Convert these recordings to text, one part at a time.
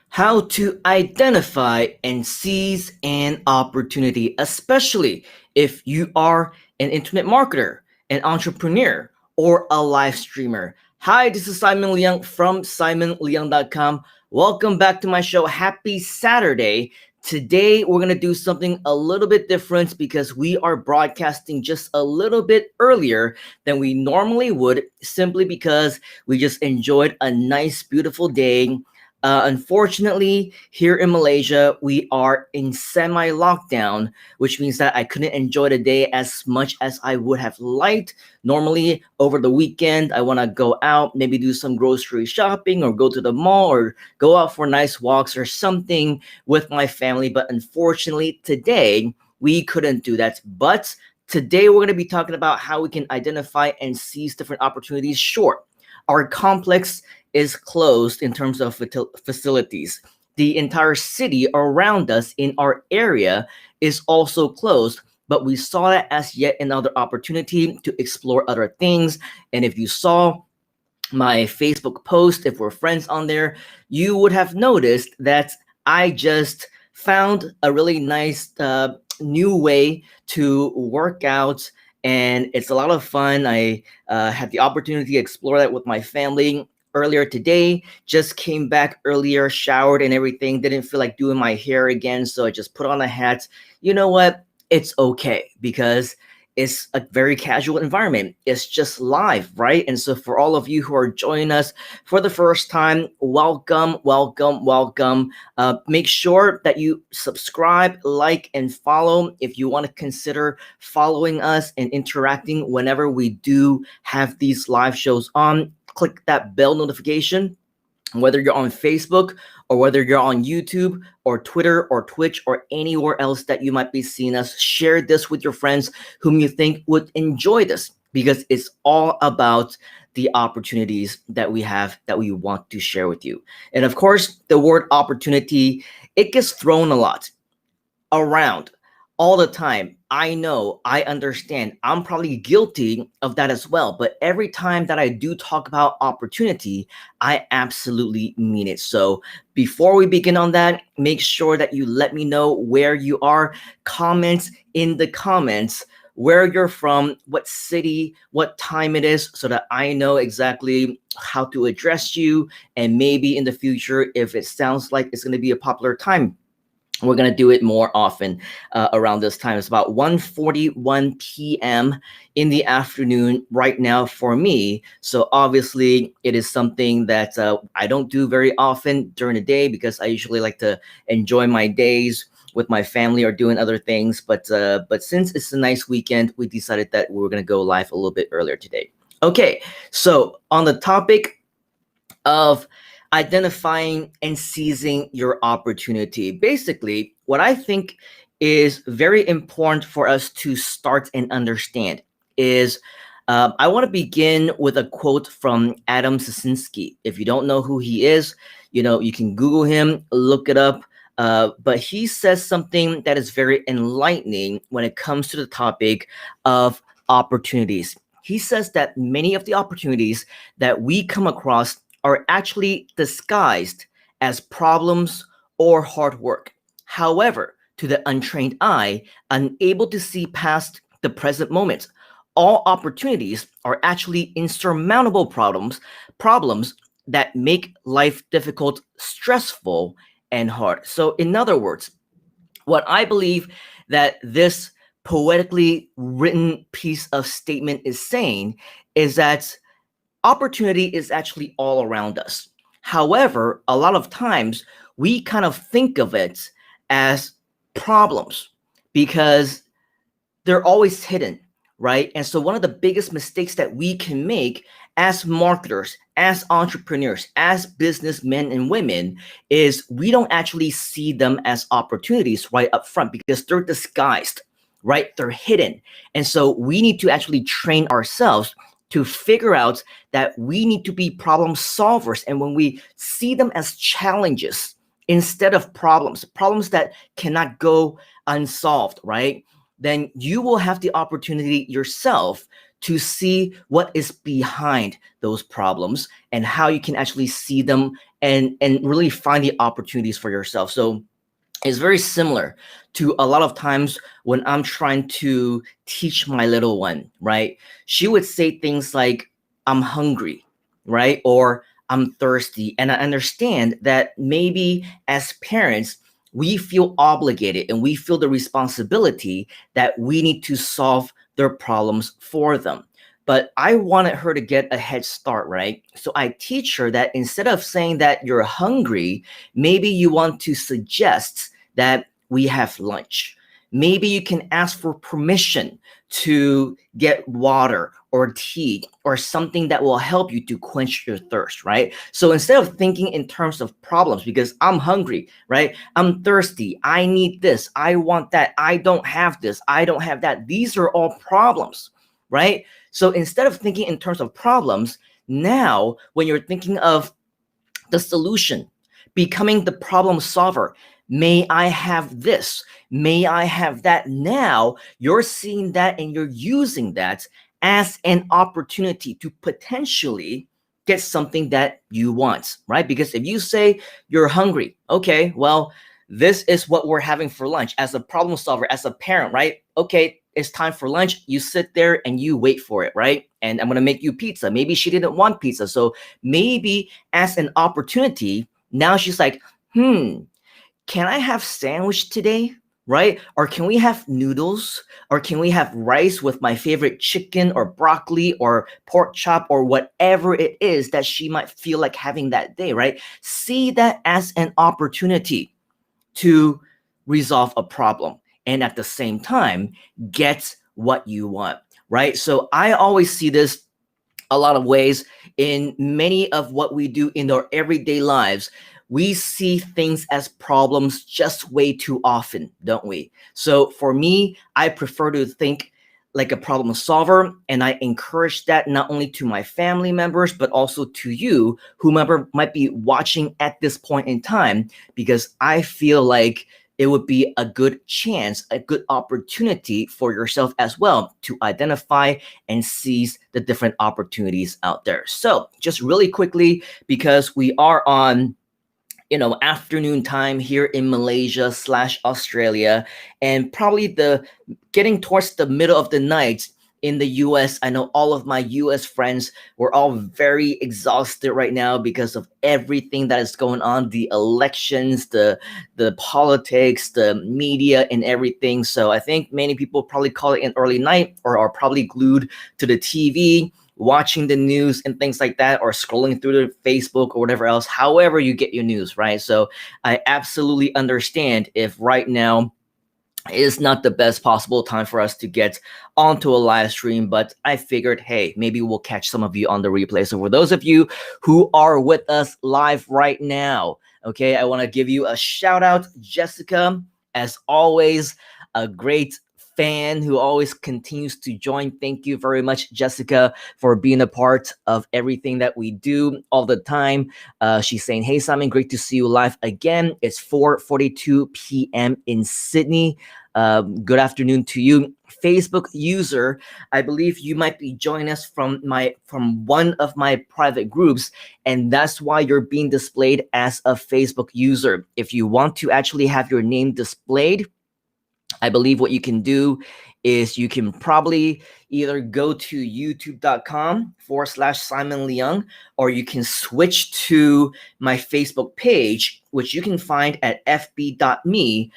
how to identify and seize an opportunity, especially if you are an internet marketer, an entrepreneur, or a live streamer. Hi, this is Simon Leung from simonleung.com. Welcome back to my show. Happy Saturday. Today, we're going to do something a little bit different because we are broadcasting just a little bit earlier than we normally would, simply because we just enjoyed a nice, beautiful day. Unfortunately, here in Malaysia, we are in semi lockdown, which means that I couldn't enjoy the day as much as I would have liked. Normally, over the weekend, I want to go out, maybe do some grocery shopping or go to the mall or go out for nice walks or something with my family. But unfortunately, today, we couldn't do that. But today, we're going to be talking about how we can identify and seize different opportunities. Sure, our complex is closed in terms of facilities. The entire city around us in our area is also closed, but we saw that as yet another opportunity to explore other things. And if you saw my Facebook post, if we're friends on there, you would have noticed that I just found a really nice new way to work out, and it's a lot of fun. I had the opportunity to explore that with my family earlier today. Just came back earlier, showered and everything. Didn't feel like doing my hair again, so I just put on a hat. You know what? It's okay because it's a very casual environment. It's just live, right? And so for all of you who are joining us for the first time, welcome, welcome, welcome. Make sure that you subscribe, like, and follow if you want to consider following us and interacting whenever we do have these live shows on. Click that bell notification, whether you're on Facebook or whether you're on YouTube or Twitter or Twitch or anywhere else that you might be seeing us. Share this with your friends whom you think would enjoy this, because it's all about the opportunities that we have that we want to share with you. And of course, the word opportunity, it gets thrown a lot around all the time. I know, I understand. I'm probably guilty of that as well. But every time that I do talk about opportunity, I absolutely mean it. So before we begin on that, make sure that you let me know where you are. Comments in the comments where you're from, what city, what time it is, so that I know exactly how to address you. And maybe in the future, if it sounds like it's going to be a popular time, we're going to do it more often around this time. It's about 1:41 p.m. in the afternoon right now for me. So obviously it is something that I don't do very often during the day, because I usually like to enjoy my days with my family or doing other things. But since it's a nice weekend, we decided that we were going to go live a little bit earlier today. Okay, so on the topic of identifying and seizing your opportunity. Basically, what I think is very important for us to start and understand is I want to begin with a quote from Adam Sasinski. If you don't know who he is, you can Google him, look it up. But he says something that is very enlightening when it comes to the topic of opportunities. He says that many of the opportunities that we come across are actually disguised as problems or hard work. However, to the untrained eye, unable to see past the present moment, all opportunities are actually insurmountable problems that make life difficult, stressful, and hard. So, in other words, what I believe that this poetically written piece of statement is saying is that opportunity is actually all around us. However, a lot of times we kind of think of it as problems because they're always hidden, right? And so one of the biggest mistakes that we can make as marketers, as entrepreneurs, as businessmen and women is we don't actually see them as opportunities right up front, because they're disguised, right? They're hidden. And so we need to actually train ourselves to figure out that we need to be problem solvers. And when we see them as challenges instead of problems that cannot go unsolved, right? Then you will have the opportunity yourself to see what is behind those problems and how you can actually see them and really find the opportunities for yourself. So it's very similar to a lot of times when I'm trying to teach my little one, right? She would say things like, I'm hungry, right? Or I'm thirsty. And I understand that maybe as parents, we feel obligated and we feel the responsibility that we need to solve their problems for them. But I wanted her to get a head start, right? So I teach her that instead of saying that you're hungry, maybe you want to suggest that we have lunch. Maybe you can ask for permission to get water or tea or something that will help you to quench your thirst, right? So instead of thinking in terms of problems, because I'm hungry, right? I'm thirsty. I need this. I want that. I don't have this. I don't have that. These are all problems, right? So instead of thinking in terms of problems, now when you're thinking of the solution, becoming the problem solver, may I have this? May I have that? Now you're seeing that and you're using that as an opportunity to potentially get something that you want, right? Because if you say you're hungry, okay, well, this is what we're having for lunch as a problem solver, as a parent, right? Okay, it's time for lunch. You sit there and you wait for it, right? And I'm going to make you pizza. Maybe she didn't want pizza. So maybe as an opportunity, now she's like, can I have sandwich today? Right? Or can we have noodles? Or can we have rice with my favorite chicken or broccoli or pork chop or whatever it is that she might feel like having that day, right? See that as an opportunity to resolve a problem and at the same time get what you want, right? So I always see this a lot of ways in many of what we do in our everyday lives. We see things as problems just way too often, don't we? So for me, I prefer to think like a problem solver, and I encourage that not only to my family members, but also to you, whomever might be watching at this point in time, because I feel like it would be a good chance, a good opportunity for yourself as well to identify and seize the different opportunities out there. So just really quickly, because we are on afternoon time here in Malaysia / Australia, and probably the getting towards the middle of the night in the US. I know all of my US friends were all very exhausted right now because of everything that is going on, the elections, the politics, the media and everything. So I think many people probably call it an early night or are probably glued to the TV watching the news and things like that, or scrolling through the Facebook or whatever else, however you get your news, right? So I absolutely understand if right now is not the best possible time for us to get onto a live stream, but I figured, hey, maybe we'll catch some of you on the replay. So for those of you who are with us live right now, okay, I want to give you a shout out, Jessica, as always, a great fan who always continues to join. Thank you very much, Jessica, for being a part of everything that we do all the time. She's saying, hey, Simon, great to see you live again. It's 4:42 p.m. in Sydney. Good afternoon to you. Facebook user, I believe you might be joining us from one of my private groups, and that's why you're being displayed as a Facebook user. If you want to actually have your name displayed, I believe what you can do is you can probably either go to youtube.com/Simon Leung, or you can switch to my Facebook page, which you can find at fb.me/the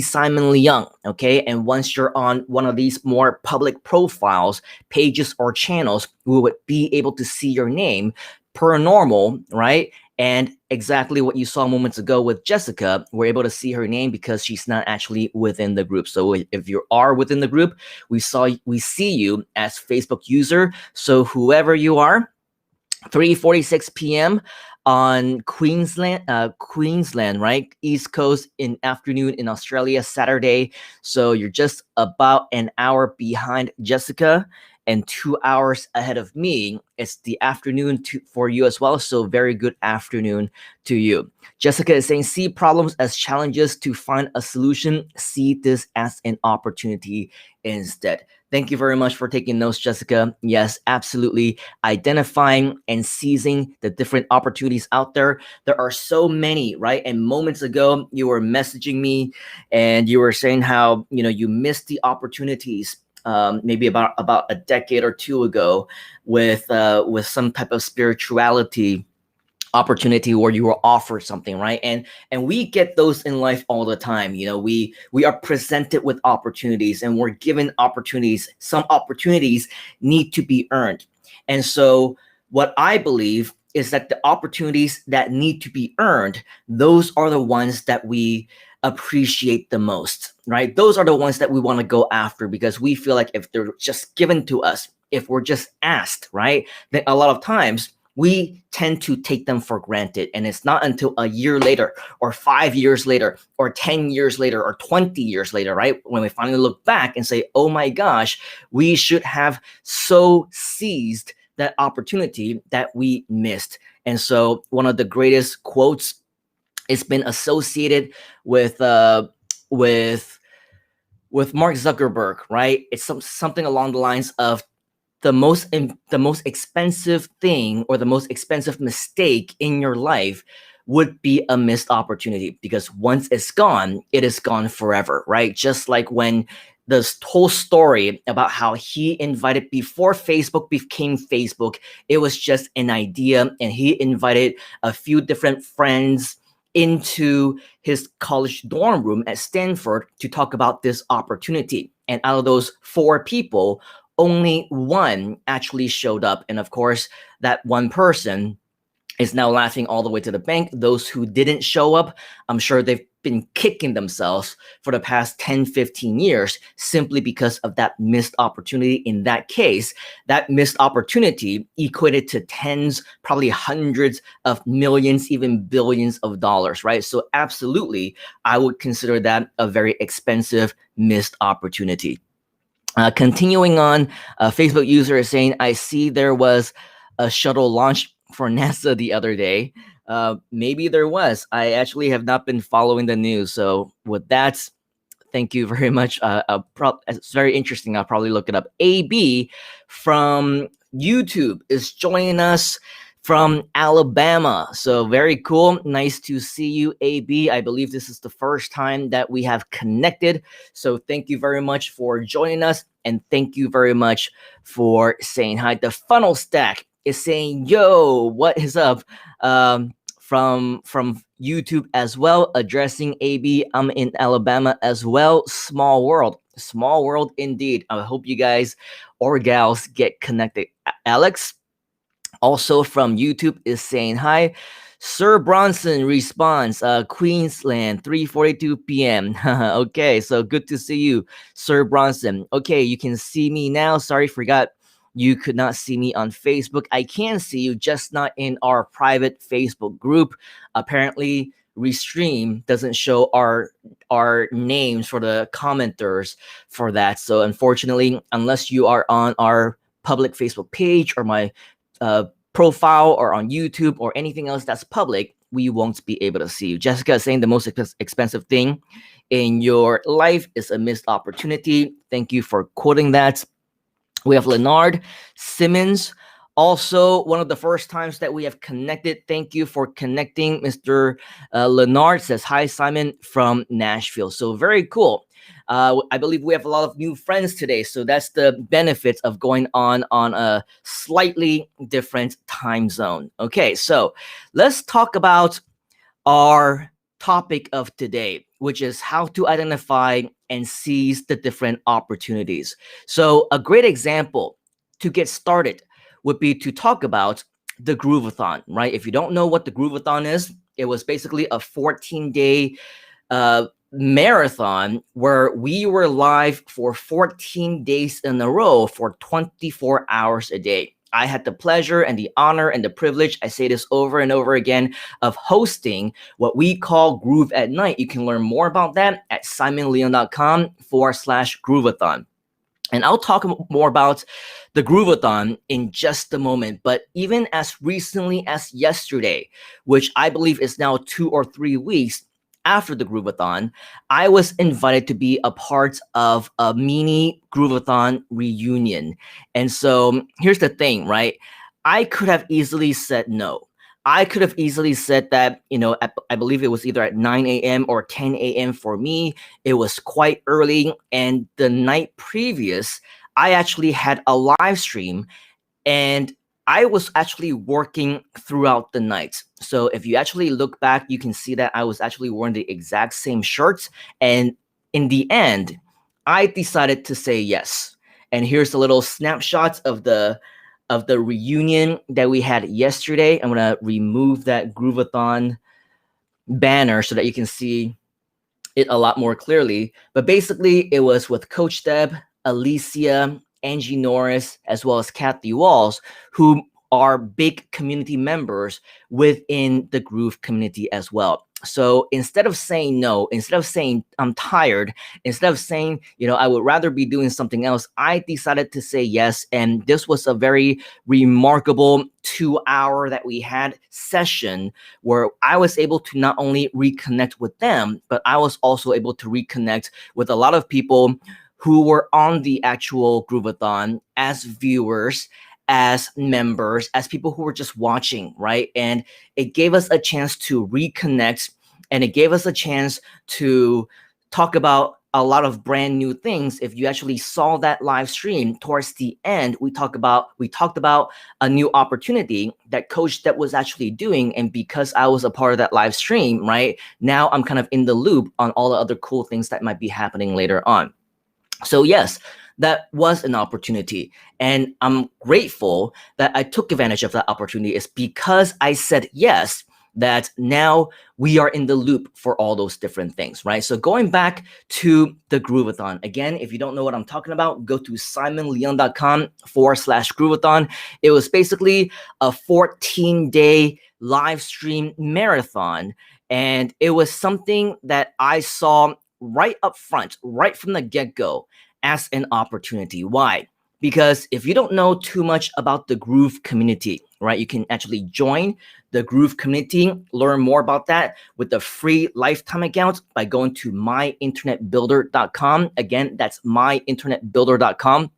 Simon Leung. Okay. And once you're on one of these more public profiles, pages, or channels, we would be able to see your name per normal, right? And exactly what you saw moments ago with Jessica, we're able to see her name because she's not actually within the group. So if you are within the group, we see you as Facebook user. So whoever you are, 3:46 p.m. on Queensland, right? East Coast in afternoon in Australia, Saturday. So you're just about an hour behind Jessica and 2 hours ahead of me. It's the afternoon for you as well. So very good afternoon to you. Jessica is saying, see problems as challenges to find a solution. See this as an opportunity instead. Thank you very much for taking notes, Jessica. Yes, absolutely. Identifying and seizing the different opportunities out there. There are so many, right? And moments ago, you were messaging me and you were saying how, you missed the opportunities. Maybe about a decade or two ago, with some type of spirituality opportunity where you were offered something, right? And we get those in life all the time. We are presented with opportunities and we're given opportunities. Some opportunities need to be earned. And so what I believe is that the opportunities that need to be earned, those are the ones that we appreciate the most, right? Those are the ones that we want to go after because we feel like if they're just given to us, if we're just asked, right, then a lot of times we tend to take them for granted. And it's not until a year later or 5 years later or 10 years later or 20 years later, right, when we finally look back and say, oh my gosh, we should have so seized that opportunity that we missed. And so one of the greatest quotes, it's been associated with with Mark Zuckerberg, right? It's something along the lines of the most expensive thing or the most expensive mistake in your life would be a missed opportunity, because once it's gone, it is gone forever, right? Just like when this whole story about how he invited, before Facebook became Facebook, it was just an idea, and he invited a few different friends into his college dorm room at Stanford to talk about this opportunity. And out of those 4 people, only one actually showed up. And of course, that one person is now laughing all the way to the bank. Those who didn't show up, I'm sure they've been kicking themselves for the past 10, 15 years simply because of that missed opportunity. In that case, that missed opportunity equated to tens, probably hundreds of millions, even billions of dollars, right? So absolutely, I would consider that a very expensive missed opportunity. Continuing on, a Facebook user is saying, I see there was a shuttle launch for NASA the other day. Maybe there was. I actually have not been following the news. So with that, thank you very much. It's very interesting. I'll probably look it up. AB from YouTube is joining us from Alabama. So very cool. Nice to see you, AB. I believe this is the first time that we have connected. So thank you very much for joining us. And thank you very much for saying hi. The Funnel Stack is saying, yo, what is up? From YouTube as well, addressing AB. I'm in Alabama as well. Small world indeed. I hope you guys or gals get connected. Alex, also from YouTube, is saying hi. Sir Bronson responds, Queensland, 3:42 p.m. Okay, so good to see you, Sir Bronson. Okay, you can see me now. Sorry, forgot you could not see me on Facebook. I can see you, just not in our private Facebook group. Apparently, Restream doesn't show our names for the commenters for that. So unfortunately, unless you are on our public Facebook page or my profile or on YouTube or anything else that's public, we won't be able to see you. Jessica is saying the most expensive thing in your life is a missed opportunity. Thank you for quoting that. We have Leonard Simmons, also one of the first times that we have connected. Thank you for connecting. Mr. Leonard says, hi, Simon from Nashville. So very cool. I believe we have a lot of new friends today. So that's the benefits of going on a slightly different time zone. Okay, so let's talk about our topic of today, which is how to identify and seize the different opportunities. So a great example to get started would be to talk about the Groovathon, right? If you don't know what the Groovathon is, it was basically a 14-day marathon where we were live for 14 days in a row for 24 hours a day. I had the pleasure and the honor and the privilege, I say this over and over again, of hosting what we call Groove at Night. You can learn more about that at simonleon.com/Groovathon. And I'll talk more about the Groovathon in just a moment. But even as recently as yesterday, which I believe is now 2 or 3 weeks, after the Groovathon, I was invited to be a part of a mini Groovathon reunion. And so here's the thing, right? I could have easily said no. I could have easily said that, I believe it was either at 9 a.m. or 10 a.m. for me. It was quite early. And the night previous, I actually had a live stream and I was actually working throughout the night. So if you actually look back, you can see that I was actually wearing the exact same shirts. And in the end, I decided to say yes. And here's a little snapshot of the reunion that we had yesterday. I'm gonna remove that Groovathon banner so that you can see it a lot more clearly. But basically, it was with Coach Deb, Alicia, Angie Norris, as well as Kathy Walls, who are big community members within the Groove community as well. So instead of saying no, instead of saying I'm tired, instead of saying, I would rather be doing something else, I decided to say yes. And this was a very remarkable 2 hour that we had session where I was able to not only reconnect with them, but I was also able to reconnect with a lot of people who were on the actual Groovathon as viewers, as members, as people who were just watching, right? And it gave us a chance to reconnect, and it gave us a chance to talk about a lot of brand new things. If you actually saw that live stream towards the end, we talked about a new opportunity that Coach Deb was actually doing. And because I was a part of that live stream, right, now I'm kind of in the loop on all the other cool things that might be happening later on. So yes, that was an opportunity. And I'm grateful that I took advantage of that opportunity. It's because I said yes that now we are in the loop for all those different things, right? So going back to the Groovathon, again, if you don't know what I'm talking about, go to simonleung.com/Groovathon. It was basically a 14-day live stream marathon. And it was something that I saw right up front, right from the get-go, as an opportunity. Why? Because if you don't know too much about the Groove community, right, you can actually join the Groove community, learn more about that with the free lifetime account by going to myinternetbuilder.com. Again, that's myinternetbuilder.com.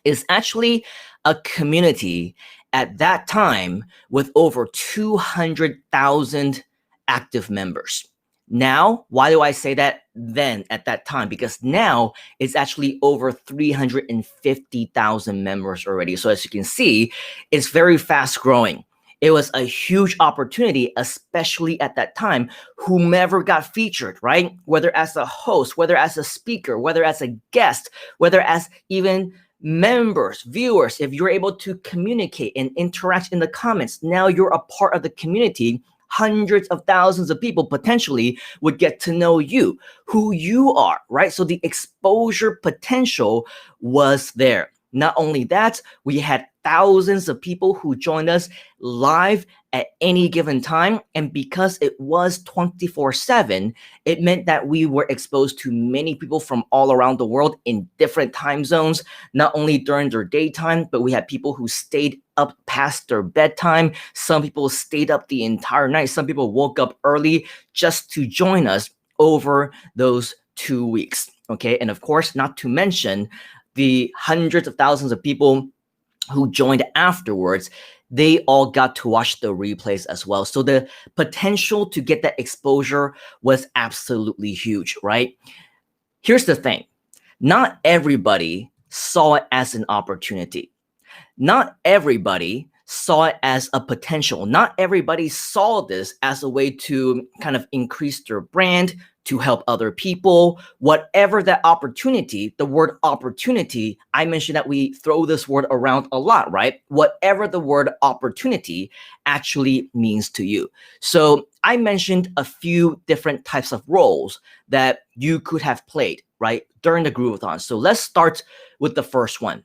It's actually a community at that time with over 200,000 active members. Now, why do I say that then at that time? Because now it's actually over 350,000 members already. So as you can see, it's very fast growing. It was a huge opportunity, especially at that time, whomever got featured, right? Whether as a host, whether as a speaker, whether as a guest, whether as even members, viewers, if you're able to communicate and interact in the comments, now you're a part of the community. Hundreds of thousands of people potentially would get to know you, who you are, right? So the exposure potential was there. Not only that, we had thousands of people who joined us live at any given time. And because it was 24/7, it meant that we were exposed to many people from all around the world in different time zones, not only during their daytime, but we had people who stayed up past their bedtime. Some people stayed up the entire night. Some people woke up early just to join us over those 2 weeks. Okay. And of course, not to mention the hundreds of thousands of people who joined afterwards, they all got to watch the replays as well. So the potential to get that exposure was absolutely huge, right? Here's the thing. Not everybody saw it as an opportunity. Not everybody saw it as a potential. Not everybody saw this as a way to kind of increase their brand, to help other people, whatever that opportunity. The word opportunity, I mentioned that we throw this word around a lot, right? Whatever the word opportunity actually means to you. So I mentioned a few different types of roles that you could have played, right, during the Groovathon. So let's start with the first one,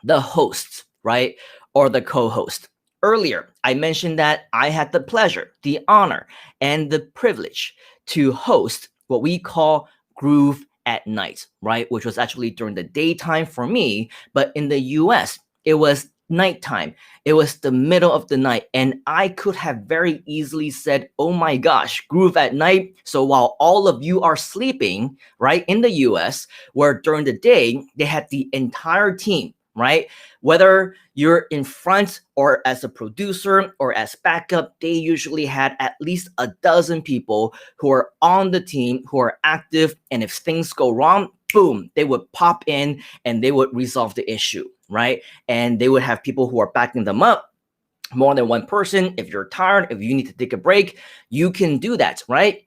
the host, right, or the co-host. Earlier, I mentioned that I had the pleasure, the honor, and the privilege to host what we call Groove at Night, right? Which was actually during the daytime for me, but in the US, it was nighttime. It was the middle of the night, and I could have very easily said, oh my gosh, Groove at Night. So while all of you are sleeping, right, in the US, where during the day, they had the entire team, right? Whether you're in front or as a producer or as backup, they usually had at least a dozen people who are on the team, who are active. And if things go wrong, boom, they would pop in and they would resolve the issue, right? And they would have people who are backing them up, more than one person. If you're tired, if you need to take a break, you can do that, right?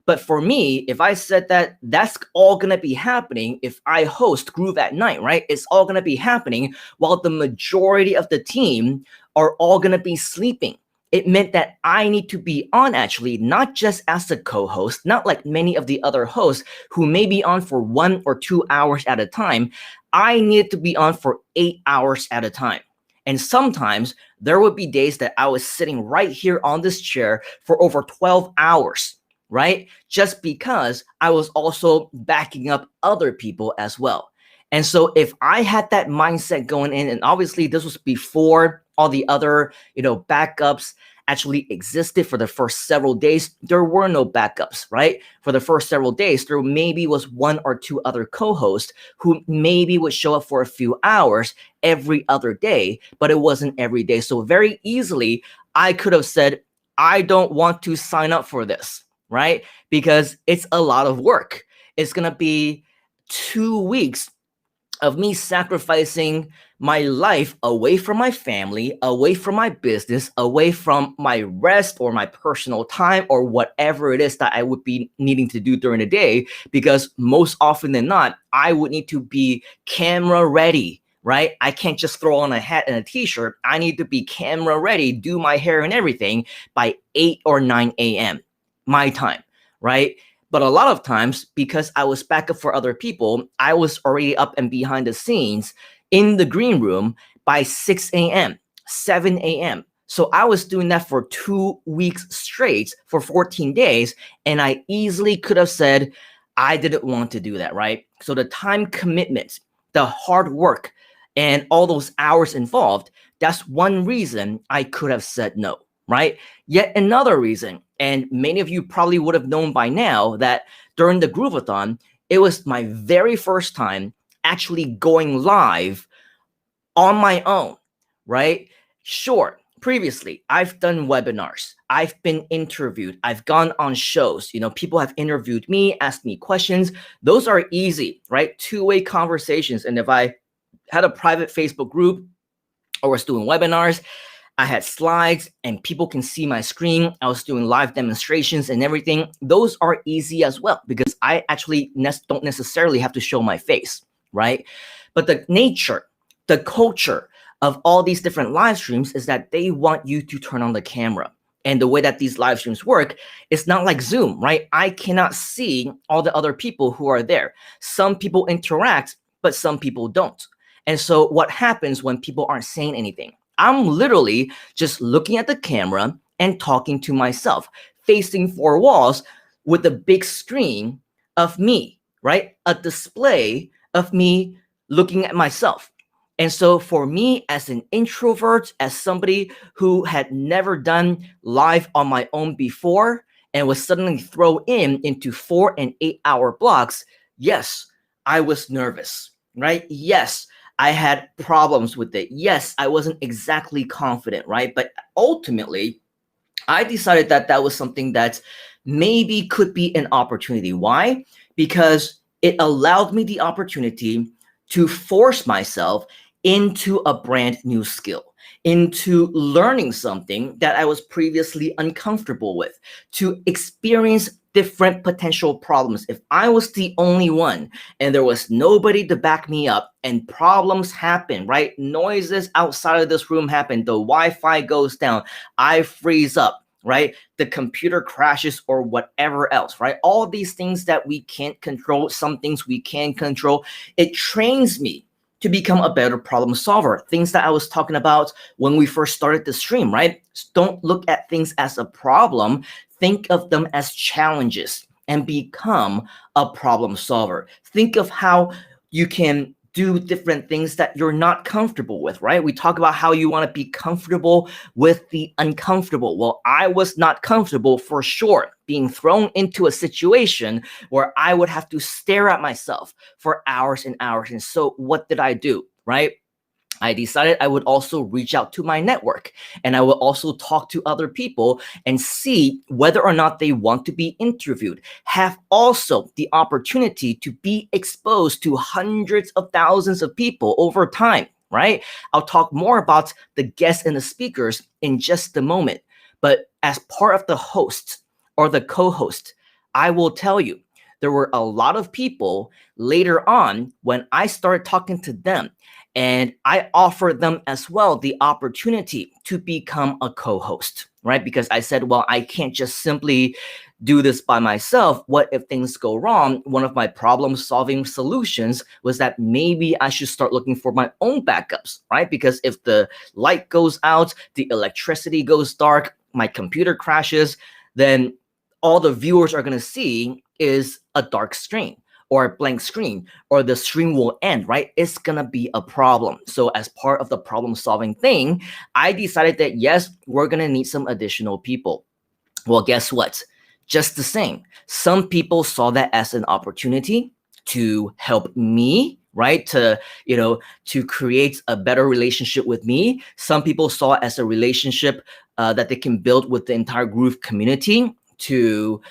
But for me, if I said that that's all going to be happening if I host Groove at Night, right? It's all going to be happening while the majority of the team are all going to be sleeping. It meant that I need to be on actually, not just as a co-host, not like many of the other hosts who may be on for 1 or 2 hours at a time. I needed to be on for 8 hours at a time. And sometimes there would be days that I was sitting right here on this chair for over 12 hours, right? Just because I was also backing up other people as well. And so if I had that mindset going in, and obviously this was before all the other, backups actually existed for the first several days, there were no backups, right? For the first several days, there maybe was 1 or 2 other co-hosts who maybe would show up for a few hours every other day, but it wasn't every day. So very easily, I could have said, I don't want to sign up for this, right? Because it's a lot of work. It's going to be 2 weeks of me sacrificing my life away from my family, away from my business, away from my rest or my personal time or whatever it is that I would be needing to do during the day. Because most often than not, I would need to be camera ready, right? I can't just throw on a hat and a t-shirt. I need to be camera ready, do my hair and everything by 8 or 9 a.m. my time, right? But a lot of times, because I was backup for other people, I was already up and behind the scenes in the green room by 6 a.m., 7 a.m. So I was doing that for 2 weeks straight for 14 days. And I easily could have said, I didn't want to do that, right? So the time commitment, the hard work, and all those hours involved, that's one reason I could have said no, right? Yet another reason, and many of you probably would have known by now that during the Groovathon, it was my very first time actually going live on my own, right? Sure, previously, I've done webinars. I've been interviewed. I've gone on shows. People have interviewed me, asked me questions. Those are easy, right? Two-way conversations. And if I had a private Facebook group or was doing webinars, I had slides and people can see my screen. I was doing live demonstrations and everything. Those are easy as well because I actually don't necessarily have to show my face, right? But the nature, the culture of all these different live streams is that they want you to turn on the camera. And the way that these live streams work, it's not like Zoom, right? I cannot see all the other people who are there. Some people interact, but some people don't. And so what happens when people aren't saying anything? I'm literally just looking at the camera and talking to myself, facing 4 walls with a big screen of me, right? A display of me looking at myself. And so for me as an introvert, as somebody who had never done live on my own before and was suddenly thrown into 4 and 8 hour blocks, yes, I was nervous, right? Yes, I had problems with it. Yes, I wasn't exactly confident, right? But ultimately, I decided that that was something that maybe could be an opportunity. Why? Because it allowed me the opportunity to force myself into a brand new skill, into learning something that I was previously uncomfortable with, to experience different potential problems. If I was the only one and there was nobody to back me up and problems happen, right? Noises outside of this room happen. The Wi-Fi goes down. I freeze up, right? The computer crashes or whatever else, right? All these things that we can't control, some things we can control. It trains me to become a better problem solver. Things that I was talking about when we first started the stream, right? Don't look at things as a problem. Think of them as challenges and become a problem solver. Think of how you can do different things that you're not comfortable with, right? We talk about how you want to be comfortable with the uncomfortable. Well, I was not comfortable for sure being thrown into a situation where I would have to stare at myself for hours and hours. And so what did I do, right? I decided I would also reach out to my network, and I will also talk to other people and see whether or not they want to be interviewed. Have also the opportunity to be exposed to hundreds of thousands of people over time, right? I'll talk more about the guests and the speakers in just a moment. But as part of the host or the co-host, I will tell you, there were a lot of people later on when I started talking to them, and I offered them as well the opportunity to become a co-host, right? Because I said, well, I can't just simply do this by myself. What if things go wrong? One of my problem-solving solutions was that maybe I should start looking for my own backups, right? Because if the light goes out, the electricity goes dark, my computer crashes, then all the viewers are going to see is a dark screen or a blank screen, or the stream will end, right? It's gonna be a problem. So as part of the problem solving thing, I decided that yes, we're gonna need some additional people. Well, guess what? Just the same, some people saw that as an opportunity to help me, right? To create a better relationship with me. Some people saw it as a relationship that they can build with the entire Groove community to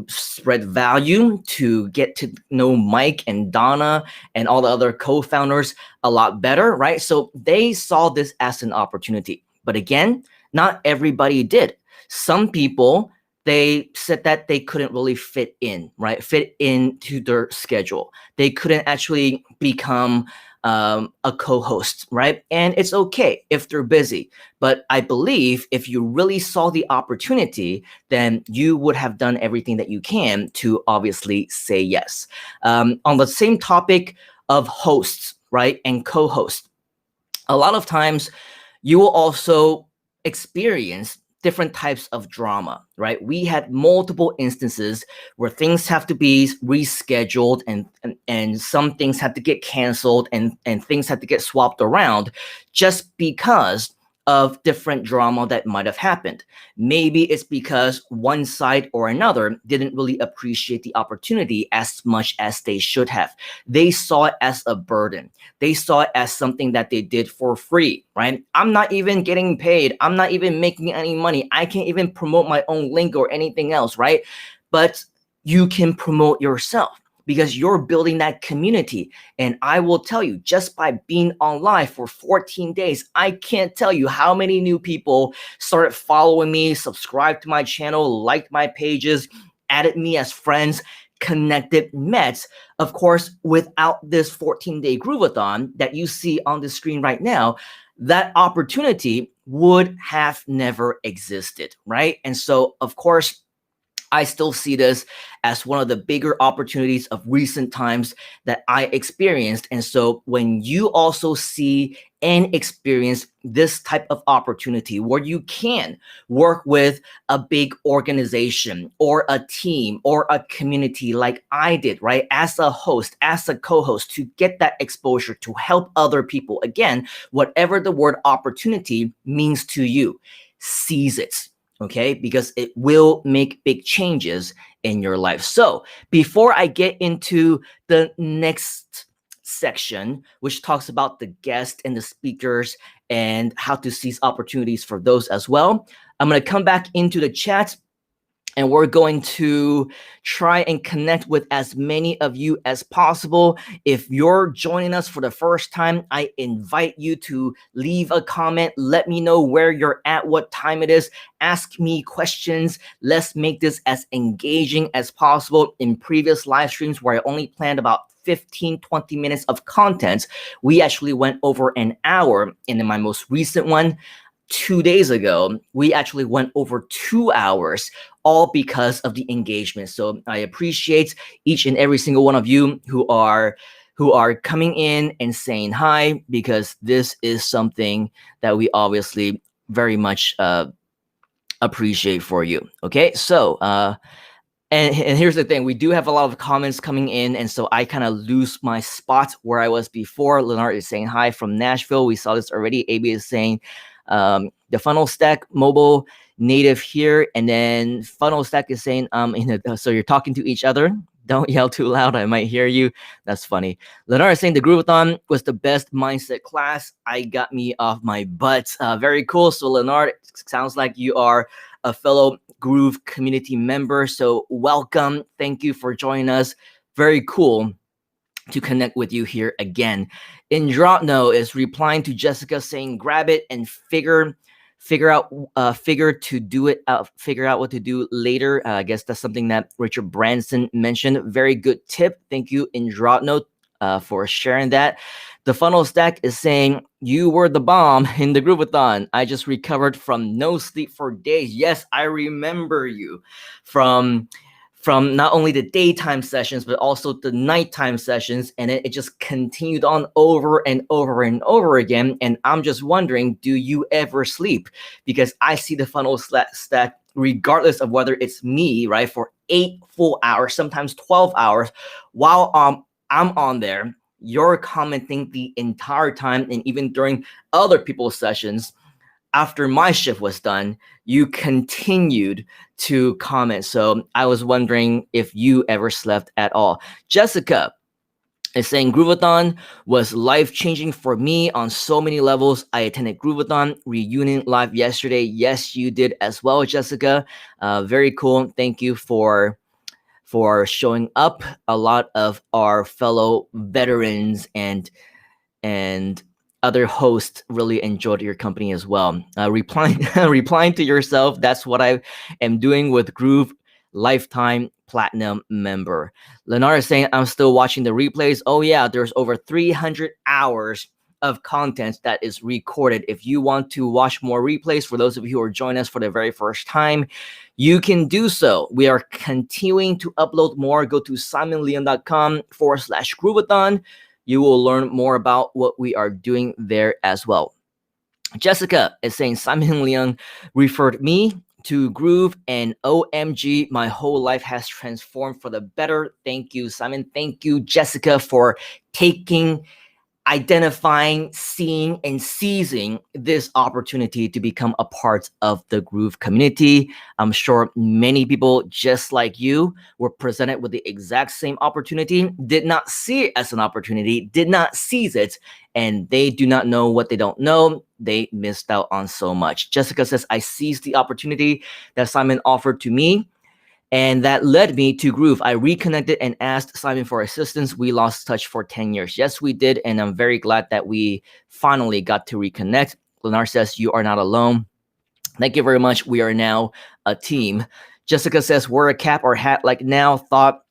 spread value, to get to know Mike and Donna and all the other co-founders a lot better, right? So they saw this as an opportunity. But again, not everybody did. Some people, they said that they couldn't really fit in, right? Fit into their schedule. They couldn't actually become a co-host, right? And it's okay if they're busy. But I believe if you really saw the opportunity, then you would have done everything that you can to obviously say yes. On the same topic of hosts, right, and co-hosts, a lot of times you will also experience different types of drama, right? We had multiple instances where things have to be rescheduled and some things had to get canceled and things had to get swapped around just because of different drama that might have happened. Maybe it's because one side or another didn't really appreciate the opportunity as much as they should have. They saw it as a burden. They saw it as something that they did for free, right? I'm not even getting paid. I'm not even making any money. I can't even promote my own link or anything else, right? But you can promote yourself because you're building that community. And I will tell you, just by being online for 14 days, I can't tell you how many new people started following me, subscribed to my channel, liked my pages, added me as friends, connected, met. Of course, without this 14-day Groovathon that you see on the screen right now, that opportunity would have never existed, right? And so, of course, I still see this as one of the bigger opportunities of recent times that I experienced. And so when you also see and experience this type of opportunity where you can work with a big organization or a team or a community like I did, right? As a host, as a co-host, to get that exposure to help other people. Again, whatever the word opportunity means to you, seize it. Okay, because it will make big changes in your life. So before I get into the next section, which talks about the guests and the speakers and how to seize opportunities for those as well, I'm going to come back into the chat and we're going to try and connect with as many of you as possible. If you're joining us for the first time, I invite you to leave a comment. Let me know where you're at, what time it is. Ask me questions. Let's make this as engaging as possible. In previous live streams where I only planned about 15-20 minutes of content, we actually went over an hour. And in my most recent one, 2 days ago, we actually went over 2 hours, all because of the engagement. So I appreciate each and every single one of you who are coming in and saying hi, because this is something that we obviously very much appreciate for you. Okay, so And here's the thing, we do have a lot of comments coming in, and so I kind of lose my spot where I was before. Leonard is saying hi from Nashville. We saw this already. AB is saying the funnel stack mobile native here, and then funnel stack is saying so you're talking to each other. Don't yell too loud, I might hear you. That's funny. Leonard is saying the Groovathon was the best mindset class. I got me off my butt. Very cool. So Leonard, sounds like you are a fellow Groove community member. So welcome. Thank you for joining us. Very cool to connect with you here again. Indratno is replying to Jessica saying, grab it and figure out what to do later. I guess that's something that Richard Branson mentioned. Very good tip. Thank you, Indratno, for sharing that. The funnel stack is saying, you were the bomb in the Groovathon. I just recovered from no sleep for days. Yes, I remember you from not only the daytime sessions, but also the nighttime sessions. And it just continued on over and over and over again. And I'm just wondering, do you ever sleep? Because I see the funnel stack, regardless of whether it's me, right, for 8 full hours, sometimes 12 hours, while I'm on there. You're commenting the entire time, and even during other people's sessions, after my shift was done, you continued to comment. So I was wondering if you ever slept at all. Jessica is saying Groovathon was life-changing for me on so many levels. I attended Groovathon reunion live yesterday. Yes, you did as well, Jessica. Very cool. Thank you for showing up. A lot of our fellow veterans and other hosts really enjoyed your company as well. Replying to yourself, that's what I am doing with Groove Lifetime Platinum member. Leonard is saying, I'm still watching the replays. Oh yeah, there's over 300 hours of content that is recorded. If you want to watch more replays, for those of you who are joining us for the very first time, you can do so. We are continuing to upload more. Go to simonleon.com/Groovathon. You will learn more about what we are doing there as well. Jessica is saying Simon Leon referred me to Groove, and OMG, my whole life has transformed for the better. Thank you, Simon. Thank you, Jessica, for identifying, seeing, and seizing this opportunity to become a part of the Groove community. I'm sure many people just like you were presented with the exact same opportunity, did not see it as an opportunity, did not seize it, and they do not know what they don't know. They missed out on so much. Jessica says, I seized the opportunity that Simon offered to me, and that led me to Groove. I reconnected and asked Simon for assistance. We lost touch for 10 years. Yes, we did. And I'm very glad that we finally got to reconnect. Leonard says, you are not alone. Thank you very much. We are now a team. Jessica says, wear a cap or hat like now. Thought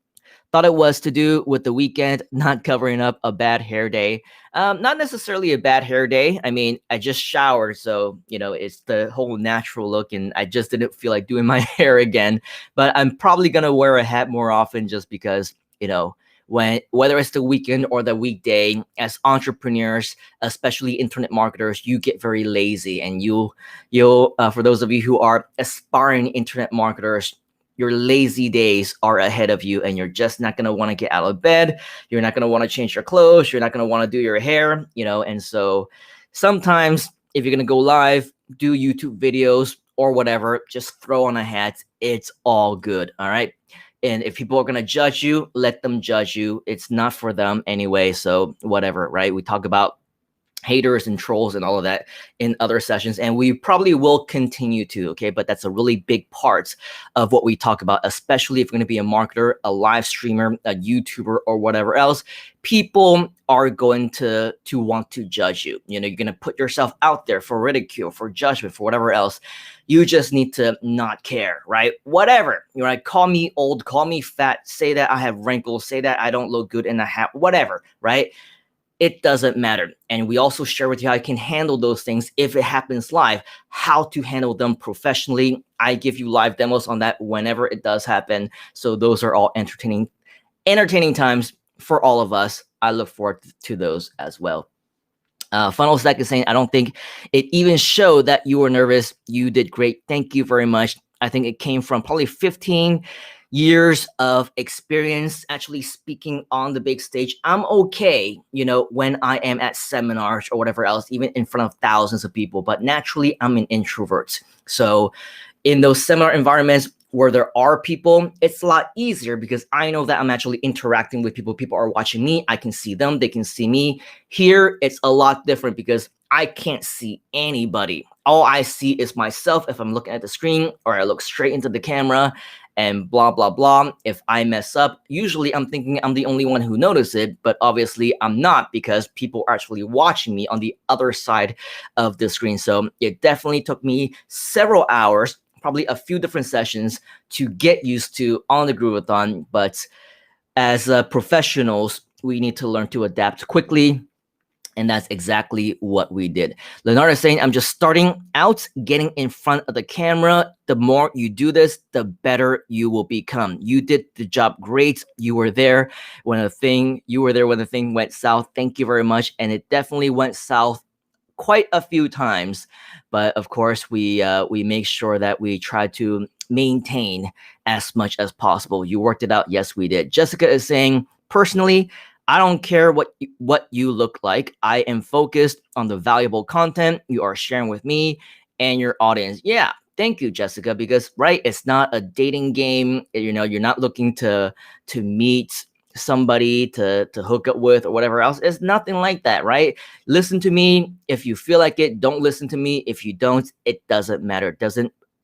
it was to do with the weekend, not covering up a bad hair day. Not necessarily a bad hair day. I mean, I just showered, so, it's the whole natural look, and I just didn't feel like doing my hair again. But I'm probably going to wear a hat more often just because, whether it's the weekend or the weekday, as entrepreneurs, especially internet marketers, you get very lazy, and you'll for those of you who are aspiring internet marketers, your lazy days are ahead of you, and you're just not going to want to get out of bed. You're not going to want to change your clothes. You're not going to want to do your hair, and so sometimes if you're going to go live, do YouTube videos or whatever, just throw on a hat. It's all good. All right. And if people are going to judge you, let them judge you. It's not for them anyway. So whatever, right? We talk about haters and trolls and all of that in other sessions, and we probably will continue to, okay? But that's a really big part of what we talk about, especially if you're going to be a marketer, a live streamer, a YouTuber, or whatever else. People are going to want to judge you. You're going to put yourself out there for ridicule, for judgment, for whatever else. You just need to not care, right? Whatever, right? Call me old, call me fat, say that I have wrinkles, say that I don't look good in a hat, whatever, right? It doesn't matter. And we also share with you how you can handle those things if it happens live, how to handle them professionally. I give you live demos on that whenever it does happen. So those are all entertaining times for all of us. I look forward to those as well. Funnel Stack is saying, I don't think it even showed that you were nervous. You did great. Thank you very much. I think it came from probably 15 years of experience actually speaking on the big stage. I'm okay, when I am at seminars or whatever else, even in front of thousands of people, but naturally I'm an introvert. So in those seminar environments where there are people, it's a lot easier because I know that I'm actually interacting with people. People are watching me. I can see them. They can see me. Here, it's a lot different because I can't see anybody. All I see is myself if I'm looking at the screen, or I look straight into the camera and blah, blah, blah. If I mess up, usually I'm thinking I'm the only one who noticed it, but obviously I'm not, because people are actually watching me on the other side of the screen. So it definitely took me several hours, probably a few different sessions, to get used to on the Groovathon. But as professionals, we need to learn to adapt quickly. And that's exactly what we did. Leonard is saying, I'm just starting out, getting in front of the camera. The more you do this, the better you will become. You did the job great. You were there when the thing went south. Thank you very much. And it definitely went south quite a few times. But of course, we make sure that we try to maintain as much as possible. You worked it out. Yes, we did. Jessica is saying, personally, I don't care what you look like. I am focused on the valuable content you are sharing with me and your audience. Yeah, thank you, Jessica, because it's not a dating game. You're not looking to meet somebody to hook up with or whatever else. It's nothing like that, right? Listen to me. If you feel like it, don't listen to me. If you don't, it doesn't matter.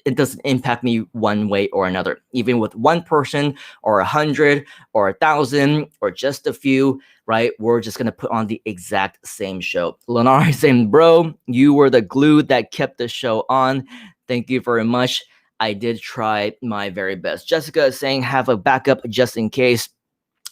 It doesn't impact me one way or another. Even with one person or 100 or 1,000 or just a few, right? We're just gonna put on the exact same show. Leonard is saying, bro, you were the glue that kept the show on. Thank you very much. I did try my very best. Jessica is saying, have a backup just in case.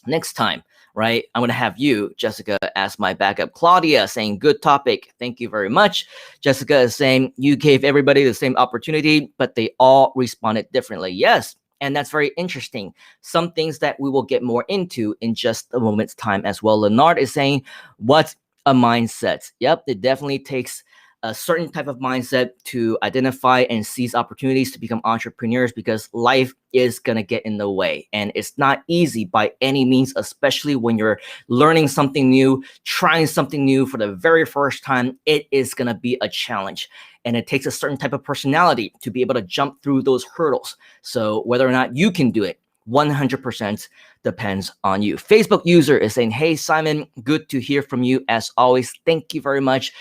Next time, right? I'm going to have you, Jessica, as my backup. Claudia saying, good topic. Thank you very much. Jessica is saying, you gave everybody the same opportunity, but they all responded differently. Yes. And that's very interesting. Some things that we will get more into in just a moment's time as well. Leonard is saying, what a mindset. Yep, it definitely takes a certain type of mindset to identify and seize opportunities to become entrepreneurs, because life is going to get in the way. And it's not easy by any means, especially when you're learning something new, trying something new for the very first time. It is going to be a challenge. And it takes a certain type of personality to be able to jump through those hurdles. So whether or not you can do it, 100% depends on you. Facebook user is saying, hey, Simon, good to hear from you as always. Thank you very much.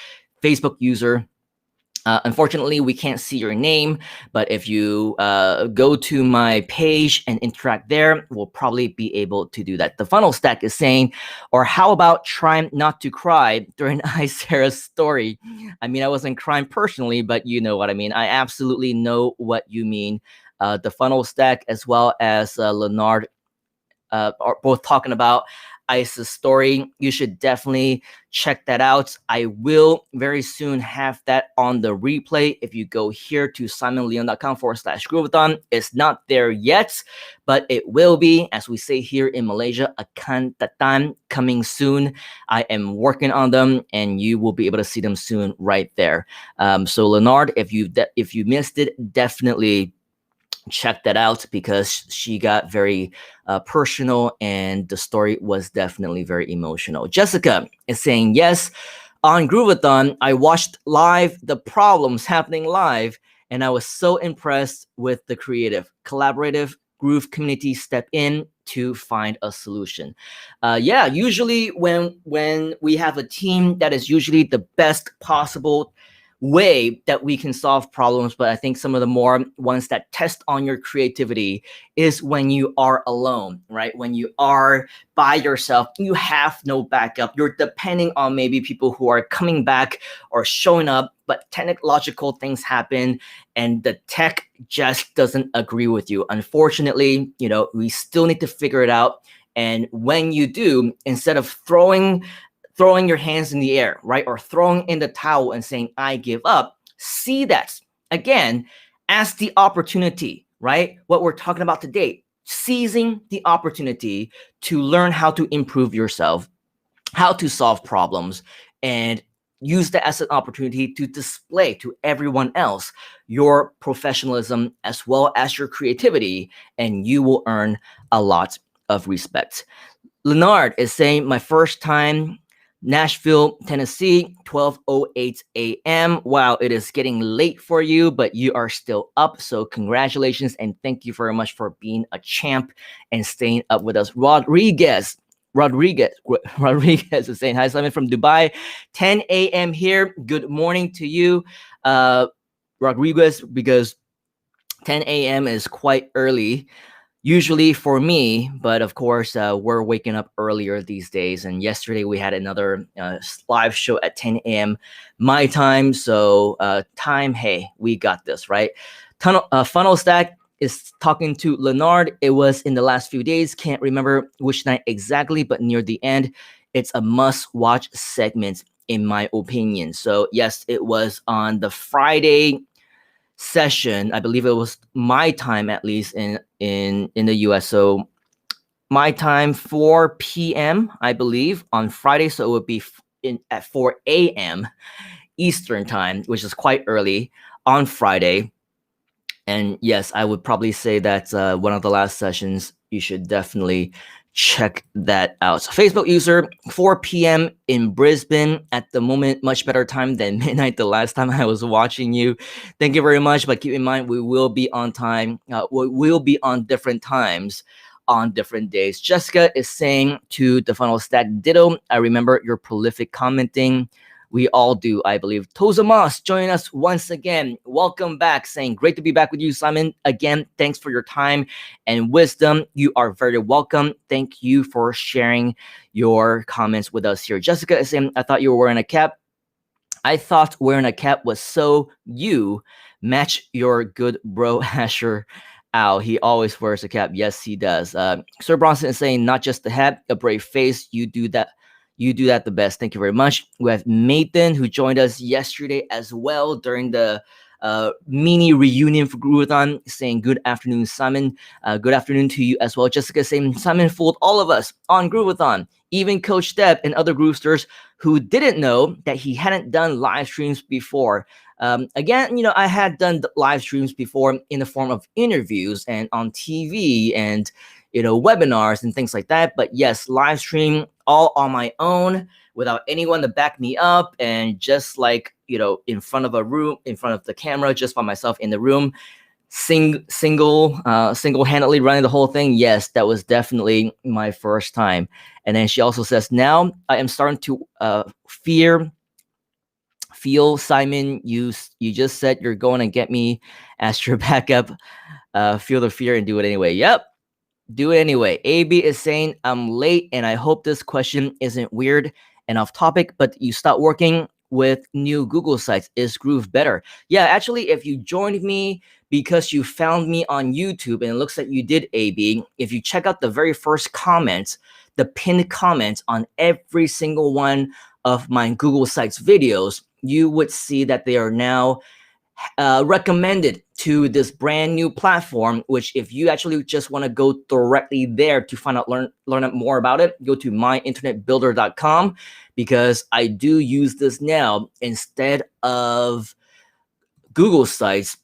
Facebook user. Unfortunately, we can't see your name, but if you go to my page and interact there, we'll probably be able to do that. The funnel stack is saying, or how about trying not to cry during Sarah's story? I mean, I wasn't crying personally, but you know what I mean. I absolutely know what you mean. The funnel stack as well as Leonard are both talking about Isa's story. You should definitely check that out. I will very soon have that on the replay. If you go here to simonleon.com/Groovathon, it's not there yet, but it will be, as we say here in Malaysia, akan datang, coming soon. I am working on them, and you will be able to see them soon right there. So Leonard, if you missed it, definitely check that out, because she got very personal, and the story was definitely very emotional. Jessica is saying, yes, on Groovathon, I watched live the problems happening live, and I was so impressed with the creative, collaborative Groove community step in to find a solution. Yeah, usually when we have a team, that is usually the best possible way that we can solve problems. But I think some of the more ones that test on your creativity is when you are alone, right? When you are by yourself, you have no backup. You're depending on maybe people who are coming back or showing up, but technological things happen and the tech just doesn't agree with you. Unfortunately, we still need to figure it out. And when you do, instead of throwing your hands in the air, right? Or throwing in the towel and saying, I give up, see that again as the opportunity, right? What we're talking about today, seizing the opportunity to learn how to improve yourself, how to solve problems, and use that as an opportunity to display to everyone else your professionalism as well as your creativity, and you will earn a lot of respect. Leonard is saying, my first time, Nashville, Tennessee, 12:08 a.m. Wow, it is getting late for you, but you are still up. So congratulations and thank you very much for being a champ and staying up with us. Rodriguez is saying, hi, Simon from Dubai, 10 a.m. here. Good morning to you, Rodriguez, because 10 a.m. is quite early usually for me, but of course we're waking up earlier these days, and yesterday we had another live show at 10 a.m. my time, so hey, we got this, right? Funnel Stack is talking to Leonard. It was in the last few days, can't remember which night exactly, but near the end. It's a must-watch segment in my opinion. So yes, it was on the Friday session. I believe it was my time, at least in the US. So my time 4 p.m. I believe on Friday. So it would be at 4 a.m. Eastern time, which is quite early on Friday. And yes, I would probably say that's one of the last sessions. You should definitely check that out. So Facebook user, 4 p.m. in Brisbane at the moment, much better time than midnight the last time I was watching you. Thank you very much, but keep in mind we will be on time. We will be on different times on different days. Jessica is saying to the Funnel Stack, ditto. I remember your prolific commenting. We all do, I believe. Toza Moss joining us once again. Welcome back, saying great to be back with you, Simon. Again, thanks for your time and wisdom. You are very welcome. Thank you for sharing your comments with us here. Jessica is saying, I thought you were wearing a cap. I thought wearing a cap was so you match your good bro Asher. Ow, he always wears a cap. Yes, he does. Sir Bronson is saying, not just the hat, a brave face. You do that the best. Thank you very much. We have Nathan, who joined us yesterday as well during the mini reunion for Groovathon, saying good afternoon, Simon. Good afternoon to you as well. Jessica saying Simon fooled all of us on Groovathon, even Coach Deb and other Groovesters who didn't know that he hadn't done live streams before. Again, I had done live streams before in the form of interviews and on TV and webinars and things like that. But yes, live stream all on my own without anyone to back me up, and just like in front of a room, in front of the camera, just by myself in the room, single-handedly running the whole thing. Yes, that was definitely my first time. And then she also says, now I am starting to feel Simon, you just said you're going to get me as your backup. Feel the fear and do it anyway. Yep. Do it anyway. AB is saying, I'm late and I hope this question isn't weird and off topic, but you stopped working with new Google sites. Is Groove better? Yeah, actually, if you joined me because you found me on YouTube, and it looks like you did, AB, if you check out the very first comments, the pinned comments on every single one of my Google Sites videos, you would see that they are now recommended to this brand new platform, which if you actually just want to go directly there to find out, learn more about it, go to myinternetbuilder.com, because I do use this now instead of Google Sites,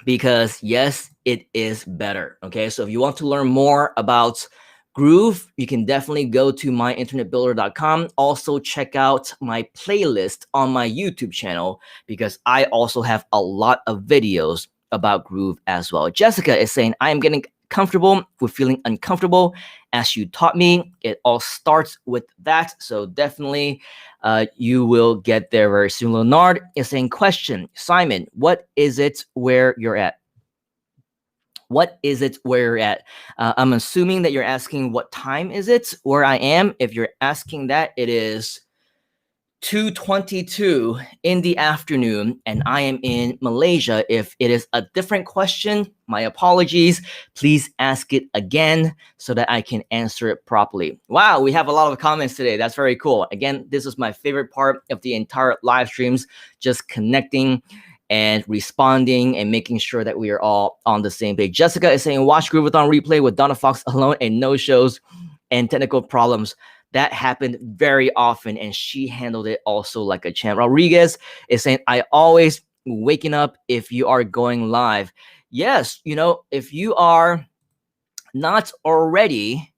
because yes, it is better. Okay, so if you want to learn more about Groove, you can definitely go to myinternetbuilder.com. Also check out my playlist on my YouTube channel, because I also have a lot of videos about Groove as well. Jessica is saying, I am getting comfortable with feeling uncomfortable as you taught me. It all starts with that. So definitely you will get there very soon. Leonard is saying, question, Simon, what is it where you're at? What is it where you're at? I'm assuming that you're asking what time is it where I am. If you're asking that, it is 2:22 in the afternoon, and I am in Malaysia. If it is a different question, my apologies. Please ask it again so that I can answer it properly. Wow, we have a lot of comments today. That's very cool. Again, this is my favorite part of the entire live streams, just connecting and responding and making sure that we are all on the same page. Jessica is saying, watch Groovathon replay with Donna Fox alone and no shows and technical problems. That happened very often, and she handled it also like a champ. Rodriguez is saying, I always waking up if you are going live. Yes, if you are not already,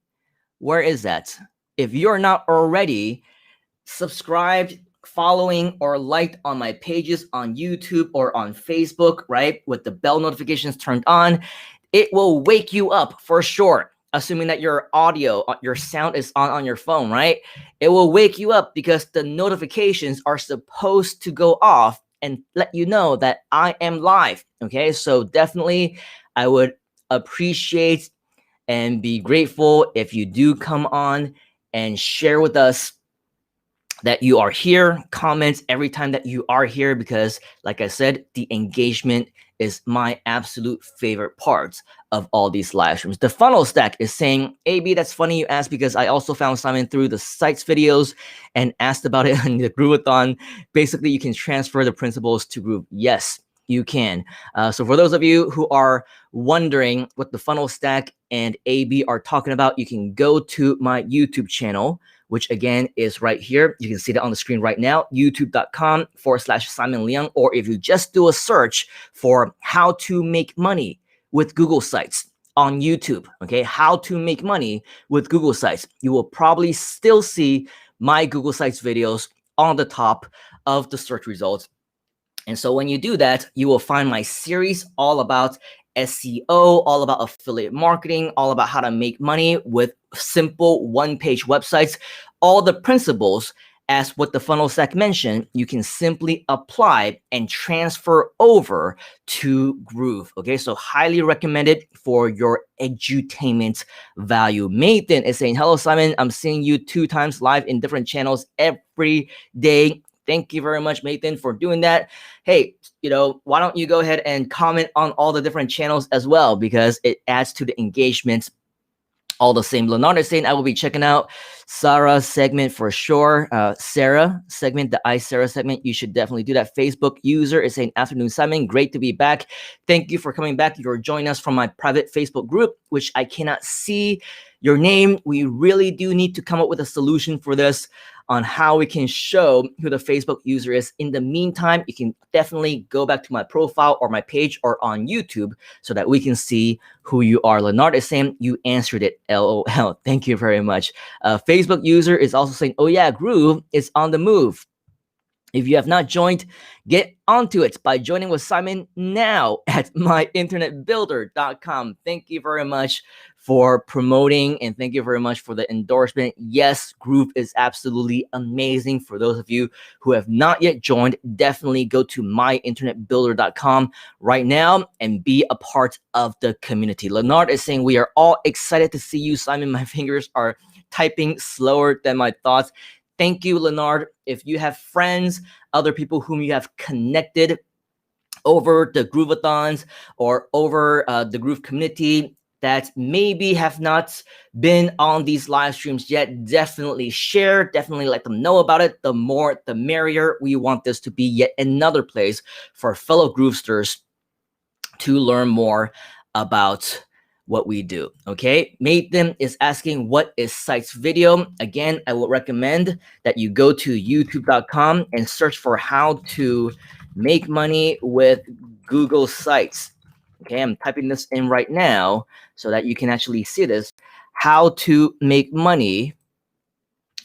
where is that? If you're not already subscribed, following, or liked on my pages on YouTube or on Facebook, right, with the bell notifications turned on, it will wake you up for sure. Assuming that your audio, your sound is on your phone, right? It will wake you up because the notifications are supposed to go off and let you know that I am live. Okay, so definitely I would appreciate and be grateful if you do come on and share with us that you are here, comments every time that you are here, because like I said, the engagement is my absolute favorite part of all these live streams. The funnel stack is saying, AB, that's funny you asked, because I also found Simon through the sites videos and asked about it in the Groovathon. Basically, you can transfer the principles to Groove. Yes, you can. So for those of you who are wondering what the funnel stack and AB are talking about, you can go to my YouTube channel, which again is right here. You can see that on the screen right now, youtube.com/Simon Leung. Or if you just do a search for how to make money with Google Sites on YouTube, okay, how to make money with Google Sites, you will probably still see my Google Sites videos on the top of the search results. And so when you do that, you will find my series all about SEO, all about affiliate marketing, all about how to make money with simple one-page websites. All the principles, as what the funnel stack mentioned, you can simply apply and transfer over to Groove. Okay, so highly recommended for your edutainment value. Nathan is saying, hello, Simon. I'm seeing you 2 times live in different channels every day. Thank you very much, Nathan, for doing that. Hey, why don't you go ahead and comment on all the different channels as well, because it adds to the engagement all the same. Leonardo is saying, I will be checking out Sarah's segment for sure. Sarah segment, the iSarah segment, you should definitely do that. Facebook user is saying, afternoon, Simon, great to be back. Thank you for coming back. You're joining us from my private Facebook group, which I cannot see your name. We really do need to come up with a solution for this on how we can show who the Facebook user is. In the meantime, you can definitely go back to my profile or my page or on YouTube so that we can see who you are. Leonard is saying, you answered it, LOL. Thank you very much. Facebook user is also saying, oh yeah, Groove is on the move. If you have not joined, get onto it by joining with Simon now at myinternetbuilder.com. Thank you very much for promoting, and thank you very much for the endorsement. Yes, Groove is absolutely amazing. For those of you who have not yet joined, definitely go to myinternetbuilder.com right now and be a part of the community. Leonard is saying, we are all excited to see you, Simon. My fingers are typing slower than my thoughts. Thank you, Leonard. If you have friends, other people whom you have connected over the Groovathons or over the Groove community that maybe have not been on these live streams yet, definitely share, definitely let them know about it. The more, the merrier. We want this to be yet another place for fellow Groovesters to learn more about what we do. Okay, Nathan is asking, what is Sites Video? Again, I will recommend that you go to youtube.com and search for how to make money with Google Sites. Okay, I'm typing this in right now so that you can actually see this. How to make money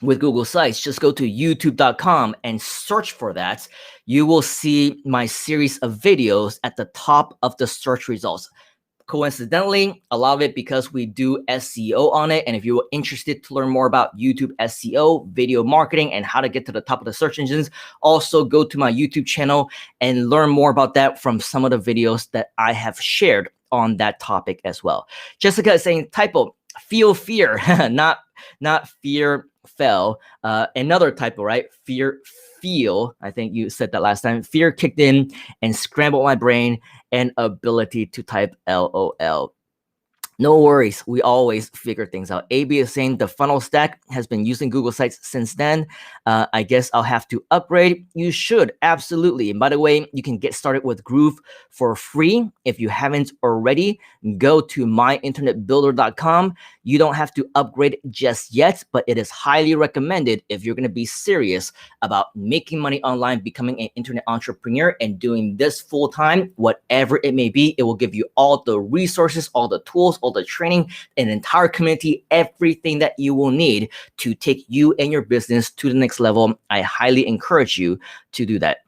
with Google Sites. Just go to youtube.com and search for that. You will see my series of videos at the top of the search results. Coincidentally, a lot of it because we do SEO on it. And if you're interested to learn more about YouTube SEO, video marketing, and how to get to the top of the search engines, also go to my YouTube channel and learn more about that from some of the videos that I have shared on that topic as well. Jessica is saying, typo, feel fear, not fear fell. Another typo, right? Feel, I think you said that last time. Fear kicked in and scrambled my brain and ability to type LOL. No worries. We always figure things out. AB is saying the funnel stack has been using Google Sites since then. I guess I'll have to upgrade. You should, absolutely. And by the way, you can get started with Groove for free. If you haven't already, go to myinternetbuilder.com. You don't have to upgrade just yet, but it is highly recommended if you're going to be serious about making money online, becoming an internet entrepreneur, and doing this full time, whatever it may be. It will give you all the resources, all the tools, all the training, an entire community, everything that you will need to take you and your business to the next level. I highly encourage you to do that.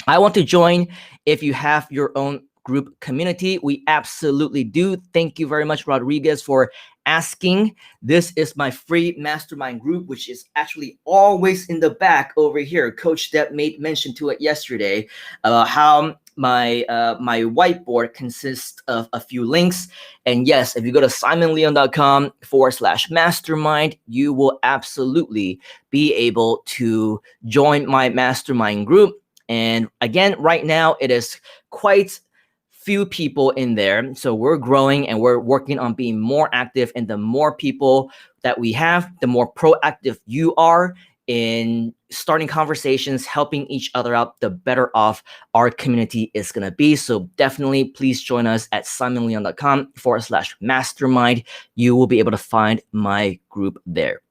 I want to join if you have your own group community. We absolutely do. Thank you very much, Rodriguez, for asking. This is my free mastermind group, which is actually always in the back over here. Coach Deb made mention to it yesterday about how my whiteboard consists of a few links. And yes, if you go to simonleon.com/mastermind, you will absolutely be able to join my mastermind group. And again, right now it is quite few people in there. So we're growing and we're working on being more active. And the more people that we have, the more proactive you are in starting conversations, helping each other out, the better off our community is going to be. So definitely please join us at simonleon.com/mastermind. You will be able to find my group there.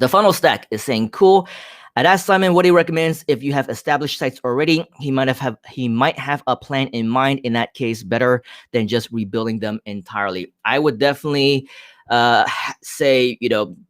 The funnel stack is saying, cool. I'd ask Simon what he recommends if you have established sites already. He might have a plan in mind. In that case, better than just rebuilding them entirely. I would definitely say,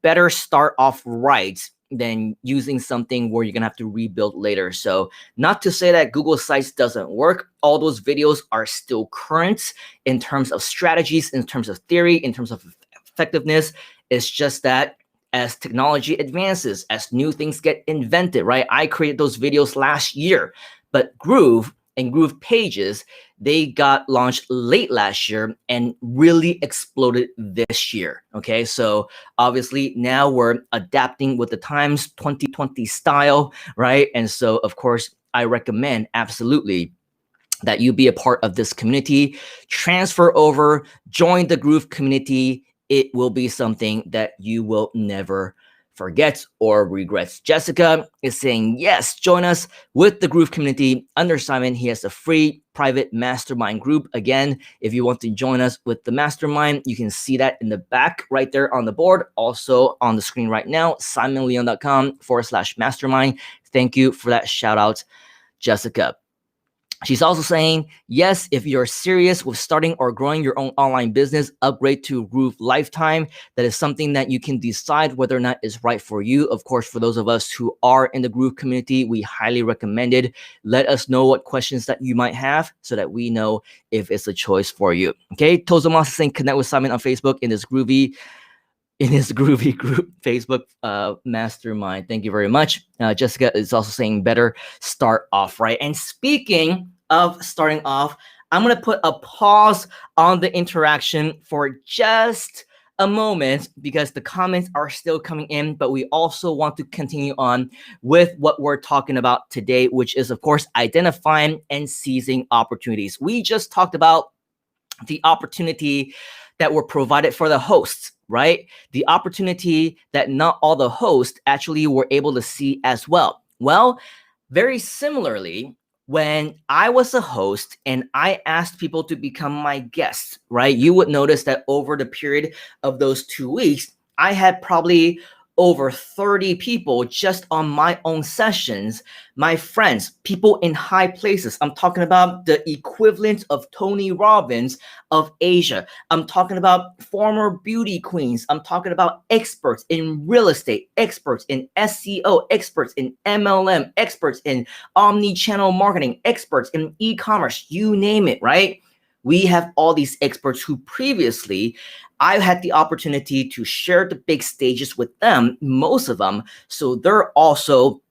better start off right than using something where you're gonna have to rebuild later. So not to say that Google Sites doesn't work. All those videos are still current in terms of strategies, in terms of theory, in terms of effectiveness. It's just that as technology advances, as new things get invented, right? I created those videos last year, but Groove and Groove Pages, they got launched late last year and really exploded this year, okay? So obviously now we're adapting with the times, 2020 style, right? And so of course, I recommend absolutely that you be a part of this community, transfer over, join the Groove community. It will be something that you will never forget or regret. Jessica is saying, yes, join us with the Groove community under Simon. He has a free private mastermind group. Again, if you want to join us with the mastermind, you can see that in the back right there on the board. Also on the screen right now, simonleon.com/mastermind. Thank you for that shout out, Jessica. She's also saying, yes, if you're serious with starting or growing your own online business, upgrade to Groove Lifetime. That is something that you can decide whether or not is right for you. Of course, for those of us who are in the Groove community, we highly recommend it. Let us know what questions that you might have so that we know if it's a choice for you. Okay, Tozomas is saying, connect with Simon on Facebook in his groovy group, Facebook mastermind. Thank you very much. Jessica is also saying better start off right. And speaking of starting off, I'm going to put a pause on the interaction for just a moment because the comments are still coming in, but we also want to continue on with what we're talking about today, which is, of course, identifying and seizing opportunities. We just talked about the opportunity that were provided for the hosts, right? The opportunity that not all the hosts actually were able to see as well. Well, very similarly, when I was a host and I asked people to become my guests, right? You would notice that over the period of those 2 weeks, I had probably over 30 people just on my own sessions, my friends, people in high places. I'm talking about the equivalent of Tony Robbins of Asia. I'm talking about former beauty queens. I'm talking about experts in real estate, experts in SEO, experts in MLM, experts in omni-channel marketing, experts in e-commerce, you name it, right? We have all these experts who previously I've had the opportunity to share the big stages with them, most of them. So they're also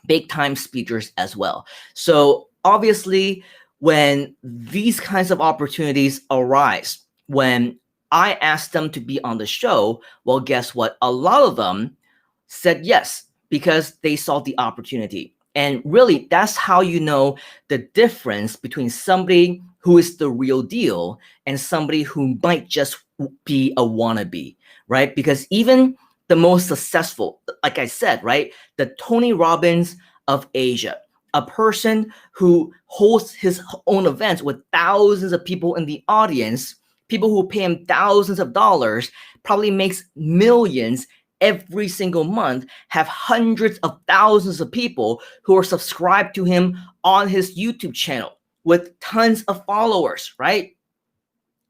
big time speakers as well. So obviously, when these kinds of opportunities arise, when I asked them to be on the show, well, guess what? A lot of them said yes because they saw the opportunity. And really, that's how you know the difference between somebody who is the real deal and somebody who might just be a wannabe, right? Because even the most successful, like I said, right, the Tony Robbins of Asia, a person who hosts his own events with thousands of people in the audience, people who pay him thousands of dollars, probably makes millions every single month, have hundreds of thousands of people who are subscribed to him on his YouTube channel with tons of followers, right?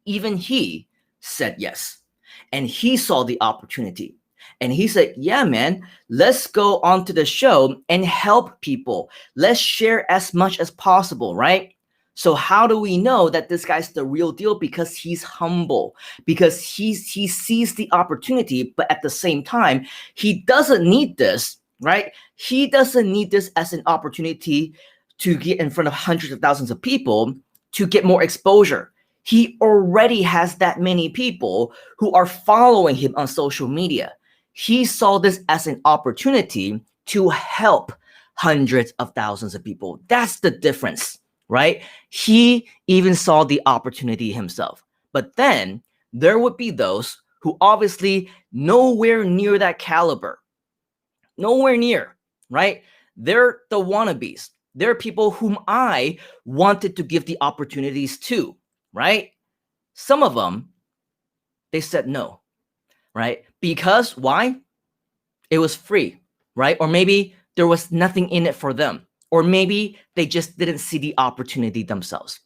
Even he said yes. And he saw the opportunity. And he said, yeah, man, let's go onto the show and help people. Let's share as much as possible, right? So how do we know that this guy's the real deal? Because he's humble, because he sees the opportunity, but at the same time, he doesn't need this, right? He doesn't need this as an opportunity to get in front of hundreds of thousands of people to get more exposure. He already has that many people who are following him on social media. He saw this as an opportunity to help hundreds of thousands of people. That's the difference, right? He even saw the opportunity himself. But then there would be those who obviously nowhere near that caliber, nowhere near, right? They're the wannabes. They're people whom I wanted to give the opportunities to, right? Some of them, they said no, right? Because why? It was free, right? Or maybe there was nothing in it for them. Or maybe they just didn't see the opportunity themselves.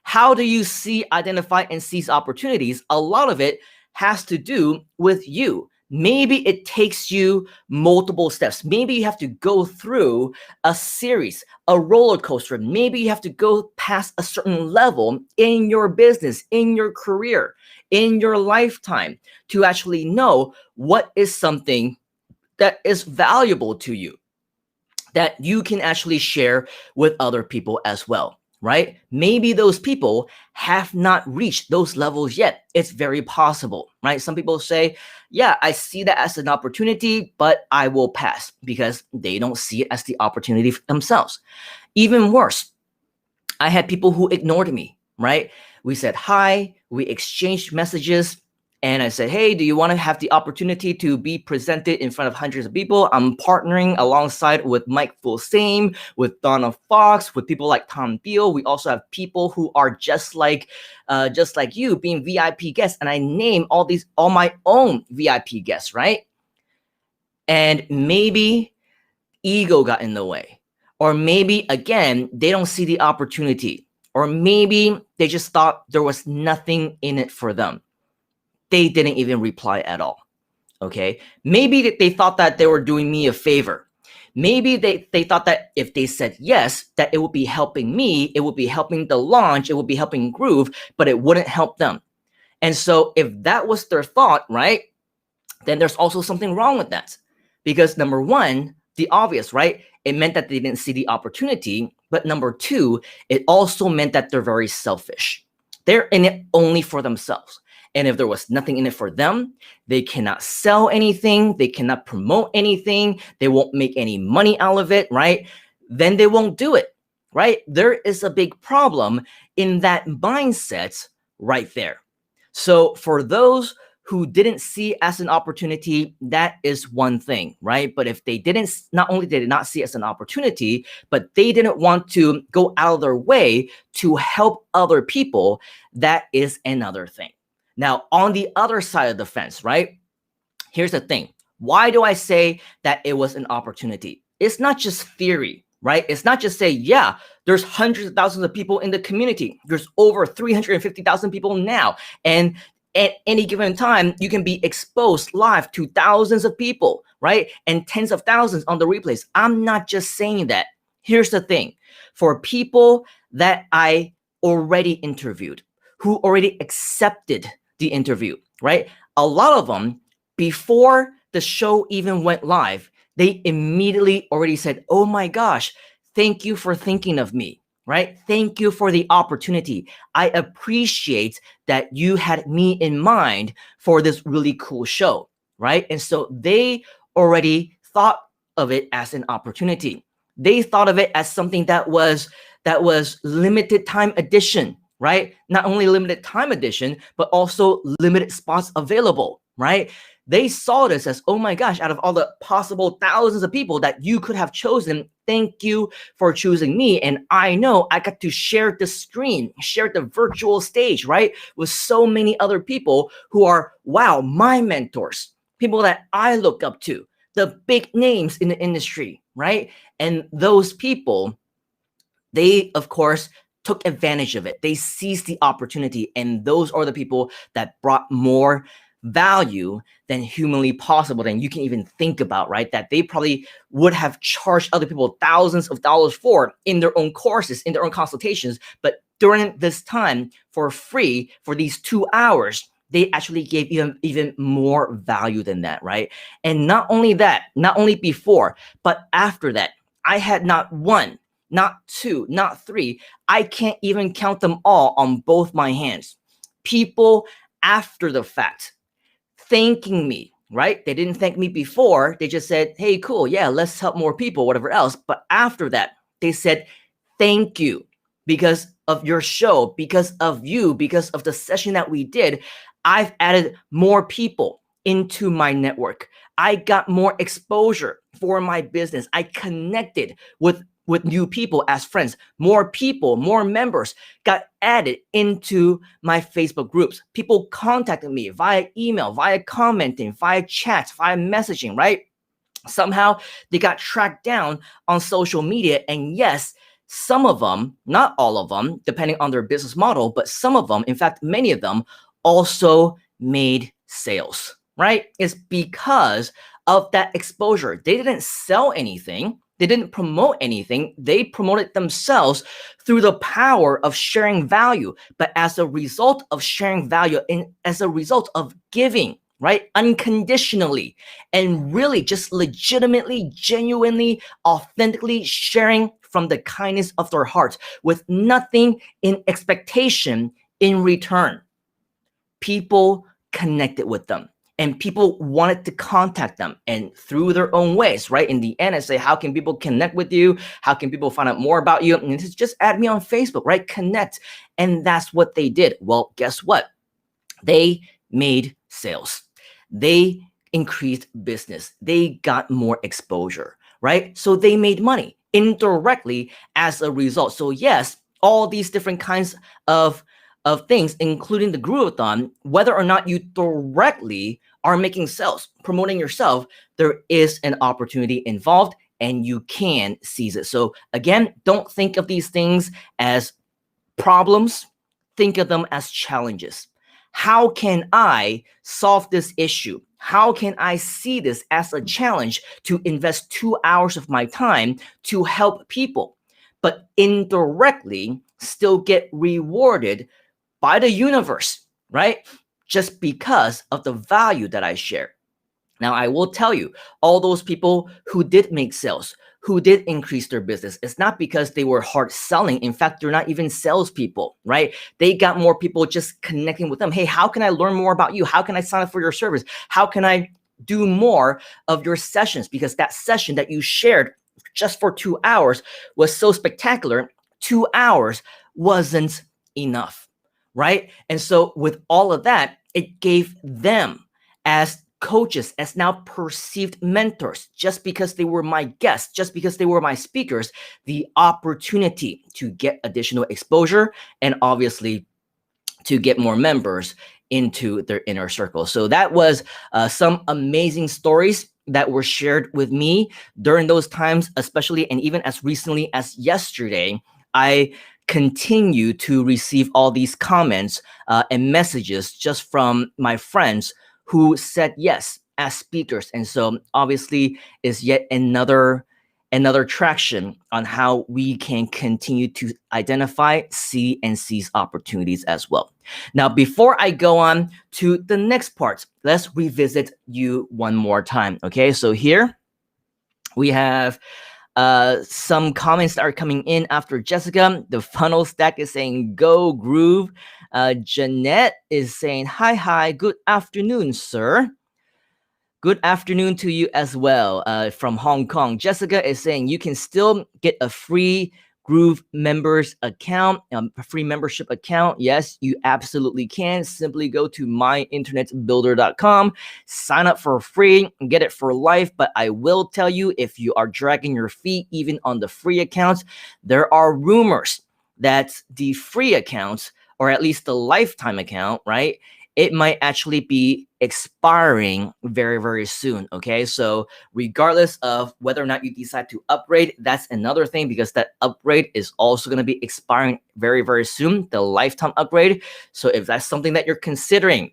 How do you see, identify, and seize opportunities? A lot of it has to do with you. Maybe it takes you multiple steps. Maybe you have to go through a series, a roller coaster. Maybe you have to go past a certain level in your business, in your career, in your lifetime to actually know what is something that is valuable to you, that you can actually share with other people as well, right? Maybe those people have not reached those levels yet. It's very possible, right? Some people say, yeah, I see that as an opportunity, but I will pass because they don't see it as the opportunity themselves. Even worse, I had people who ignored me, right? We said hi, we exchanged messages, and I said, hey, do you want to have the opportunity to be presented in front of hundreds of people? I'm partnering alongside with Mike Fulsame, with Donna Fox, with people like Tom Beal. We also have people who are just like you, being VIP guests. And I name all my own VIP guests, right? And maybe ego got in the way. Or maybe, again, they don't see the opportunity. Or maybe they just thought there was nothing in it for them. They didn't even reply at all. Okay. Maybe they thought that they were doing me a favor. Maybe they thought that if they said yes, that it would be helping me, it would be helping the launch, it would be helping Groove, but it wouldn't help them. And so if that was their thought, right, then there's also something wrong with that. Because number one, the obvious, right? It meant that they didn't see the opportunity. But number two, it also meant that they're very selfish. They're in it only for themselves. And if there was nothing in it for them, they cannot sell anything, they cannot promote anything, they won't make any money out of it, right? Then they won't do it, right? There is a big problem in that mindset right there. So for those who didn't see as an opportunity, that is one thing, right? But if they didn't, not only did they not see it as an opportunity, but they didn't want to go out of their way to help other people, that is another thing. Now, on the other side of the fence, right? Here's the thing. Why do I say that it was an opportunity? It's not just theory, right? It's not just say, yeah, there's hundreds of thousands of people in the community. There's over 350,000 people now. And at any given time, you can be exposed live to thousands of people, right? And tens of thousands on the replays. I'm not just saying that. Here's the thing. For people that I already interviewed, who already accepted the interview, right? A lot of them, before the show even went live, they immediately already said, oh my gosh, thank you for thinking of me, right? Thank you for the opportunity. I appreciate that you had me in mind for this really cool show, right? And so they already thought of it as an opportunity. They thought of it as something that was limited time edition, right? Not only limited time edition, but also limited spots available, right? They saw this as, oh my gosh, out of all the possible thousands of people that you could have chosen, thank you for choosing me. And I know I got to share the screen, share the virtual stage, right? With so many other people who are, wow, my mentors, people that I look up to, the big names in the industry, right? And those people, they, of course, took advantage of it. They seized the opportunity, and those are the people that brought more value than humanly possible than you can even think about, right? That they probably would have charged other people thousands of dollars for in their own courses, in their own consultations. But during this time, for free, for these 2 hours, they actually gave even more value than that, right? And not only that, not only before, but after that, I had not one, not two, not three. I can't even count them all on both my hands. People after the fact thanking me, right? They didn't thank me before. They just said, hey, cool. Yeah, let's help more people, whatever else. But after that, they said, thank you because of your show, because of you, because of the session that we did. I've added more people into my network. I got more exposure for my business. I connected with new people as friends. More people, more members got added into my Facebook groups. People contacted me via email, via commenting, via chats, via messaging, right? Somehow they got tracked down on social media. And yes, some of them, not all of them, depending on their business model, but some of them, in fact, many of them also made sales, right? It's because of that exposure. They didn't sell anything. They didn't promote anything. They promoted themselves through the power of sharing value. But as a result of sharing value and as a result of giving, right, unconditionally, and really just legitimately, genuinely, authentically sharing from the kindness of their hearts with nothing in expectation in return, people connected with them. And people wanted to contact them and through their own ways, right? In the end, I say, how can people connect with you? How can people find out more about you? And it's just add me on Facebook, right? Connect. And that's what they did. Well, guess what? They made sales. They increased business. They got more exposure, right? So they made money indirectly as a result. So yes, all these different kinds of things, including the Groovathon, whether or not you directly are making sales, promoting yourself, there is an opportunity involved and you can seize it. So again, don't think of these things as problems. Think of them as challenges. How can I solve this issue? How can I see this as a challenge to invest 2 hours of my time to help people, but indirectly still get rewarded by the universe, right? Just because of the value that I share. Now, I will tell you, all those people who did make sales, who did increase their business, it's not because they were hard selling. In fact, they're not even salespeople, right? They got more people just connecting with them. Hey, how can I learn more about you? How can I sign up for your service? How can I do more of your sessions? Because that session that you shared just for 2 hours was so spectacular. 2 hours wasn't enough, right? And so with all of that, it gave them as coaches, as now perceived mentors, just because they were my guests, just because they were my speakers, the opportunity to get additional exposure and obviously to get more members into their inner circle. So that was some amazing stories that were shared with me during those times, especially and even as recently as yesterday. I continue to receive all these comments and messages just from my friends who said yes as speakers. And so obviously is yet another traction on how we can continue to identify, see, and seize opportunities as well. Now, before I go on to the next part, let's revisit you one more time. Okay, so here we have some comments that are coming in after Jessica. The funnel stack is saying, go groove. Jeanette is saying, hi, good afternoon, sir. Good afternoon to you as well from Hong Kong. Jessica is saying you can still get a free Groove members account, a free membership account, yes, you absolutely can. Simply go to myinternetbuilder.com, sign up for free, and get it for life. But I will tell you, if you are dragging your feet even on the free accounts, there are rumors that the free accounts, or at least the lifetime account, right, it might actually be expiring very, very soon. Okay, so regardless of whether or not you decide to upgrade, that's another thing, because that upgrade is also going to be expiring very, very soon, the lifetime upgrade. So if that's something that you're considering,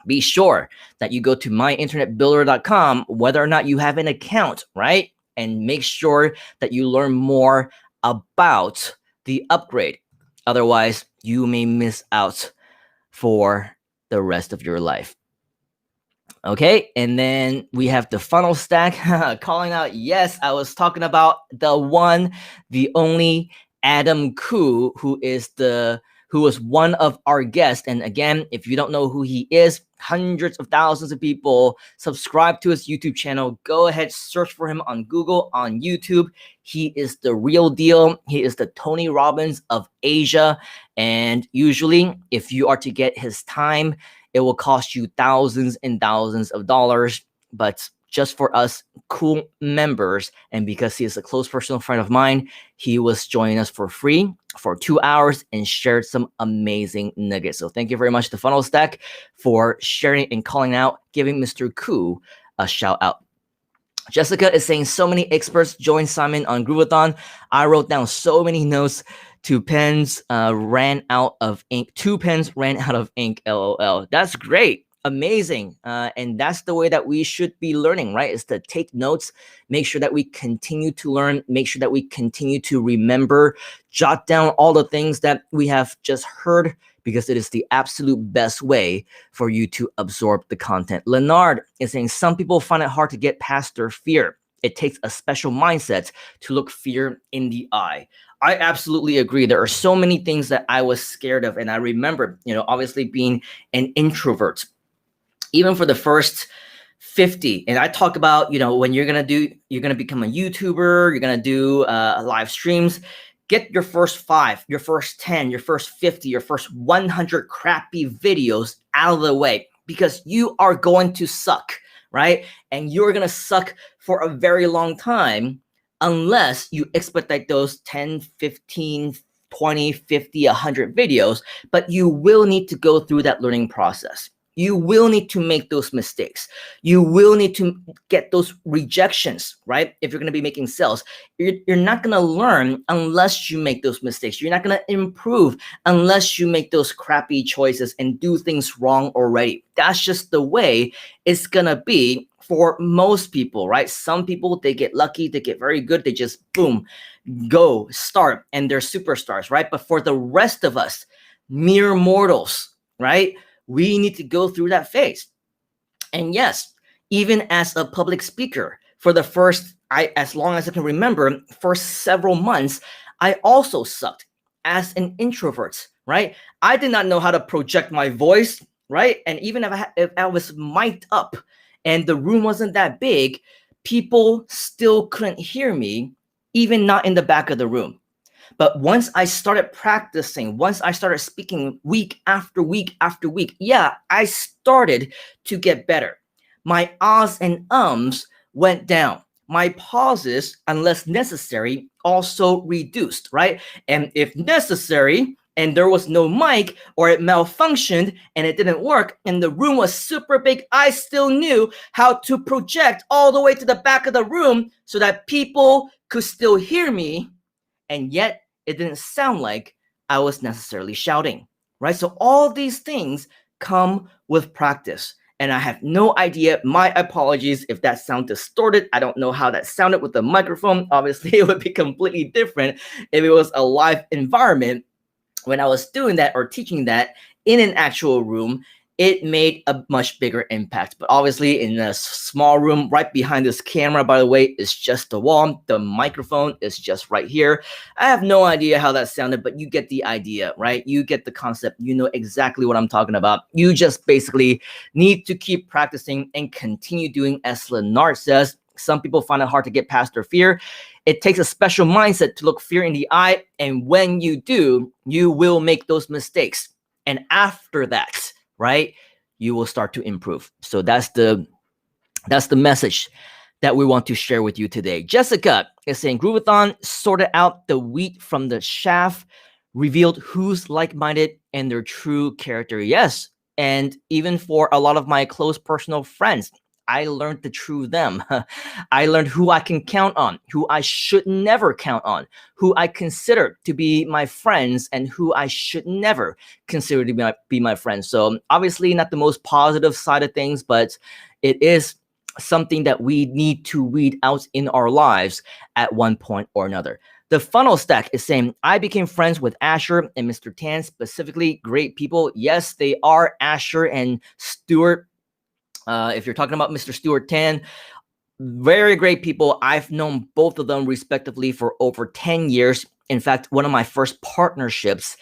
be sure that you go to myinternetbuilder.com, whether or not you have an account, right? And make sure that you learn more about the upgrade. Otherwise, you may miss out for the rest of your life. Okay, and then we have the funnel stack calling out. Yes, I was talking about the one, the only Adam Khoo, who was one of our guests. And again, if you don't know who he is, hundreds of thousands of people subscribe to his YouTube channel. Go ahead, search for him on Google, on YouTube. He is the real deal. He is the Tony Robbins of Asia. And usually, if you are to get his time, it will cost you thousands and thousands of dollars. But just for us cool members, and because he is a close personal friend of mine, he was joining us for free for 2 hours and shared some amazing nuggets. So thank you very much to Funnel Stack for sharing and calling out, giving Mr. Khoo a shout out. Jessica is saying, so many experts joined Simon on Groovathon. I wrote down so many notes. 2 pens ran out of ink. 2 pens ran out of ink. LOL. That's great. Amazing. And that's the way that we should be learning, right? Is to take notes, make sure that we continue to learn, make sure that we continue to remember, jot down all the things that we have just heard, because it is the absolute best way for you to absorb the content. Leonard is saying, some people find it hard to get past their fear. It takes a special mindset to look fear in the eye. I absolutely agree. There are so many things that I was scared of. And I remember, obviously being an introvert, even for the first 50. And I talk about, when you're going to become a YouTuber, you're going to do live streams, get your first 5, your first 10, your first 50, your first 100 crappy videos out of the way, because you are going to suck, right? And you're going to suck for a very long time unless you expedite those 10, 15, 20, 50, 100 videos. But you will need to go through that learning process. You will need to make those mistakes. You will need to get those rejections, right? If you're going to be making sales, you're not going to learn unless you make those mistakes. You're not going to improve unless you make those crappy choices and do things wrong already. That's just the way it's going to be for most people, right? Some people, they get lucky, they get very good, they just boom, go, start, and they're superstars, right? But for the rest of us, mere mortals, right? We need to go through that phase. And yes, even as a public speaker, for the first, as long as I can remember, for several months, I also sucked as an introvert, right? I did not know how to project my voice, right? And even if I was mic'd up and the room wasn't that big, people still couldn't hear me, even not in the back of the room. But once I started practicing, once I started speaking week after week after week, yeah, I started to get better. My ahs and ums went down. My pauses, unless necessary, also reduced, right? And if necessary, and there was no mic, or it malfunctioned and it didn't work, and the room was super big, I still knew how to project all the way to the back of the room so that people could still hear me. And yet it didn't sound like I was necessarily shouting, right? So all these things come with practice. And I have no idea, my apologies if that sound distorted. I don't know how that sounded with the microphone. Obviously, it would be completely different if it was a live environment. When I was doing that or teaching that in an actual room, it made a much bigger impact. But obviously in a small room right behind this camera, by the way, is just the wall. The microphone is just right here. I have no idea how that sounded, but you get the idea, right? You get the concept. You know exactly what I'm talking about. You just basically need to keep practicing and continue doing, as Leonard says, Some people find it hard to get past their fear. It takes a special mindset to look fear in the eye. And when you do, you will make those mistakes. And after that, right, you will start to improve. So that's the message that we want to share with you today. Jessica is saying, Groovathon sorted out the wheat from the chaff, revealed who's like-minded and their true character. Yes, and even for a lot of my close personal friends, I learned the true them. I learned who I can count on, who I should never count on, who I consider to be my friends, and who I should never consider to be my friends. So obviously not the most positive side of things, but it is something that we need to weed out in our lives at one point or another. The funnel stack is saying, I became friends with Asher and Mr. Tan, specifically great people. Yes, they are, Asher and Stuart. If you're talking about Mr. Stuart Tan, very great people. I've known both of them respectively for over 10 years. In fact, one of my first partnerships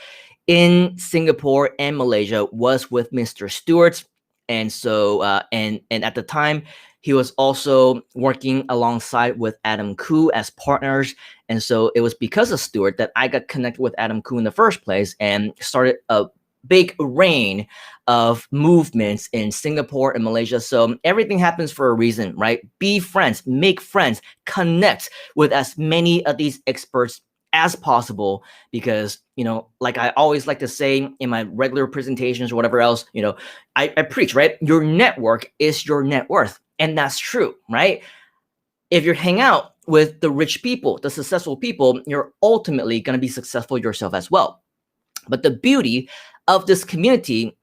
in Singapore and Malaysia was with Mr. Stuart. And so, and at the time, he was also working alongside with Adam Khoo as partners. And so it was because of Stuart that I got connected with Adam Khoo in the first place and started a big reign of movements in Singapore and Malaysia. So everything happens for a reason, right? Be friends, make friends, connect with as many of these experts as possible, because, you know, like I always like to say in my regular presentations or whatever else, you know, I preach, right? Your network is your net worth. And that's true, right? If you hang out with the rich people, the successful people, you're ultimately going to be successful yourself as well. But the beauty of this community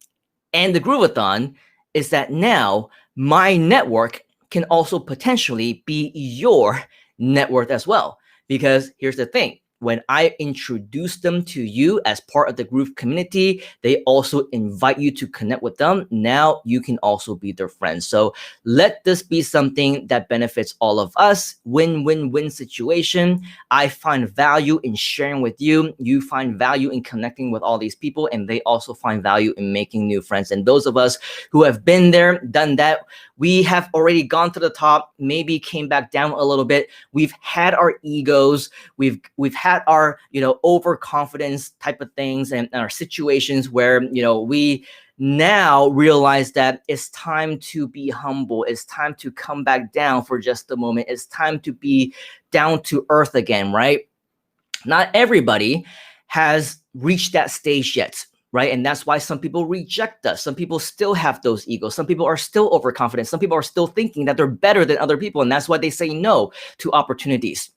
and the Groovathon is that now my network can also potentially be your net worth as well. Because here's the thing. When I introduce them to you as part of the Groove community, they also invite you to connect with them. Now you can also be their friend. So let this be something that benefits all of us. Win-win-win situation. I find value in sharing with you. You find value in connecting with all these people, and they also find value in making new friends. And those of us who have been there, done that, we have already gone to the top, maybe came back down a little bit. We've had our egos. We've had our, you know, overconfidence type of things and our situations where, you know, we now realize that it's time to be humble. It's time to come back down for just a moment. It's time to be down to earth again, right? Not everybody has reached that stage yet, right? And that's why some people reject us. Some people still have those egos. Some people are still overconfident. Some people are still thinking that they're better than other people. And that's why they say no to opportunities.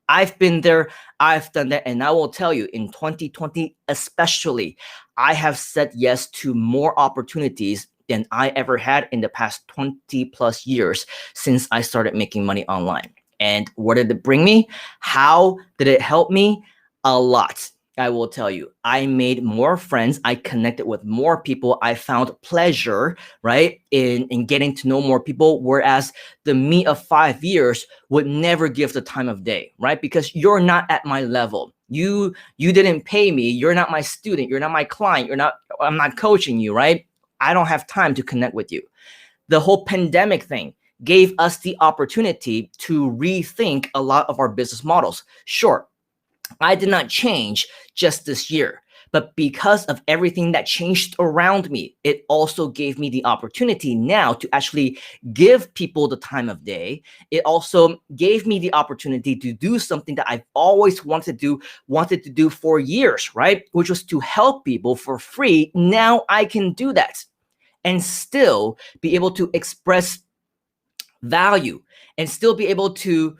I've been there, I've done that, and I will tell you, in 2020 especially, I have said yes to more opportunities than I ever had in the past 20 plus years since I started making money online. And what did it bring me? How did it help me? A lot. I will tell you, I made more friends. I connected with more people. I found pleasure, right, in getting to know more people. Whereas the me of 5 years would never give the time of day, right? Because you're not at my level. You didn't pay me. You're not my student. You're not my client. I'm not coaching you, right? I don't have time to connect with you. The whole pandemic thing gave us the opportunity to rethink a lot of our business models. Sure, I did not change just this year, but because of everything that changed around me, it also gave me the opportunity now to actually give people the time of day. It also gave me the opportunity to do something that I've always wanted to do for years, right? Which was to help people for free. Now I can do that and still be able to express value and still be able to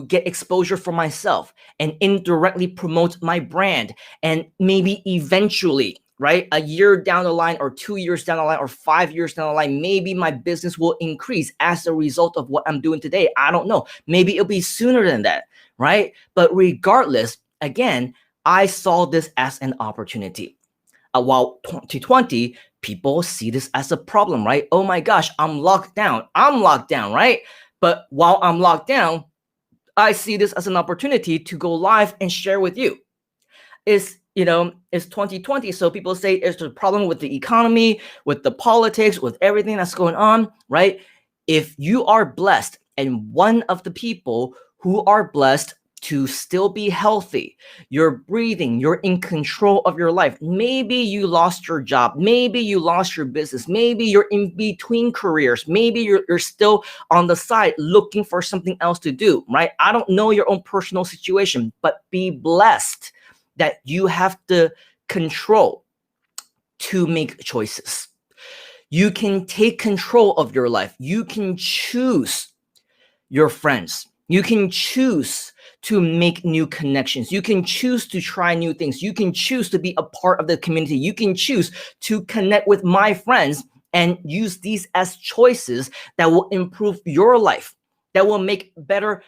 get exposure for myself and indirectly promote my brand. And maybe eventually, right, a year down the line or 2 years down the line or 5 years down the line, maybe my business will increase as a result of what I'm doing today. I don't know. Maybe it'll be sooner than that, right? But regardless, again, I saw this as an opportunity. While 2020, people see this as a problem, right? Oh my gosh, I'm locked down, right? But while I'm locked down, I see this as an opportunity to go live and share with you. It's 2020, so people say there's a problem with the economy, with the politics, with everything that's going on, right? if you are blessed and one of the people who are blessed to still be healthy, you're breathing, you're in control of your life. Maybe you lost your job, maybe you lost your business, maybe you're in between careers, maybe you're still on the side looking for something else to do, right? I don't know your own personal situation, but be blessed that you have the control to make choices. You can take control of your life. You can choose your friends. You can choose to make new connections. You can choose to try new things. You can choose to be a part of the community. You can choose to connect with my friends and use these as choices that will improve your life, that will make better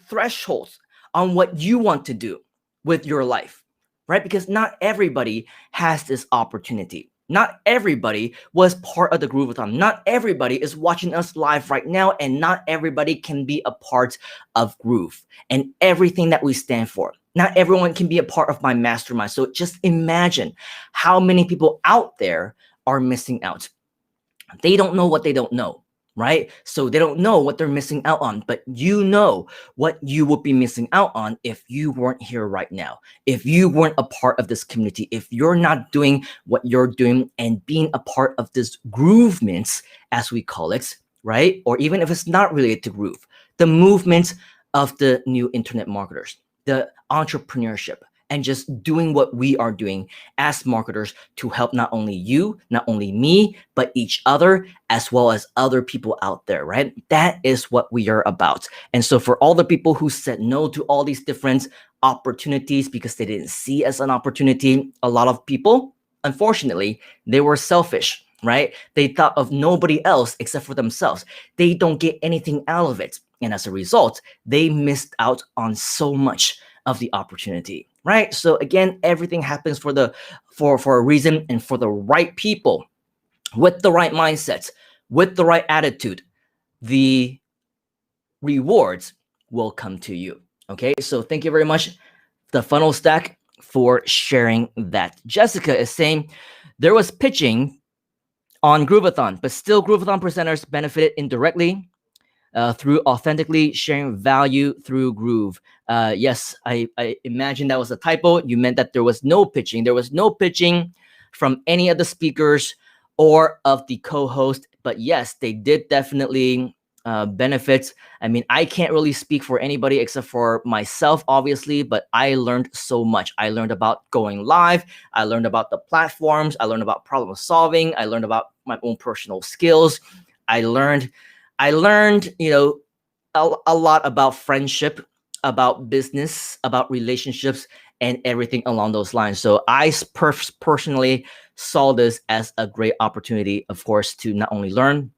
thresholds on what you want to do with your life, right? Because not everybody has this opportunity. Not everybody was part of the Groovathon. Not everybody is watching us live right now, and not everybody can be a part of Groove and everything that we stand for. Not everyone can be a part of my mastermind. So just imagine how many people out there are missing out. They don't know what they don't know, right? So they don't know what they're missing out on, but you know what you would be missing out on if you weren't here right now, if you weren't a part of this community, if you're not doing what you're doing and being a part of this groovements, as we call it, right? Or even if it's not related to groove, the movement of the new internet marketers, the entrepreneurship, and just doing what we are doing as marketers to help not only you, not only me, but each other, as well as other people out there, right? That is what we are about. And so for all the people who said no to all these different opportunities because they didn't see as an opportunity, a lot of people, unfortunately, they were selfish, right? They thought of nobody else except for themselves. They don't get anything out of it. And as a result, they missed out on so much of the opportunity, right? So again, everything happens for a reason and for the right people with the right mindsets, with the right attitude. The rewards will come to you. Okay, so thank you very much, the Funnel Stack, for sharing that. Jessica is saying there was pitching on Groovathon, but still Groovathon presenters benefited indirectly through authentically sharing value through Groove. Yes, I imagine that was a typo. You meant that there was no pitching. There was no pitching from any of the speakers or of the co-host. But yes, they did definitely benefit. I mean, I can't really speak for anybody except for myself, obviously, but I learned so much. I learned about going live. I learned about the platforms. I learned about problem solving. I learned about my own personal skills. I learned, you know, a lot about friendship, about business, about relationships, and everything along those lines. So I personally saw this as a great opportunity, of course, to not only learn,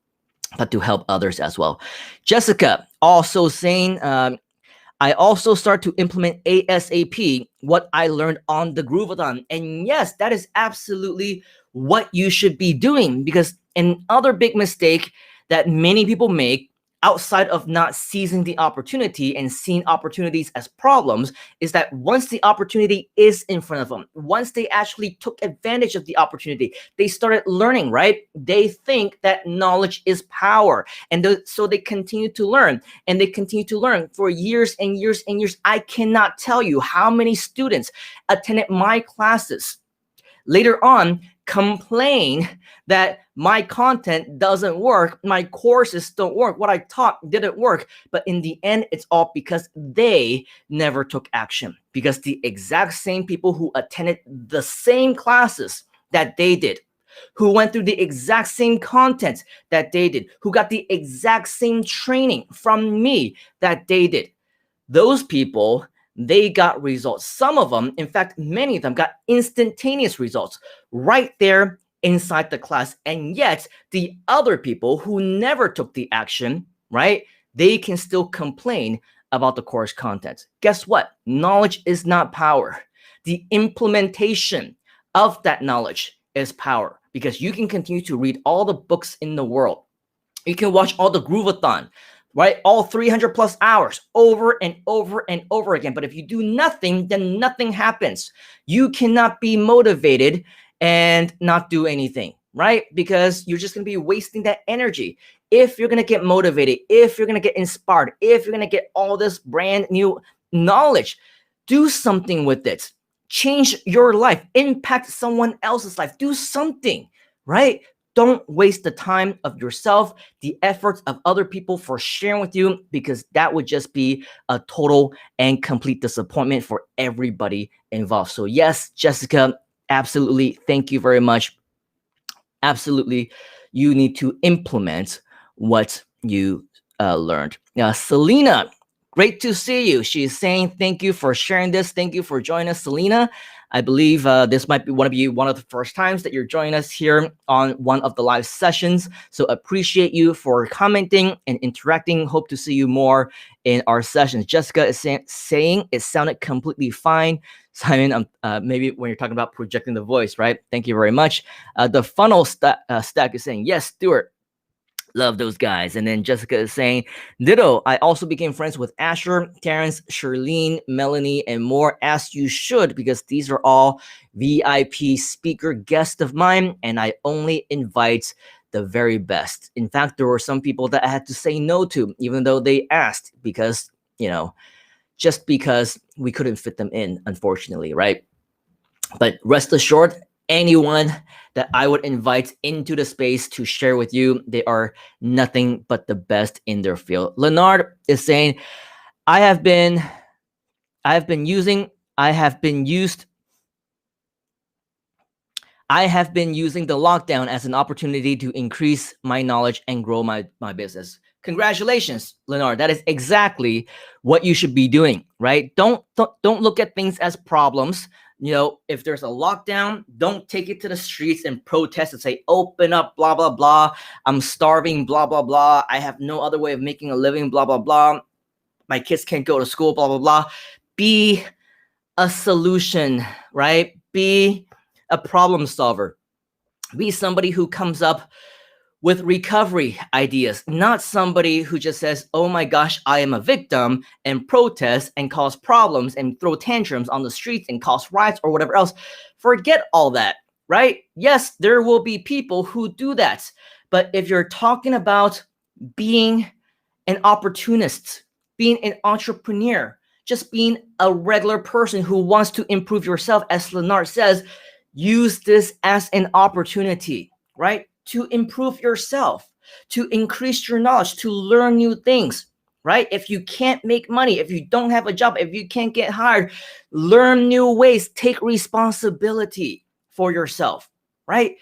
but to help others as well. Jessica also saying, I also start to implement ASAP what I learned on the Groovathon. And yes, that is absolutely what you should be doing, because another big mistake that many people make outside of not seizing the opportunity and seeing opportunities as problems is that once the opportunity is in front of them, once they actually took advantage of the opportunity, they started learning, right? They think that knowledge is power. And so they continue to learn, and they continue to learn for years and years and years. I cannot tell you how many students attended my classes later on complain that my content doesn't work, my courses don't work, what I taught didn't work. But in the end, it's all because they never took action. Because the exact same people who attended the same classes that they did, who went through the exact same content that they did, who got the exact same training from me that they did, those people, they got results. Some of them, in fact, many of them got instantaneous results right there inside the class. And yet the other people who never took the action, right, they can still complain about the course content. Guess what? Knowledge is not power. The implementation of that knowledge is power, because you can continue to read all the books in the world. You can watch all the Groovathon, right? All 300 plus hours over and over and over again. But if you do nothing, then nothing happens. You cannot be motivated and not do anything. right? Because you're just going to be wasting that energy. If you're going to get motivated, if you're going to get inspired, if you're going to get all this brand new knowledge, do something with it. Change your life, impact someone else's life, do something, right? Don't waste the time of yourself, the efforts of other people for sharing with you, because that would just be a total and complete disappointment for everybody involved. So yes, Jessica, absolutely. Thank you very much. Absolutely, you need to implement what you learned. Selena, great to see you. She's saying thank you for sharing this. Thank you for joining us, Selena. I believe this might be one of the first times that you're joining us here on one of the live sessions. So appreciate you for commenting and interacting. Hope to see you more in our sessions. Jessica is saying it sounded completely fine. Simon, maybe when you're talking about projecting the voice, right? Thank you very much. The funnel stack is saying, yes, Stuart, love those guys. And then Jessica is saying, ditto, I also became friends with Asher, Terrence, Charlene, Melanie, and more, as you should, because these are all VIP speaker guests of mine, and I only invite the very best. In fact, there were some people that I had to say no to, even though they asked, because, just because we couldn't fit them in, unfortunately, right? But rest assured, anyone that I would invite into the space to share with you, they are nothing but the best in their field. Leonard is saying, I have been using the lockdown as an opportunity to increase my knowledge and grow my business. Congratulations, Leonard. That is exactly what you should be doing, right? Don't look at things as problems. If there's a lockdown, don't take it to the streets and protest and say, open up, blah, blah, blah. I'm starving, blah, blah, blah. I have no other way of making a living, blah, blah, blah. My kids can't go to school, blah, blah, blah. Be a solution, right? Be a problem solver. Be somebody who comes up with recovery ideas, not somebody who just says, oh my gosh, I am a victim, and protest and cause problems and throw tantrums on the streets and cause riots or whatever else. Forget all that, right? Yes, there will be people who do that. But if you're talking about being an opportunist, being an entrepreneur, just being a regular person who wants to improve yourself, as Leonard says, use this as an opportunity, right? To improve yourself, to increase your knowledge, to learn new things, right? If you can't make money, if you don't have a job, if you can't get hired, learn new ways, take responsibility for yourself, right?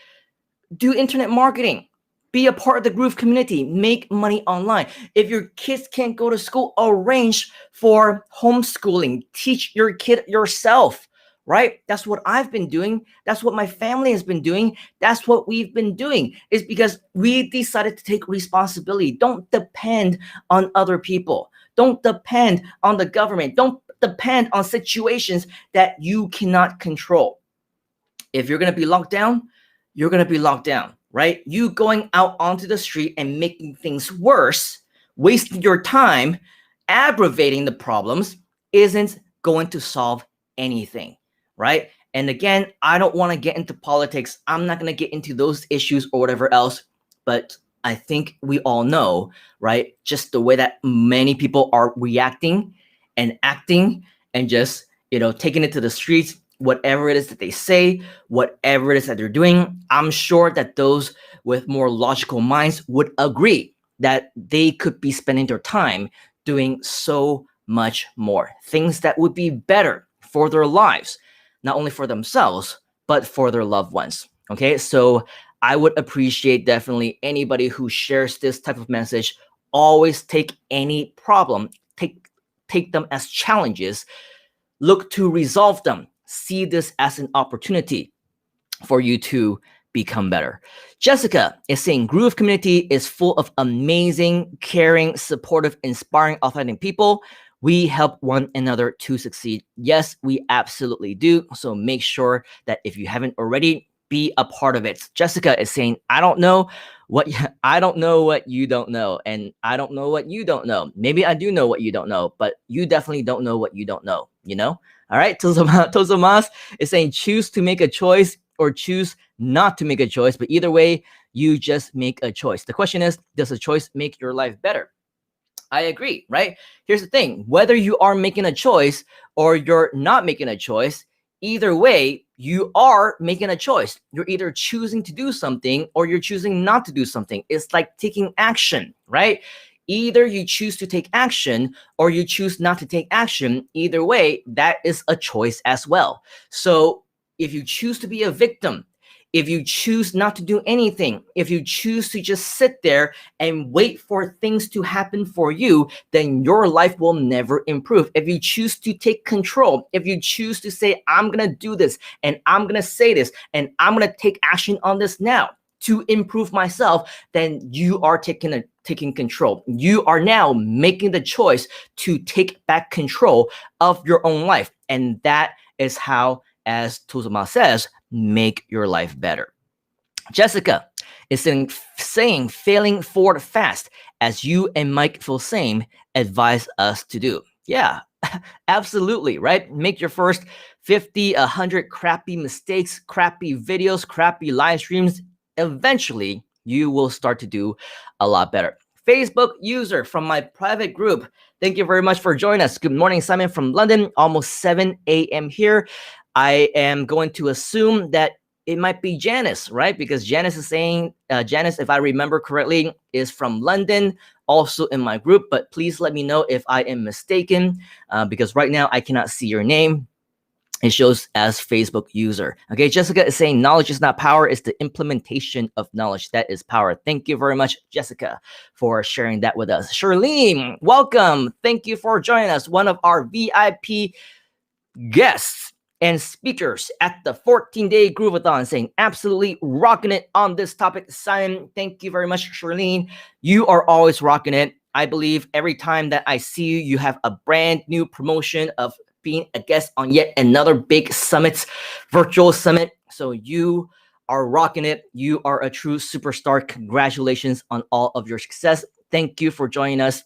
Do internet marketing, be a part of the Groove community, make money online. If your kids can't go to school, arrange for homeschooling, teach your kid yourself, right? That's what I've been doing. That's what my family has been doing. That's what we've been doing, is because we decided to take responsibility. Don't depend on other people. Don't depend on the government. Don't depend on situations that you cannot control. If you're going to be locked down, you're going to be locked down, right? You going out onto the street and making things worse, wasting your time, aggravating the problems, isn't going to solve anything, right? And again, I don't want to get into politics. I'm not going to get into those issues or whatever else, but I think we all know, right? Just the way that many people are reacting and acting and just, taking it to the streets, whatever it is that they say, whatever it is that they're doing, I'm sure that those with more logical minds would agree that they could be spending their time doing so much more things that would be better for their lives, not only for themselves, but for their loved ones. Okay, so I would appreciate definitely anybody who shares this type of message. Always take any problem, take them as challenges, look to resolve them. See this as an opportunity for you to become better. Jessica is saying Groove community is full of amazing, caring, supportive, inspiring, authentic people. We help one another to succeed. Yes, we absolutely do. So make sure that if you haven't already, be a part of it. Jessica is saying, I don't know what you don't know, and I don't know what you don't know. Maybe I do know what you don't know, but you definitely don't know what you don't know, All right, Tozomas is saying, choose to make a choice or choose not to make a choice. But either way, you just make a choice. The question is, does a choice make your life better? I agree, right? Here's the thing, whether you are making a choice or you're not making a choice, either way, you are making a choice. You're either choosing to do something or you're choosing not to do something. It's like taking action, right? Either you choose to take action or you choose not to take action. Either way, that is a choice as well. So if you choose to be a victim, if you choose not to do anything, if you choose to just sit there and wait for things to happen for you, then your life will never improve. If you choose to take control, if you choose to say, I'm going to do this and I'm going to say this and I'm going to take action on this now to improve myself, then you are taking control. You are now making the choice to take back control of your own life. And that is how, as Tozoma says, make your life better. Jessica is saying failing forward fast, as you and Mike Filsame advise us to do. Yeah, absolutely, right? Make your first 50, 100 crappy mistakes, crappy videos, crappy live streams. Eventually, you will start to do a lot better. Facebook user from my private group, thank you very much for joining us. Good morning, Simon from London, almost 7 a.m. here. I am going to assume that it might be Janice, right? Because Janice is saying, Janice, if I remember correctly, is from London, also in my group, but please let me know if I am mistaken, because right now I cannot see your name. It shows as Facebook user. Okay, Jessica is saying knowledge is not power, it's the implementation of knowledge that is power. Thank you very much, Jessica, for sharing that with us. Charlene, welcome. Thank you for joining us, one of our VIP guests and speakers at the 14-day Groovathon, saying absolutely rocking it on this topic. Simon, thank you very much, Charlene. You are always rocking it. I believe every time that I see you, you have a brand new promotion of being a guest on yet another big summit, virtual summit. So you are rocking it. You are a true superstar. Congratulations on all of your success. Thank you for joining us.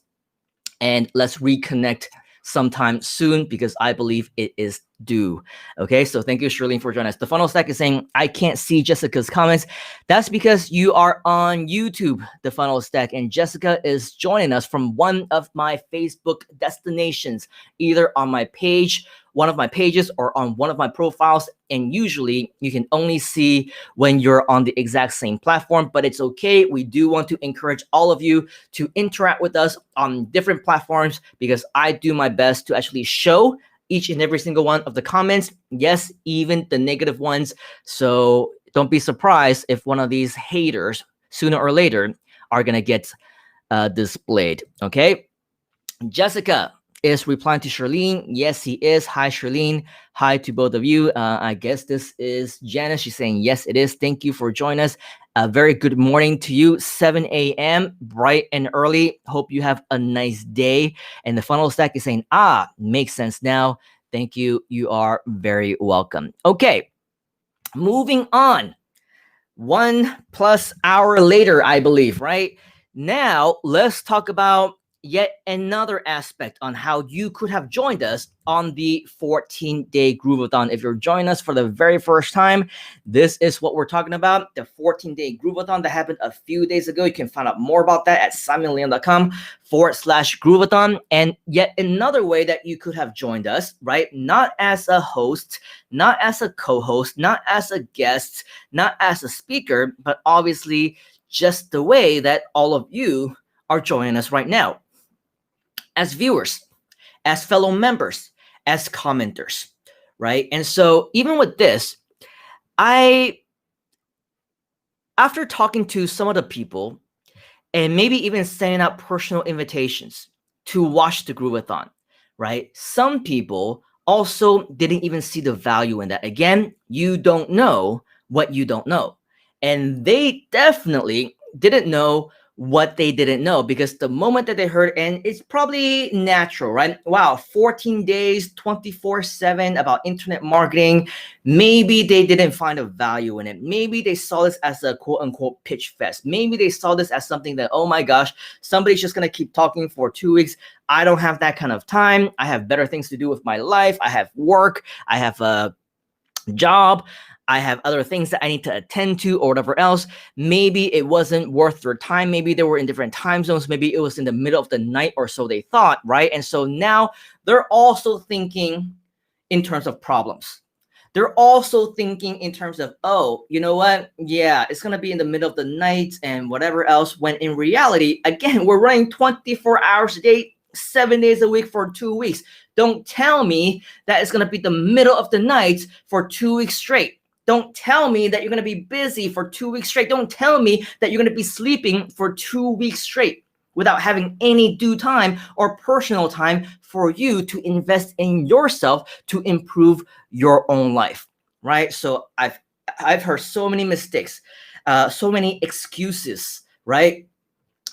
And let's reconnect sometime soon, because I believe it is due. Okay, so thank you, Shirley, for joining us. The Funnel Stack is saying, I can't see Jessica's comments. That's because you are on YouTube, The Funnel Stack, and Jessica is joining us from one of my Facebook destinations, either on my page, one of my pages, or on one of my profiles. And usually you can only see when you're on the exact same platform, but it's okay. We do want to encourage all of you to interact with us on different platforms, because I do my best to actually show each and every single one of the comments. Yes, even the negative ones. So don't be surprised if one of these haters sooner or later are going to get displayed. Okay. Jessica is replying to Charlene. Yes, he is. Hi, Charlene. Hi to both of you. I guess this is Janice. She's saying, yes, it is. Thank you for joining us. A very good morning to you. 7 a.m., bright and early. Hope you have a nice day. And the Funnel Stack is saying, makes sense now. Thank you. You are very welcome. Okay, moving on. 1+ hour later, I believe, right? Now, let's talk about yet another aspect on how you could have joined us on the 14-day Groovathon. If you're joining us for the very first time, this is what we're talking about, the 14-day Groovathon that happened a few days ago. You can find out more about that at simonleon.com/Groovathon. And yet another way that you could have joined us, right? Not as a host, not as a co-host, not as a guest, not as a speaker, but obviously just the way that all of you are joining us right now, as viewers, as fellow members, as commenters, right? And so even with this, after talking to some of the people and maybe even sending out personal invitations to watch the Groovathon, right? Some people also didn't even see the value in that. Again, you don't know what you don't know. And they definitely didn't know what they didn't know, because the moment that they heard, and it's probably natural, right? Wow, 14 days, 24/7 about internet marketing. Maybe they didn't find a value in it. Maybe they saw this as a quote unquote pitch fest. Maybe they saw this as something that, oh my gosh, somebody's just going to keep talking for 2 weeks. I don't have that kind of time. I have better things to do with my life. I have work. I have a job. I have other things that I need to attend to or whatever else. Maybe it wasn't worth their time. Maybe they were in different time zones. Maybe it was in the middle of the night or so they thought, right? And so now they're also thinking in terms of problems. They're also thinking in terms of, oh, you know what? Yeah, it's going to be in the middle of the night and whatever else. When in reality, again, we're running 24 hours a day, 7 days a week for 2 weeks. Don't tell me that it's going to be the middle of the night for 2 weeks straight. Don't tell me that you're going to be busy for 2 weeks straight. Don't tell me that you're going to be sleeping for 2 weeks straight without having any due time or personal time for you to invest in yourself to improve your own life, right? So I've heard so many mistakes, so many excuses, right?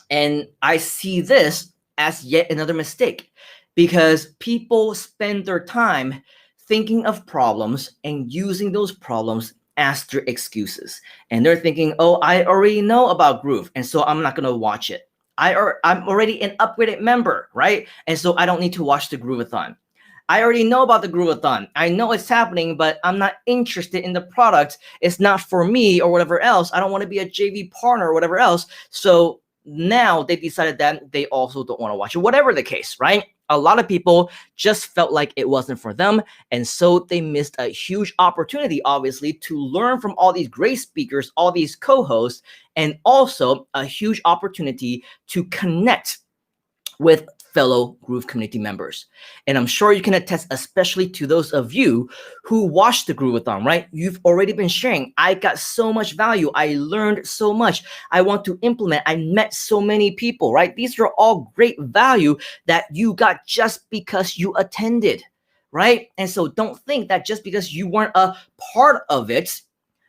And I see this as yet another mistake because people spend their time thinking of problems and using those problems as their excuses. And they're thinking, oh, I already know about Groove, and so I'm not going to watch it. I'm already an upgraded member, right? And so I don't need to watch the Groovathon. I already know about the Groovathon. I know it's happening, but I'm not interested in the product. It's not for me or whatever else. I don't want to be a JV partner or whatever else. So now they decided that they also don't want to watch it, whatever the case, right? A lot of people just felt like it wasn't for them. And so they missed a huge opportunity, obviously, to learn from all these great speakers, all these co-hosts, and also a huge opportunity to connect with fellow Groove community members. And I'm sure you can attest, especially to those of you who watched the Groovathon, right? You've already been sharing. I got so much value. I learned so much. I want to implement. I met so many people, right? These are all great value that you got just because you attended, right? And so don't think that just because you weren't a part of it,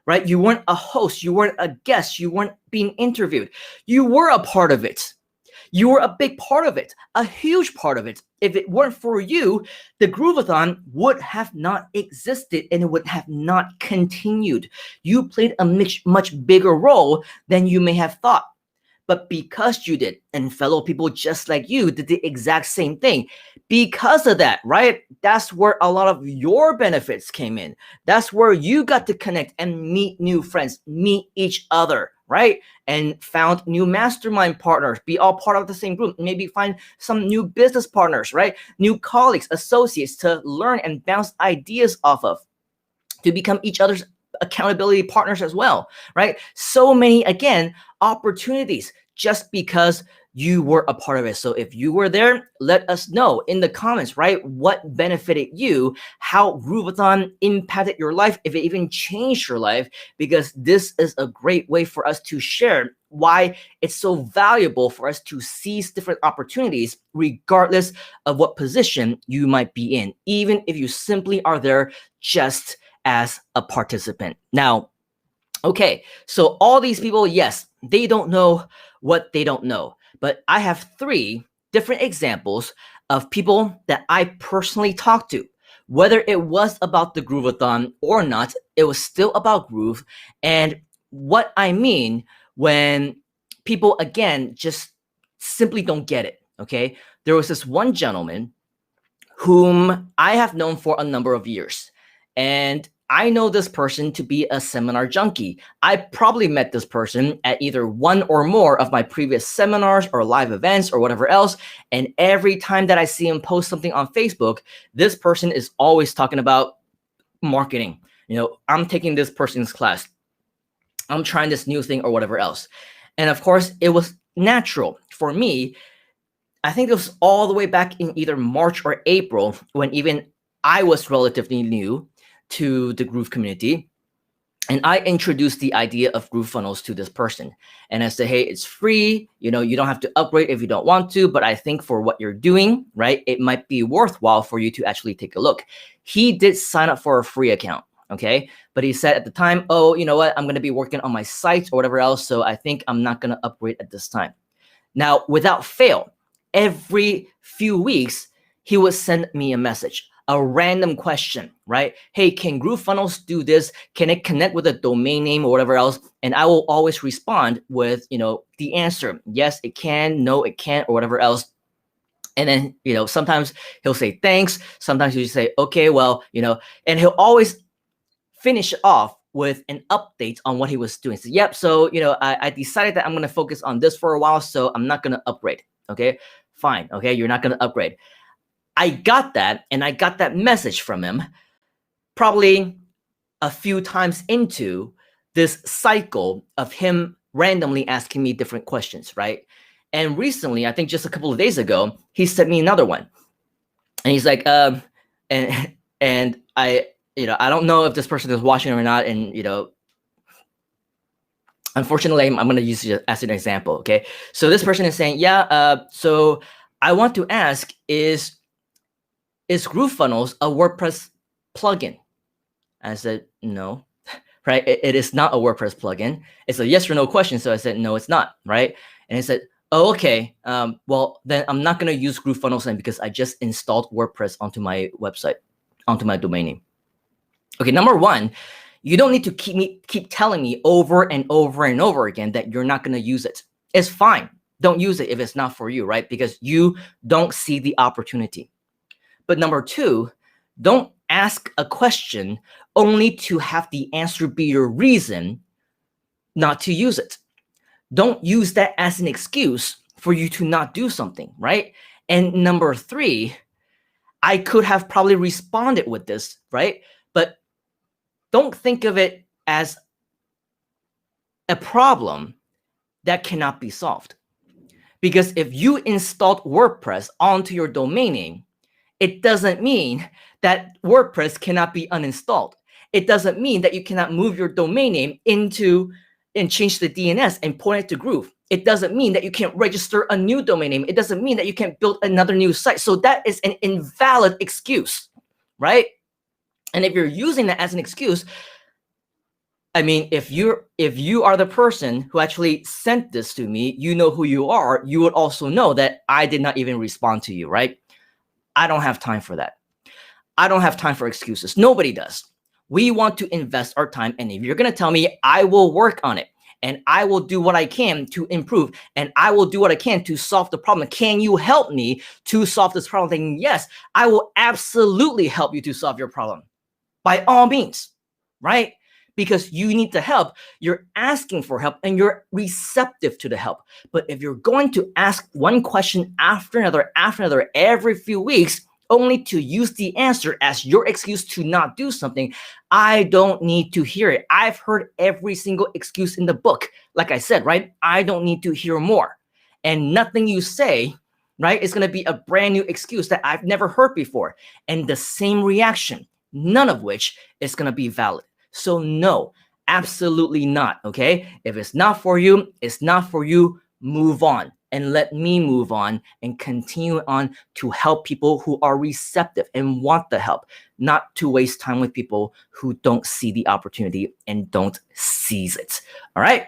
right? You weren't a host, you weren't a guest, you weren't being interviewed. You were a part of it. You were a big part of it, a huge part of it. If it weren't for you, the Groovathon would have not existed and it would have not continued. You played a much bigger role than you may have thought. But because you did, and fellow people just like you did the exact same thing, because of that, right? That's where a lot of your benefits came in. That's where you got to connect and meet new friends, meet each other, right? And found new mastermind partners, be all part of the same group, maybe find some new business partners, right? New colleagues, associates to learn and bounce ideas off of, to become each other's accountability partners as well, right? So many, again, opportunities just because you were a part of it. So if you were there, let us know in the comments, right? What benefited you, how Groovathon impacted your life, if it even changed your life, because this is a great way for us to share why it's so valuable for us to seize different opportunities, regardless of what position you might be in, even if you simply are there just as a participant. Now, okay, so all these people, yes, they don't know what they don't know, but I have 3 different examples of people that I personally talked to. Whether it was about the Groovathon or not, it was still about Groove. And what I mean when people, again, just simply don't get it, okay? There was this one gentleman whom I have known for a number of years. And I know this person to be a seminar junkie. I probably met this person at either one or more of my previous seminars or live events or whatever else. And every time that I see him post something on Facebook, this person is always talking about marketing. You know, I'm taking this person's class. I'm trying this new thing or whatever else. And of course, it was natural for me. I think it was all the way back in either March or April when even I was relatively new to the Groove community. And I introduced the idea of Groove Funnels to this person. And I said, hey, it's free. You know, you don't have to upgrade if you don't want to, but I think for what you're doing, right, it might be worthwhile for you to actually take a look. He did sign up for a free account. Okay. But he said at the time, oh, you know what, I'm going to be working on my site or whatever else. So I think I'm not going to upgrade at this time. Now, without fail, every few weeks, he would send me a message, a random question, right? Hey, can Groove Funnels do this? Can it connect with a domain name or whatever else? And I will always respond with, you know, the answer. Yes, it can. No, it can't, or whatever else. And then, you know, sometimes he'll say thanks. Sometimes he'll say, okay, well, you know, and he'll always finish off with an update on what he was doing. So, yep, so, I decided that I'm going to focus on this for a while, so I'm not going to upgrade. Okay, fine. Okay, you're not going to upgrade. I got that, and I got that message from him probably a few times into this cycle of him randomly asking me different questions, right? And recently, I think just a couple of days ago, he sent me another one. And he's like, and I don't know if this person is watching or not. And, unfortunately, I'm going to use it as an example. Okay. So this person is saying, so I want to ask, is GrooveFunnels a WordPress plugin? I said, no, right? It is not a WordPress plugin. It's a yes or no question. So I said, no, it's not, right? And he said, oh, okay. Well, then I'm not going to use GrooveFunnels then because I just installed WordPress onto my website, onto my domain name. Okay, number one, you don't need to keep telling me over and over and over again that you're not going to use it. It's fine. Don't use it if it's not for you, right? Because you don't see the opportunity. But number two, don't ask a question only to have the answer be your reason not to use it. Don't use that as an excuse for you to not do something, right? And number three, I could have probably responded with this, right? But don't think of it as a problem that cannot be solved. Because if you installed WordPress onto your domain name, it doesn't mean that WordPress cannot be uninstalled. It doesn't mean that you cannot move your domain name and change the DNS and point it to Groove. It doesn't mean that you can't register a new domain name. It doesn't mean that you can't build another new site. So that is an invalid excuse, right? And if you're using that as an excuse, I mean, if you are the person who actually sent this to me, you know who you are, you would also know that I did not even respond to you, right? I don't have time for that. I don't have time for excuses. Nobody does. We want to invest our time. And if you're going to tell me, I will work on it and I will do what I can to improve and I will do what I can to solve the problem. Can you help me to solve this problem? Then yes, I will absolutely help you to solve your problem. By all means, right? Because you need the help. You're asking for help and you're receptive to the help. But if you're going to ask one question after another every few weeks, only to use the answer as your excuse to not do something, I don't need to hear it. I've heard every single excuse in the book. Like I said, right? I don't need to hear more. And nothing you say, right, is going to be a brand new excuse that I've never heard before. And the same reaction, none of which is going to be valid. So no, absolutely not, okay? If it's not for you, it's not for you. Move on and let me move on and continue on to help people who are receptive and want the help, not to waste time with people who don't see the opportunity and don't seize it, all right?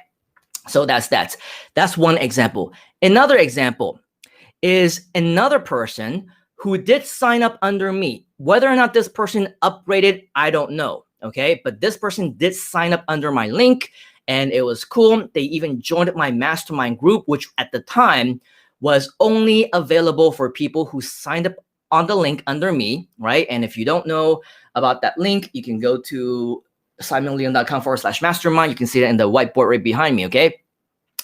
So that's that. That's one example. Another example is another person who did sign up under me. Whether or not this person upgraded, I don't know. Okay, but this person did sign up under my link and it was cool. They even joined my mastermind group, which at the time was only available for people who signed up on the link under me, right? And if you don't know about that link, you can go to simonleon.com/mastermind. You can see that in the whiteboard right behind me, okay?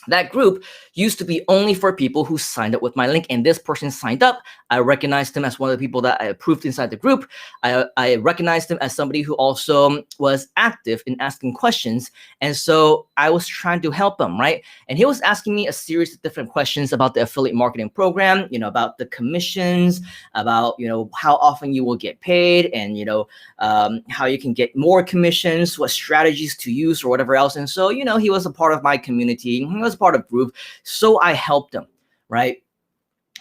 That group used to be only for people who signed up with my link, and this person signed up. I recognized him as one of the people that I approved inside the group. I recognized him as somebody who also was active in asking questions, and so I was trying to help him, right? And he was asking me a series of different questions about the affiliate marketing program, about the commissions, about how often you will get paid, and how you can get more commissions, what strategies to use, or whatever else. And so he was a part of my community. He was part of Groove, so I helped him, right?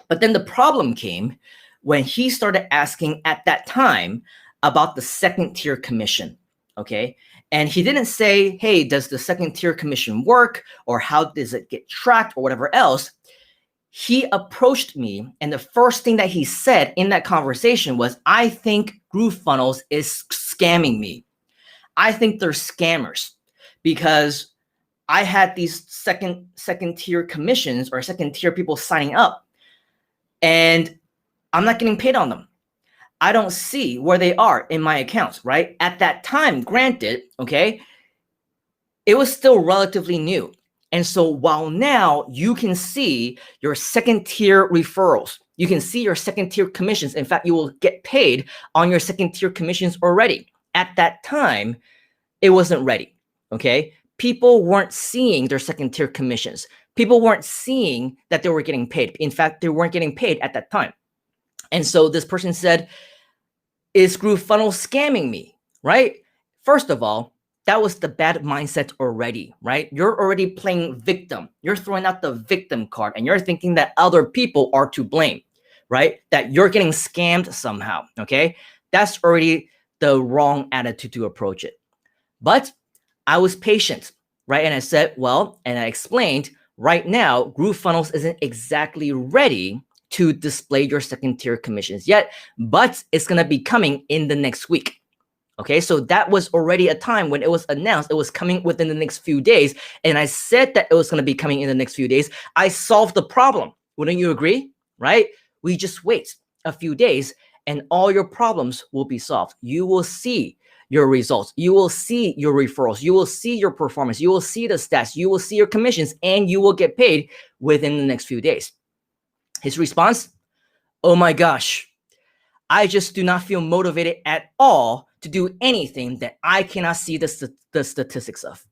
But then the problem came when he started asking at that time about the second tier commission, okay? And he didn't say, hey, does the second tier commission work, or how does it get tracked, or whatever else. He approached me, and the first thing that he said in that conversation was, I think GrooveFunnels is scamming me. I think they're scammers because I had these second tier commissions or second tier people signing up, and I'm not getting paid on them. I don't see where they are in my accounts, right? At that time, granted, okay, it was still relatively new. And so while now you can see your second tier referrals, you can see your second tier commissions. In fact, you will get paid on your second tier commissions already. At that time, it wasn't ready. Okay. People weren't seeing their second tier commissions. People weren't seeing that they were getting paid. In fact, they weren't getting paid at that time. And so this person said, is GrooveFunnels scamming me? Right? First of all, that was the bad mindset already, right? You're already playing victim. You're throwing out the victim card and you're thinking that other people are to blame, right? That you're getting scammed somehow, okay? That's already the wrong attitude to approach it. But I was patient, right? And I said, well, and I explained, right now, GrooveFunnels isn't exactly ready to display your second tier commissions yet, but it's going to be coming in the next week. Okay, so that was already a time when it was announced it was coming within the next few days. And I said that it was going to be coming in the next few days. I solved the problem. Wouldn't you agree? Right? We just wait a few days and all your problems will be solved. You will see your results. You will see your referrals. You will see your performance. You will see the stats. You will see your commissions and you will get paid within the next few days. His response, oh my gosh, I just do not feel motivated at all to do anything that I cannot see the statistics of,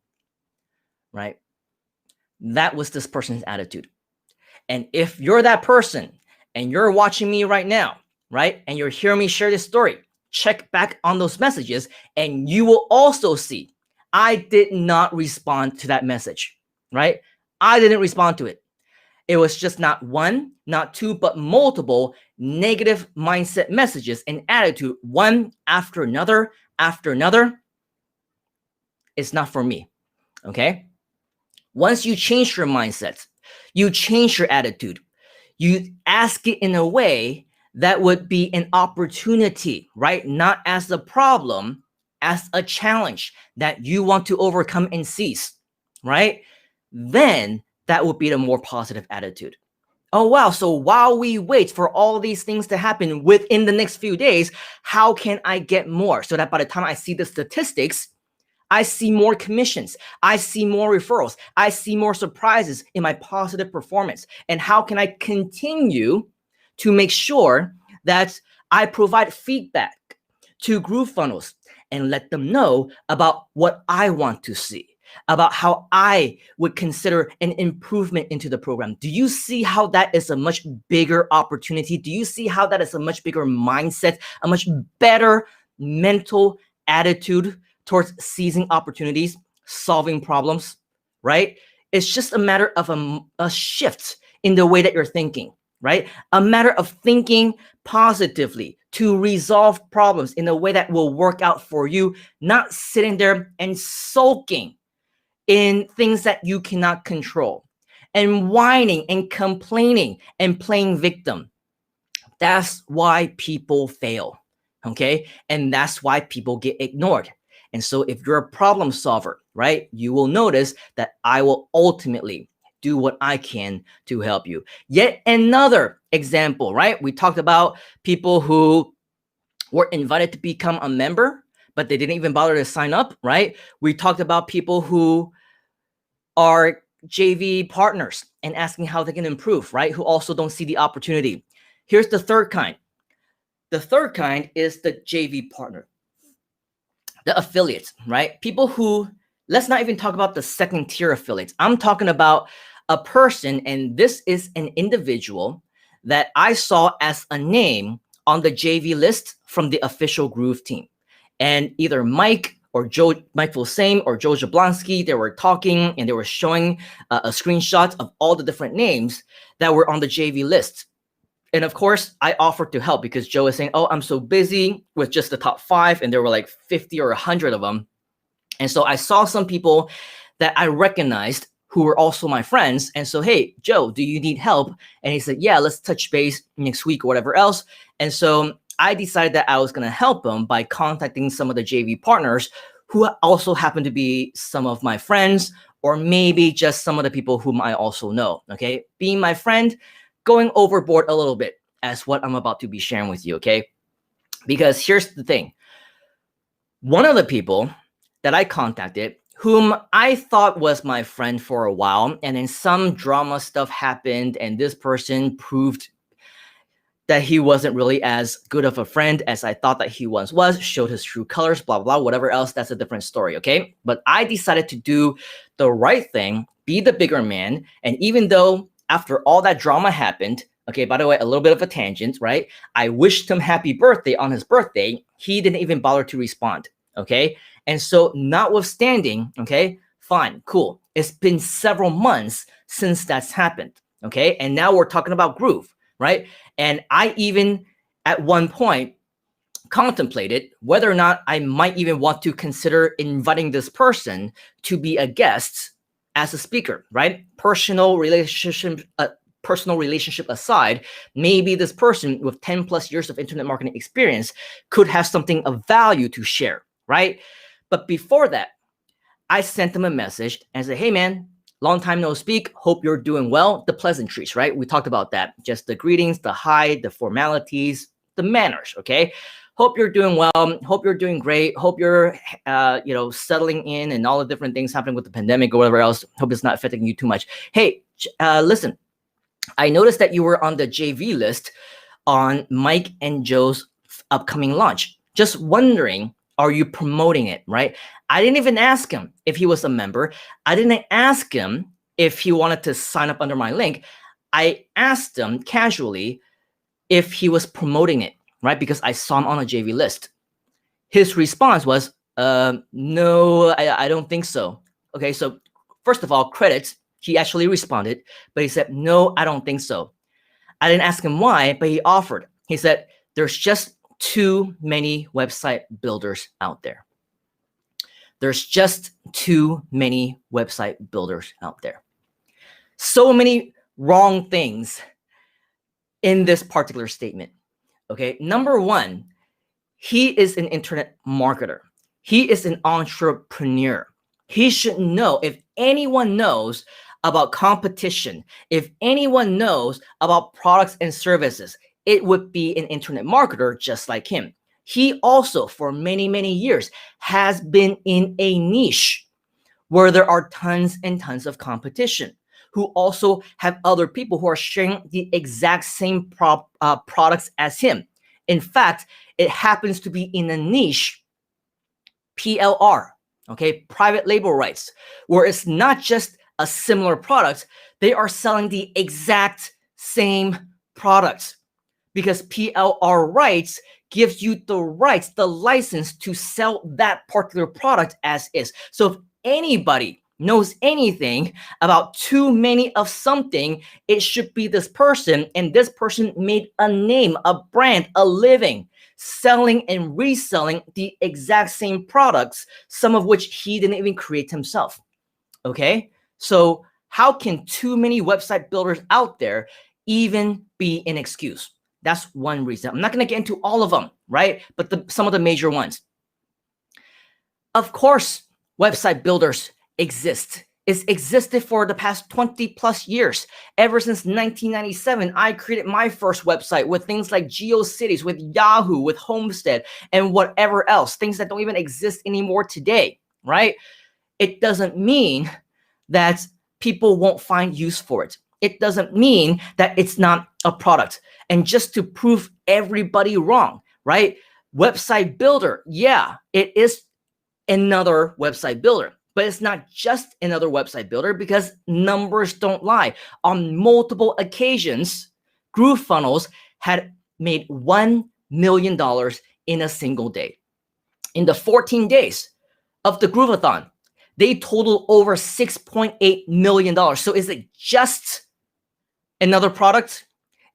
right? That was this person's attitude. And if you're that person and you're watching me right now, right, and you're hearing me share this story, check back on those messages and you will also see I did not respond to that message, right? I didn't respond to it. It was just not one, not two, but multiple negative mindset messages and attitude, one after another, after another. It's not for me, okay? Once you change your mindset, you change your attitude, you ask it in a way that would be an opportunity, right? Not as a problem, as a challenge that you want to overcome and seize, right? Then that would be the more positive attitude. Oh, wow. So while we wait for all these things to happen within the next few days, how can I get more so that by the time I see the statistics, I see more commissions, I see more referrals, I see more surprises in my positive performance? And how can I continue to make sure that I provide feedback to GrooveFunnels and let them know about what I want to see, about how I would consider an improvement into the program? Do you see how that is a much bigger opportunity? Do you see how that is a much bigger mindset, a much better mental attitude towards seizing opportunities, solving problems, right? It's just a matter of a shift in the way that you're thinking, right? A matter of thinking positively to resolve problems in a way that will work out for you, not sitting there and sulking in things that you cannot control and whining and complaining and playing victim. That's why people fail, okay? And that's why people get ignored. And so if you're a problem solver, right, you will notice that I will ultimately do what I can to help you. Yet another example, right? We talked about people who were invited to become a member, but they didn't even bother to sign up, right? We talked about people who are JV partners and asking how they can improve, right? Who also don't see the opportunity. Here's the third kind. The third kind is the JV partner, the affiliates, right? People who, let's not even talk about the second tier affiliates. I'm talking about a person, and this is an individual that I saw as a name on the JV list from the official Groove team. And either Mike or Mike Filsaime or Joe Jablonski, they were talking and they were showing a screenshot of all the different names that were on the JV list. And of course, I offered to help because Joe is saying, oh, I'm so busy with just the top 5. And there were like 50 or 100 of them. And so I saw some people that I recognized who were also my friends. And so, hey, Joe, do you need help? And he said, yeah, let's touch base next week or whatever else. And so I decided that I was going to help him by contacting some of the JV partners who also happen to be some of my friends, or maybe just some of the people whom I also know, okay? Being my friend, going overboard a little bit as what I'm about to be sharing with you, okay? Because here's the thing. One of the people that I contacted whom I thought was my friend for a while, and then some drama stuff happened, and this person proved that he wasn't really as good of a friend as I thought that he once was, showed his true colors, blah, blah, whatever else, that's a different story, okay? But I decided to do the right thing, be the bigger man, and even though after all that drama happened, okay, by the way, a little bit of a tangent, right? I wished him happy birthday on his birthday. He didn't even bother to respond, okay? And so notwithstanding, okay, fine, cool. It's been several months since that's happened, okay? And now we're talking about Groove, right? And I even at one point contemplated whether or not I might even want to consider inviting this person to be a guest as a speaker, right? Personal relationship aside, maybe this person with 10 plus years of internet marketing experience could have something of value to share, right? But before that, I sent them a message and said, hey man, long time no speak. Hope you're doing well. The pleasantries, right? We talked about that. Just the greetings, the hi, the formalities, the manners, okay? Hope you're doing well. Hope you're doing great. Hope you're, settling in and all the different things happening with the pandemic or whatever else. Hope it's not affecting you too much. Hey, listen, I noticed that you were on the JV list on Mike and Joe's upcoming launch. Just wondering, are you promoting it, right? I didn't even ask him if he was a member. I didn't ask him if he wanted to sign up under my link. I asked him casually if he was promoting it, right? Because I saw him on a JV list. His response was, no, I don't think so. Okay, so first of all, credits, he actually responded, but he said, no, I don't think so. I didn't ask him why, but he offered. He said, there's just too many website builders out there. There's just too many website builders out there. So many wrong things in this particular statement. Okay, number one, he is an internet marketer. He is an entrepreneur. He should know, if anyone knows about competition, if anyone knows about products and services, it would be an internet marketer just like him. He also, for many, many years, has been in a niche where there are tons and tons of competition, who also have other people who are sharing the exact same products as him. In fact, it happens to be in a niche, PLR, okay, private label rights, where it's not just a similar product, they are selling the exact same products, because PLR rights gives you the rights, the license to sell that particular product as is. So if anybody knows anything about too many of something, it should be this person. And this person made a name, a brand, a living, selling and reselling the exact same products, some of which he didn't even create himself. Okay, so how can too many website builders out there even be an excuse? That's one reason. I'm not going to get into all of them, right? But some of the major ones. Of course, website builders exist. It's existed for the past 20 plus years. Ever since 1997, I created my first website with things like GeoCities, with Yahoo, with Homestead, and whatever else, things that don't even exist anymore today, right? It doesn't mean that people won't find use for it. It doesn't mean that it's not a product. And just to prove everybody wrong, right? Website builder, yeah, it is another website builder, but it's not just another website builder, because numbers don't lie. On multiple occasions, GrooveFunnels had made $1 million in a single day. In the 14 days of the Groovathon, they totaled over $6.8 million. So is it just another product?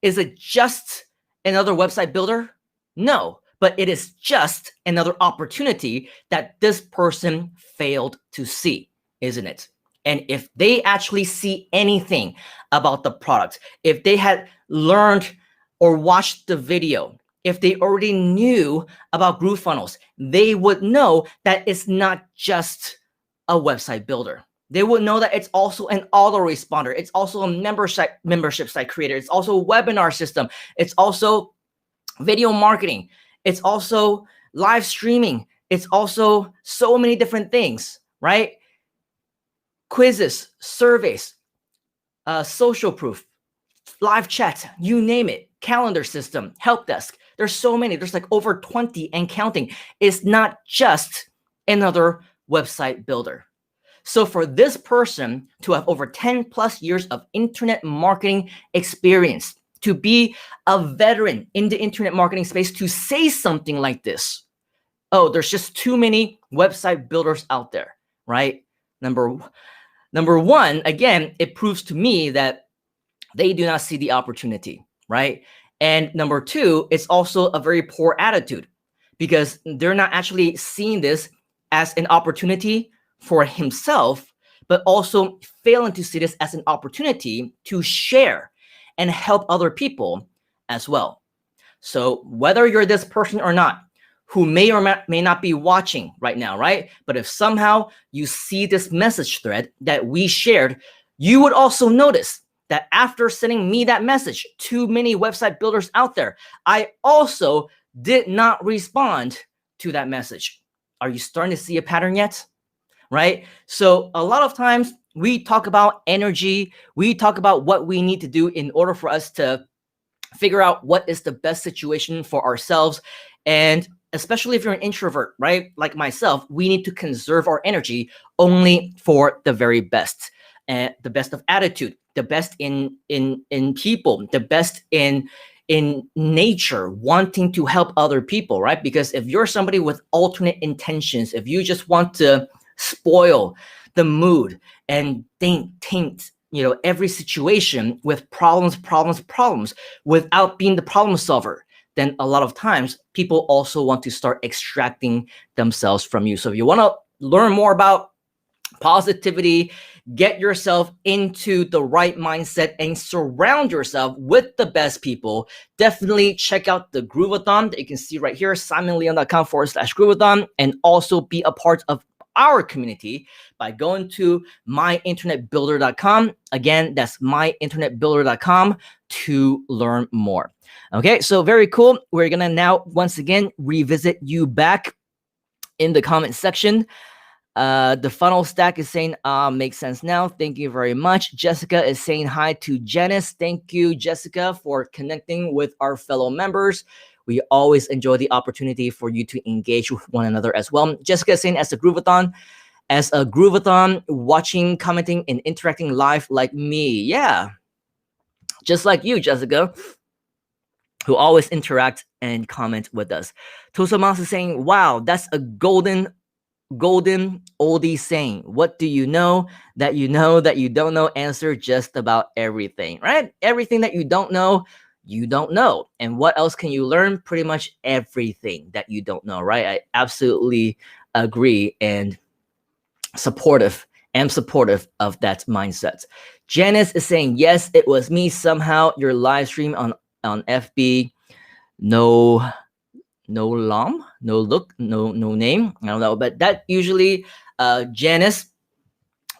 Is it just another website builder? No, but it is just another opportunity that this person failed to see, isn't it? And if they actually see anything about the product, if they had learned or watched the video, if they already knew about GrooveFunnels, they would know that it's not just a website builder. They would know that it's also an autoresponder. It's also a membership site creator. It's also a webinar system. It's also video marketing. It's also live streaming. It's also so many different things, right? quizzes, surveys, social proof, live chat, you name it, calendar system, help desk. There's so many. There's like over 20 and counting. It's not just another website builder. So for this person to have over 10 plus years of internet marketing experience, to be a veteran in the internet marketing space, to say something like this, oh, there's just too many website builders out there, right? Number one, again, it proves to me that they do not see the opportunity, right? And number two, it's also a very poor attitude because they're not actually seeing this as an opportunity for himself, but also failing to see this as an opportunity to share and help other people as well. So whether you're this person or not, who may or may not be watching right now, right? But if somehow you see this message thread that we shared, you would also notice that after sending me that message, too many website builders out there, I also did not respond to that message. Are you starting to see a pattern yet? Right? So a lot of times we talk about energy, we talk about what we need to do in order for us to figure out what is the best situation for ourselves. And especially if you're an introvert, right? Like myself, we need to conserve our energy only for the very best. And the best of attitude, the best in people, the best in nature, wanting to help other people, right? Because if you're somebody with alternate intentions, if you just want to spoil the mood and taint every situation with problems without being the problem solver, then a lot of times people also want to start extracting themselves from you. So if you want to learn more about positivity, get yourself into the right mindset and surround yourself with the best people, definitely check out the Groovathon that you can see right here, simonleon.com/Groovathon, and also be a part of our community by going to myinternetbuilder.com. Again, that's myinternetbuilder.com to learn more. Okay, so very cool. We're gonna now once again revisit you back in the comment section. The funnel stack is saying, makes sense now. Thank you very much. Jessica is saying hi to Janice. Thank you, Jessica, for connecting with our fellow members. We always enjoy the opportunity for you to engage with one another as well. Jessica is saying, as a Groovathon, watching, commenting, and interacting live like me. Yeah, just like you, Jessica, who always interact and comment with us. Tosamas is saying, wow, that's a golden oldie saying. What do you know that you don't know? Answer just about everything, right? Everything that you don't know. And what else can you learn? Pretty much everything that you don't know, right? I absolutely agree and supportive of that mindset. Janice is saying, yes, it was me. Somehow your live stream on FB, no name, I don't know, but that usually, Janice,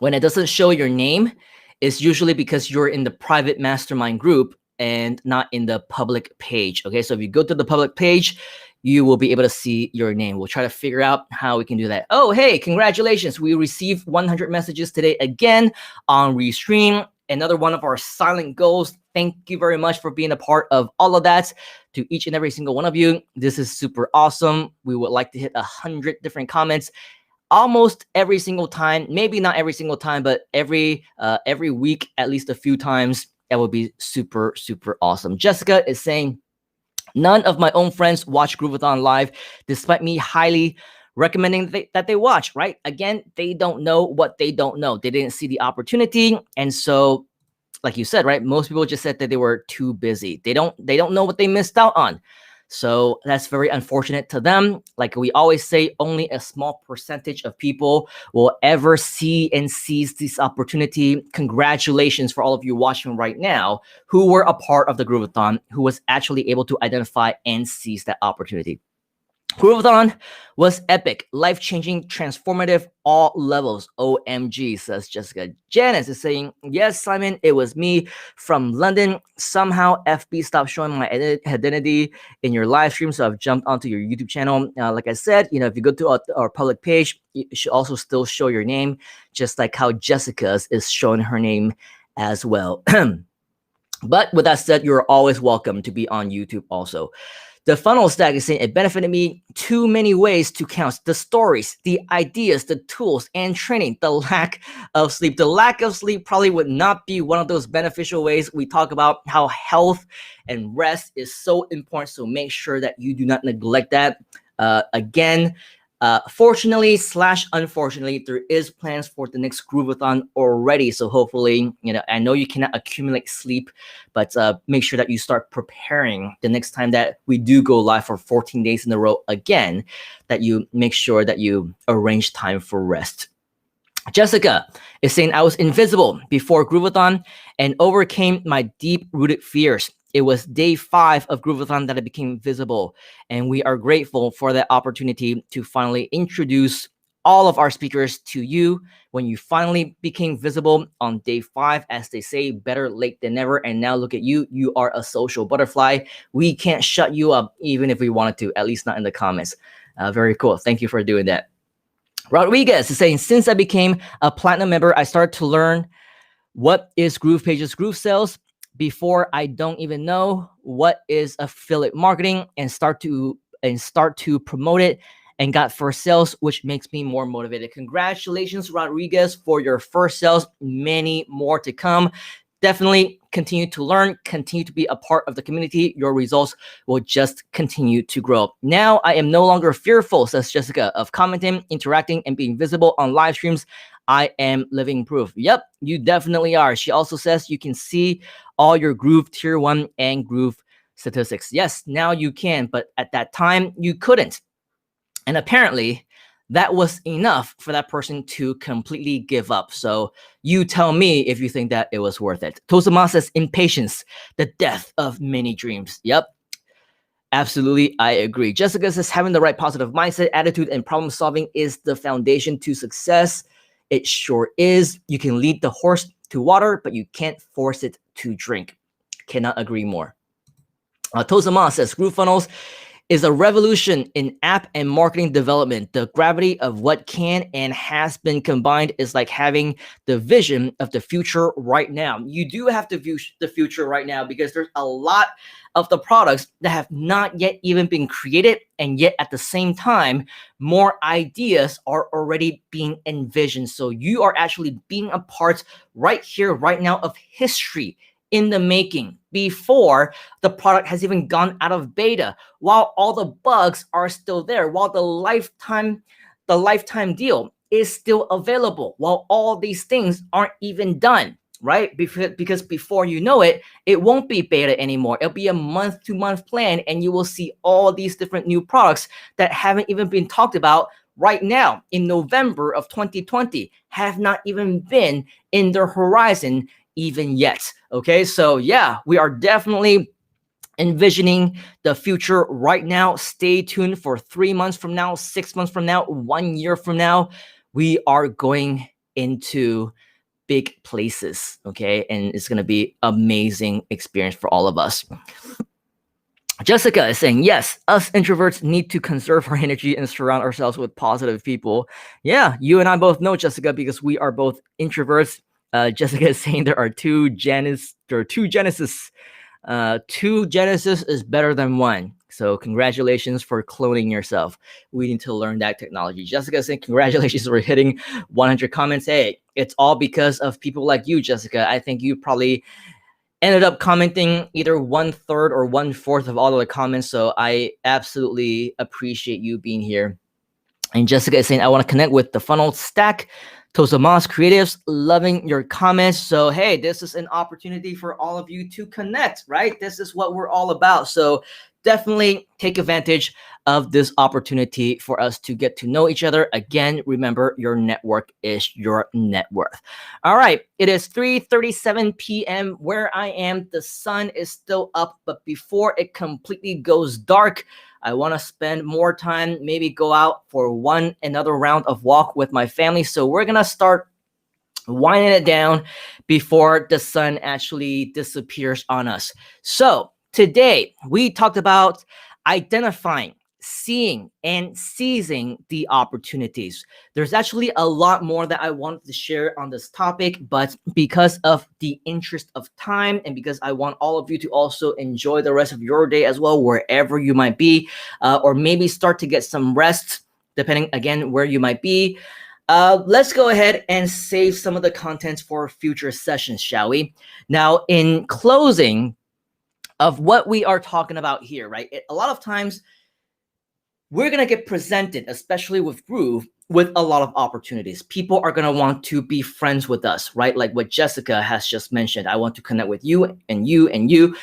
when it doesn't show your name, is usually because you're in the private mastermind group and not in the public page. Okay, so if you go to the public page, you will be able to see your name. We'll try to figure out how we can do that. Oh, hey, congratulations. We received 100 messages today again on Restream. Another one of our silent goals. Thank you very much for being a part of all of that. To each and every single one of you, this is super awesome. We would like to hit 100 different comments almost every single time. Maybe not every single time, but every week, at least a few times. That would be super, super awesome. Jessica is saying, none of my own friends watch Groovathon live, despite me highly recommending that they watch, right? Again, they don't know what they don't know. They didn't see the opportunity. And so, like you said, right? Most people just said that they were too busy. They don't know what they missed out on. So that's very unfortunate to them. Like we always say, only a small percentage of people will ever see and seize this opportunity. Congratulations for all of you watching right now who were a part of the Groovathon, who was actually able to identify and seize that opportunity. Groovathon was epic, life-changing, transformative, all levels. OMG, says Jessica. Janice is saying, yes, Simon, it was me from London. Somehow FB stopped showing my identity in your live stream, so I've jumped onto your YouTube channel. Like I said, if you go to our public page, you should also still show your name, just like how Jessica's is showing her name as well. But with that said, you're always welcome to be on YouTube also. The funnel stack is saying it benefited me too many ways to count. The stories, the ideas, the tools, and training, the lack of sleep. The lack of sleep probably would not be one of those beneficial ways. We talk about how health and rest is so important, so make sure that you do not neglect that. Again, fortunately / unfortunately, there is plans for the next Groovathon already. So hopefully, I know you cannot accumulate sleep, but make sure that you start preparing the next time that we do go live for 14 days in a row again, that you make sure that you arrange time for rest. Jessica is saying, I was invisible before Groovathon and overcame my deep-rooted fears. It was day 5 of Groovathon that I became visible, and we are grateful for that opportunity to finally introduce all of our speakers to you when you finally became visible on day 5. As they say, better late than never. And now look at you. You are a social butterfly. We can't shut you up even if we wanted to, at least not in the comments. Very cool. Thank you for doing that. Rodriguez is saying, since I became a platinum member, I started to learn what is GroovePage's Groove Sales. Before, I don't even know what is affiliate marketing, and start to promote it and got first sales, which makes me more motivated. Congratulations, Rodriguez, for your first sales. Many more to come. Definitely continue to learn, continue to be a part of the community. Your results will just continue to grow. Now I am no longer fearful, says Jessica, of commenting, interacting, and being visible on live streams. I am living proof. Yep, you definitely are. She also says you can see all your Groove Tier 1 and Groove statistics. Yes, now you can, but at that time you couldn't. And apparently that was enough for that person to completely give up. So you tell me if you think that it was worth it. Tosama says, impatience, the death of many dreams. Yep. Absolutely, I agree. Jessica says, having the right positive mindset, attitude, and problem solving is the foundation to success. It sure is. You can lead the horse to water, but you can't force it to drink. Cannot agree more. Tosama says, GrooveFunnels is a revolution in app and marketing development. The gravity of what can and has been combined is like having the vision of the future right now. You do have to view the future right now because there's a lot of the products that have not yet even been created, and yet at the same time, more ideas are already being envisioned. So you are actually being a part right here, right now of history in the making before the product has even gone out of beta, while all the bugs are still there, while the lifetime deal is still available, while all these things aren't even done, right? Because before you know it, it won't be beta anymore. It'll be a month-to-month plan, and you will see all these different new products that haven't even been talked about right now in November of 2020, have not even been in their horizon even yet. Okay, so yeah, we are definitely envisioning the future right now. Stay tuned for 3 months from now, 6 months from now, 1 year from now. We are going into big places, okay? And it's going to be amazing experience for all of us. Jessica is saying, yes, us introverts need to conserve our energy and surround ourselves with positive people. Yeah, you and I both know, Jessica, because we are both introverts. Jessica is saying there are two Genesis. Two Genesis is better than one. So congratulations for cloning yourself. We need to learn that technology. Jessica is saying, congratulations for hitting 100 comments. Hey, it's all because of people like you, Jessica. I think you probably ended up commenting either 1/3 or 1/4 of all of the comments. So I absolutely appreciate you being here. And Jessica is saying, I want to connect with the funnel stack. Tosamas Creatives, loving your comments. So, hey, this is an opportunity for all of you to connect, right? This is what we're all about. So definitely take advantage of this opportunity for us to get to know each other. Again, remember, your network is your net worth. All right, it is 3:37 p.m. where I am. The sun is still up, but before it completely goes dark, I want to spend more time, maybe go out for another round of walk with my family. So we're going to start winding it down before the sun actually disappears on us. So today we talked about identifying, seeing, and seizing the opportunities. There's actually a lot more that I wanted to share on this topic, but because of the interest of time and because I want all of you to also enjoy the rest of your day as well, wherever you might be, or maybe start to get some rest, depending again where you might be. Let's go ahead and save some of the contents for future sessions, shall we? Now, in closing of what we are talking about here, right? A lot of times we're going to get presented, especially with Groove, with a lot of opportunities. People are going to want to be friends with us, right? Like what Jessica has just mentioned. I want to connect with you and you and you.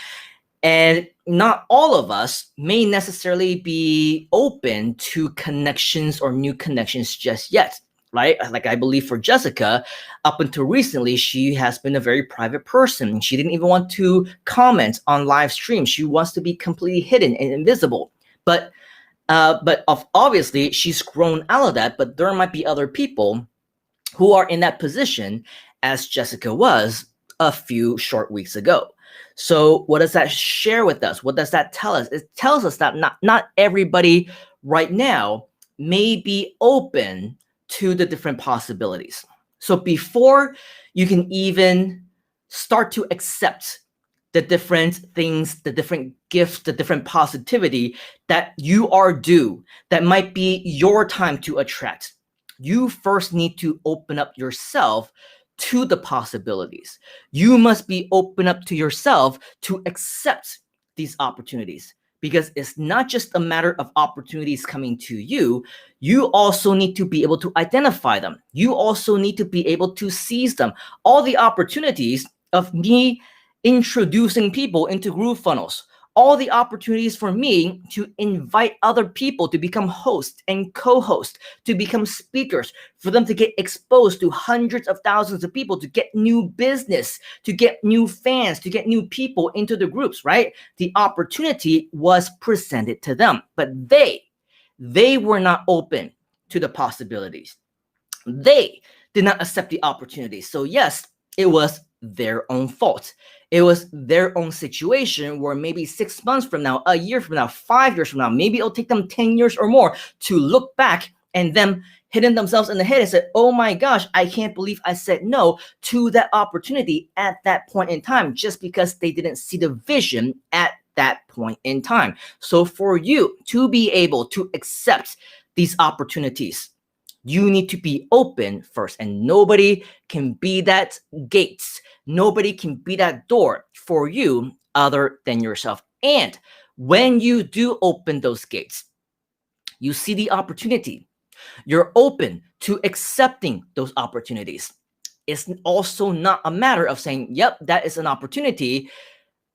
And not all of us may necessarily be open to connections or new connections just yet, right? Like I believe for Jessica, up until recently, she has been a very private person. She didn't even want to comment on live streams. She wants to be completely hidden and invisible. But obviously, she's grown out of that. But there might be other people who are in that position as Jessica was a few short weeks ago. So what does that share with us? What does that tell us? It tells us that not everybody right now may be open to the different possibilities. So before you can even start to accept the different things, the different gifts, the different positivity that you are due, that might be your time to attract, you first need to open up yourself to the possibilities. You must be open up to yourself to accept these opportunities, because it's not just a matter of opportunities coming to you. You also need to be able to identify them. You also need to be able to seize them. All the opportunities of me introducing people into Groove Funnels, all the opportunities for me to invite other people to become hosts and co-hosts, to become speakers, for them to get exposed to hundreds of thousands of people, to get new business, to get new fans, to get new people into the groups, right? The opportunity was presented to them, but they were not open to the possibilities. They did not accept the opportunity. So yes, it was their own fault. It was their own situation where maybe 6 months from now, a year from now, 5 years from now, maybe it'll take them 10 years or more to look back and them hitting themselves in the head and say, oh my gosh, I can't believe I said no to that opportunity at that point in time, just because they didn't see the vision at that point in time. So for you to be able to accept these opportunities, you need to be open first, and nobody can be that gate. Nobody can be that door for you other than yourself. And when you do open those gates, you see the opportunity. You're open to accepting those opportunities. It's also not a matter of saying, yep, that is an opportunity.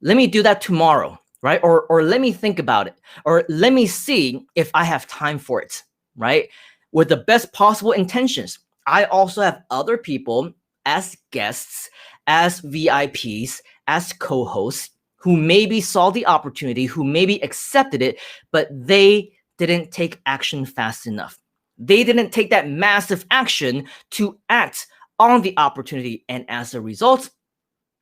Let me do that tomorrow, right? Or let me think about it. Or let me see if I have time for it, right? With the best possible intentions. I also have other people as guests, as VIPs, as co-hosts, who maybe saw the opportunity, who maybe accepted it, but they didn't take action fast enough. They didn't take that massive action to act on the opportunity. And as a result,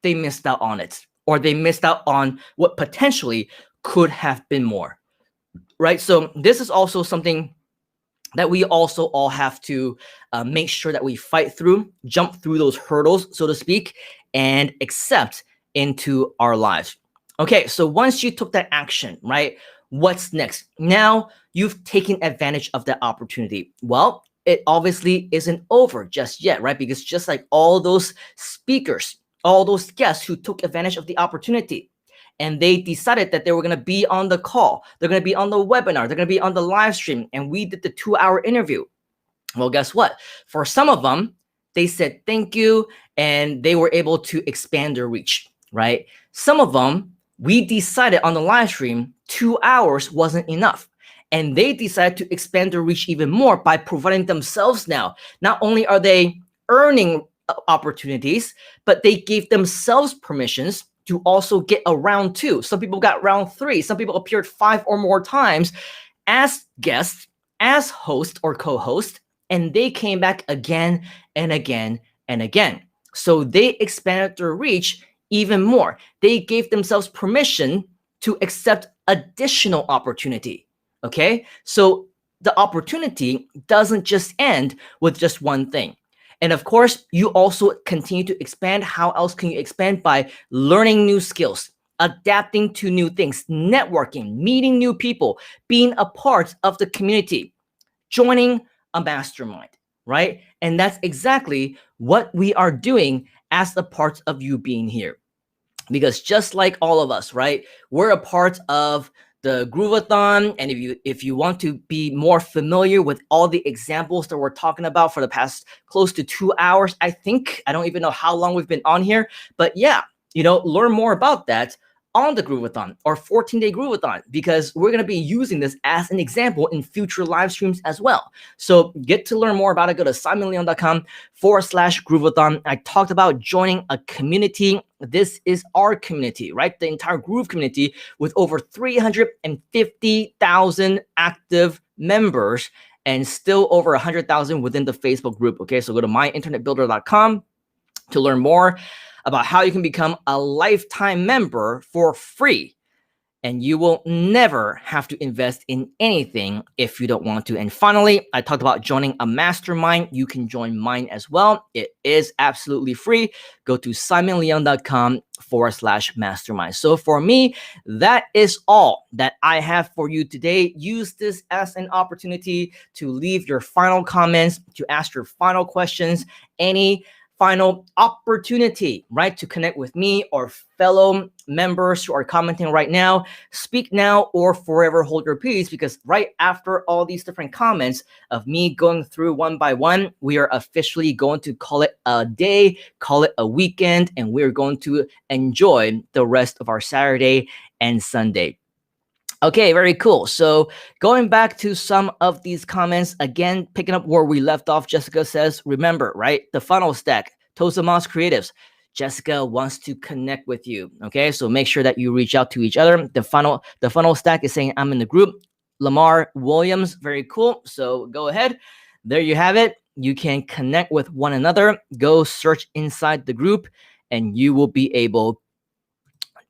they missed out on it, or they missed out on what potentially could have been more, right? So this is also something that we also all have to make sure that we fight through, jump through those hurdles, so to speak, and accept into our lives. Okay, so once you took that action, right, what's next? Now you've taken advantage of that opportunity. Well, it obviously isn't over just yet, right? Because just like all those speakers, all those guests who took advantage of the opportunity, and they decided that they were going to be on the call, they're going to be on the webinar, they're going to be on the live stream, and we did the 2-hour interview. Well, guess what? For some of them, they said thank you, and they were able to expand their reach, right? Some of them we decided on the live stream 2 hours wasn't enough. And they decided to expand their reach even more by providing themselves now. Not only are they earning opportunities, but they gave themselves permissions to also get a round 2. Some people got round 3. Some people appeared 5 or more times as guests, as host or co-host, and they came back again and again and again. So they expanded their reach even more. They gave themselves permission to accept additional opportunity. Okay, so the opportunity doesn't just end with just one thing. And of course, you also continue to expand. How else can you expand? By learning new skills, adapting to new things, networking, meeting new people, being a part of the community, joining a mastermind, right? And that's exactly what we are doing as a part of you being here. Because just like all of us, right, we're a part of the Groovathon. And if you want to be more familiar with all the examples that we're talking about for the past close to 2 hours, I don't even know how long we've been on here, but yeah, learn more about that on the Groovathon or 14-day Groovathon, because we're going to be using this as an example in future live streams as well. So get to learn more about it. Go to simonleon.com/Groovathon. I talked about joining a community. This is our community, right? The entire Groove community with over 350,000 active members and still over 100,000 within the Facebook group. Okay, so go to myinternetbuilder.com to learn more about how you can become a lifetime member for free. And you will never have to invest in anything if you don't want to. And finally, I talked about joining a mastermind. You can join mine as well. It is absolutely free. Go to simonleon.com/mastermind. So for me, that is all that I have for you today. Use this as an opportunity to leave your final comments, to ask your final questions, any final opportunity, right, to connect with me or fellow members who are commenting right now. Speak now or forever hold your peace, because right after all these different comments of me going through one by one, we are officially going to call it a day, call it a weekend, and we're going to enjoy the rest of our Saturday and Sunday. Okay, very cool. So going back to some of these comments, again, picking up where we left off, Jessica says, remember, right, the funnel stack, Toastamos Creatives. Jessica wants to connect with you. Okay, so make sure that you reach out to each other. The funnel stack is saying, I'm in the group. Lamar Williams, very cool. So go ahead. There you have it. You can connect with one another. Go search inside the group and you will be able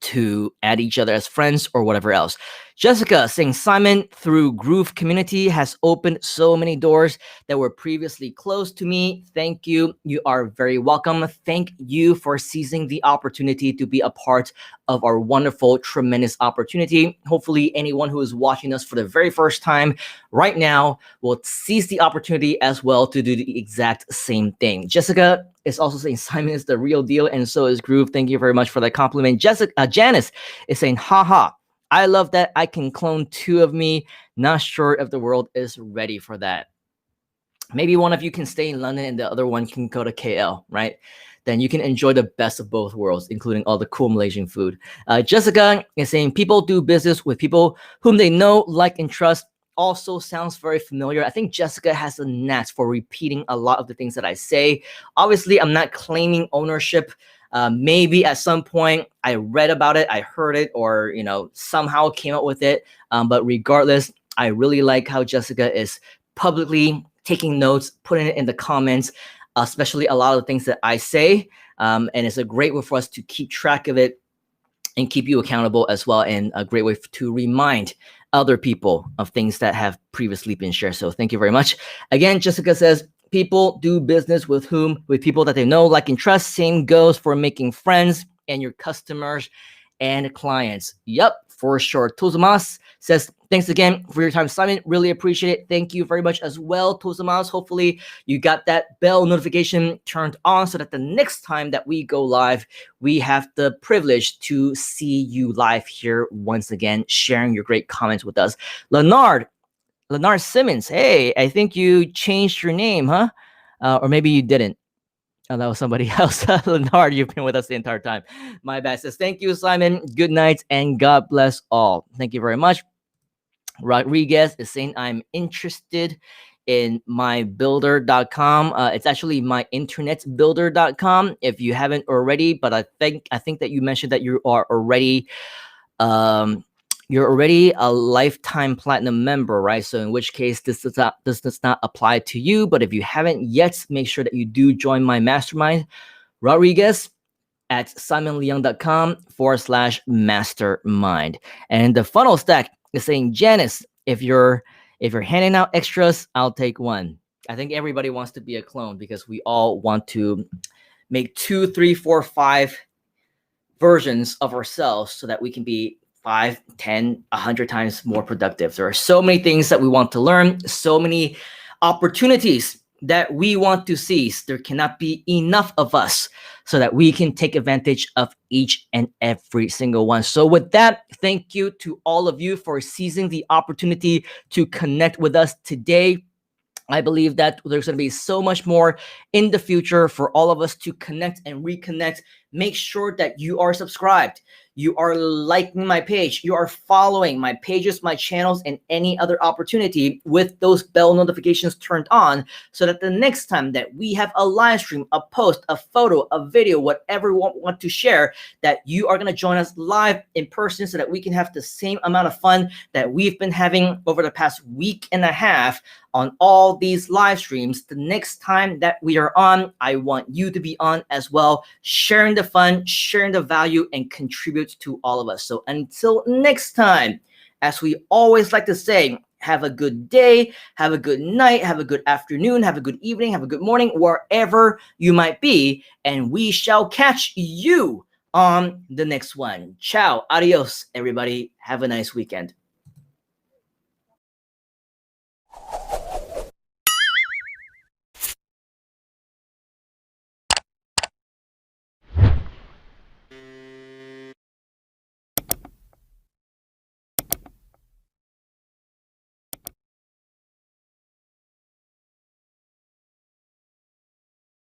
to add each other as friends or whatever else. Jessica saying, Simon, through Groove community has opened so many doors that were previously closed to me. Thank you. You are very welcome. Thank you for seizing the opportunity to be a part of our wonderful, tremendous opportunity. Hopefully anyone who is watching us for the very first time right now will seize the opportunity as well to do the exact same thing. Jessica is also saying Simon is the real deal, and so is Groove. Thank you very much for that compliment. Janice is saying, haha, I love that I can clone 2 of me. Not sure if the world is ready for that. Maybe one of you can stay in London and the other one can go to KL, right? Then you can enjoy the best of both worlds, including all the cool Malaysian food. Jessica is saying, people do business with people whom they know, like, and trust. Also sounds very familiar. I think Jessica has a knack for repeating a lot of the things that I say. Obviously, I'm not claiming ownership. Maybe at some point I read about it, I heard it, or somehow came up with it. But regardless, I really like how Jessica is publicly taking notes, putting it in the comments, especially a lot of the things that I say. And it's a great way for us to keep track of it and keep you accountable as well, and a great way to remind other people of things that have previously been shared. So thank you very much. Again, Jessica says, people do business with people that they know, like, and trust. Same goes for making friends and your customers and clients. Yep, for sure. Tozamas says, thanks again for your time, Simon. Really appreciate it. Thank you very much as well, Tozamas. Hopefully you got that bell notification turned on so that the next time that we go live, we have the privilege to see you live here once again, sharing your great comments with us. Leonard Simmons, hey, I think you changed your name, huh? Or maybe you didn't. Oh, that was somebody else. Leonard, you've been with us the entire time. My bad. Says, thank you, Simon. Good night and God bless all. Thank you very much. Rodriguez is saying, I'm interested in mybuilder.com. It's actually myinternetbuilder.com if you haven't already, but I think that you mentioned that you are already um you're already a lifetime platinum member, right? So in which case this does not apply to you. But if you haven't yet, make sure that you do join my mastermind, Rodriguez at simonleung.com/mastermind. And the funnel stack is saying, Janice, if you're handing out extras, I'll take one. I think everybody wants to be a clone because we all want to make 2, 3, 4, 5 versions of ourselves so that we can be 5, 10, 100 times more productive. There are so many things that we want to learn, so many opportunities that we want to seize. There cannot be enough of us so that we can take advantage of each and every single one. So with that, thank you to all of you for seizing the opportunity to connect with us today. I believe that there's going to be so much more in the future for all of us to connect and reconnect. Make sure that you are subscribed. You are liking my page. You are following my pages, my channels, and any other opportunity with those bell notifications turned on so that the next time that we have a live stream, a post, a photo, a video, whatever we want to share, that you are going to join us live in person so that we can have the same amount of fun that we've been having over the past week and a half on all these live streams. The next time that we are on, I want you to be on as well, sharing the fun, sharing the value, and contribute to all of us. So until next time, as we always like to say, have a good day, have a good night, have a good afternoon, have a good evening, have a good morning, wherever you might be, and we shall catch you on the next one. Ciao, adios, everybody. Have a nice weekend.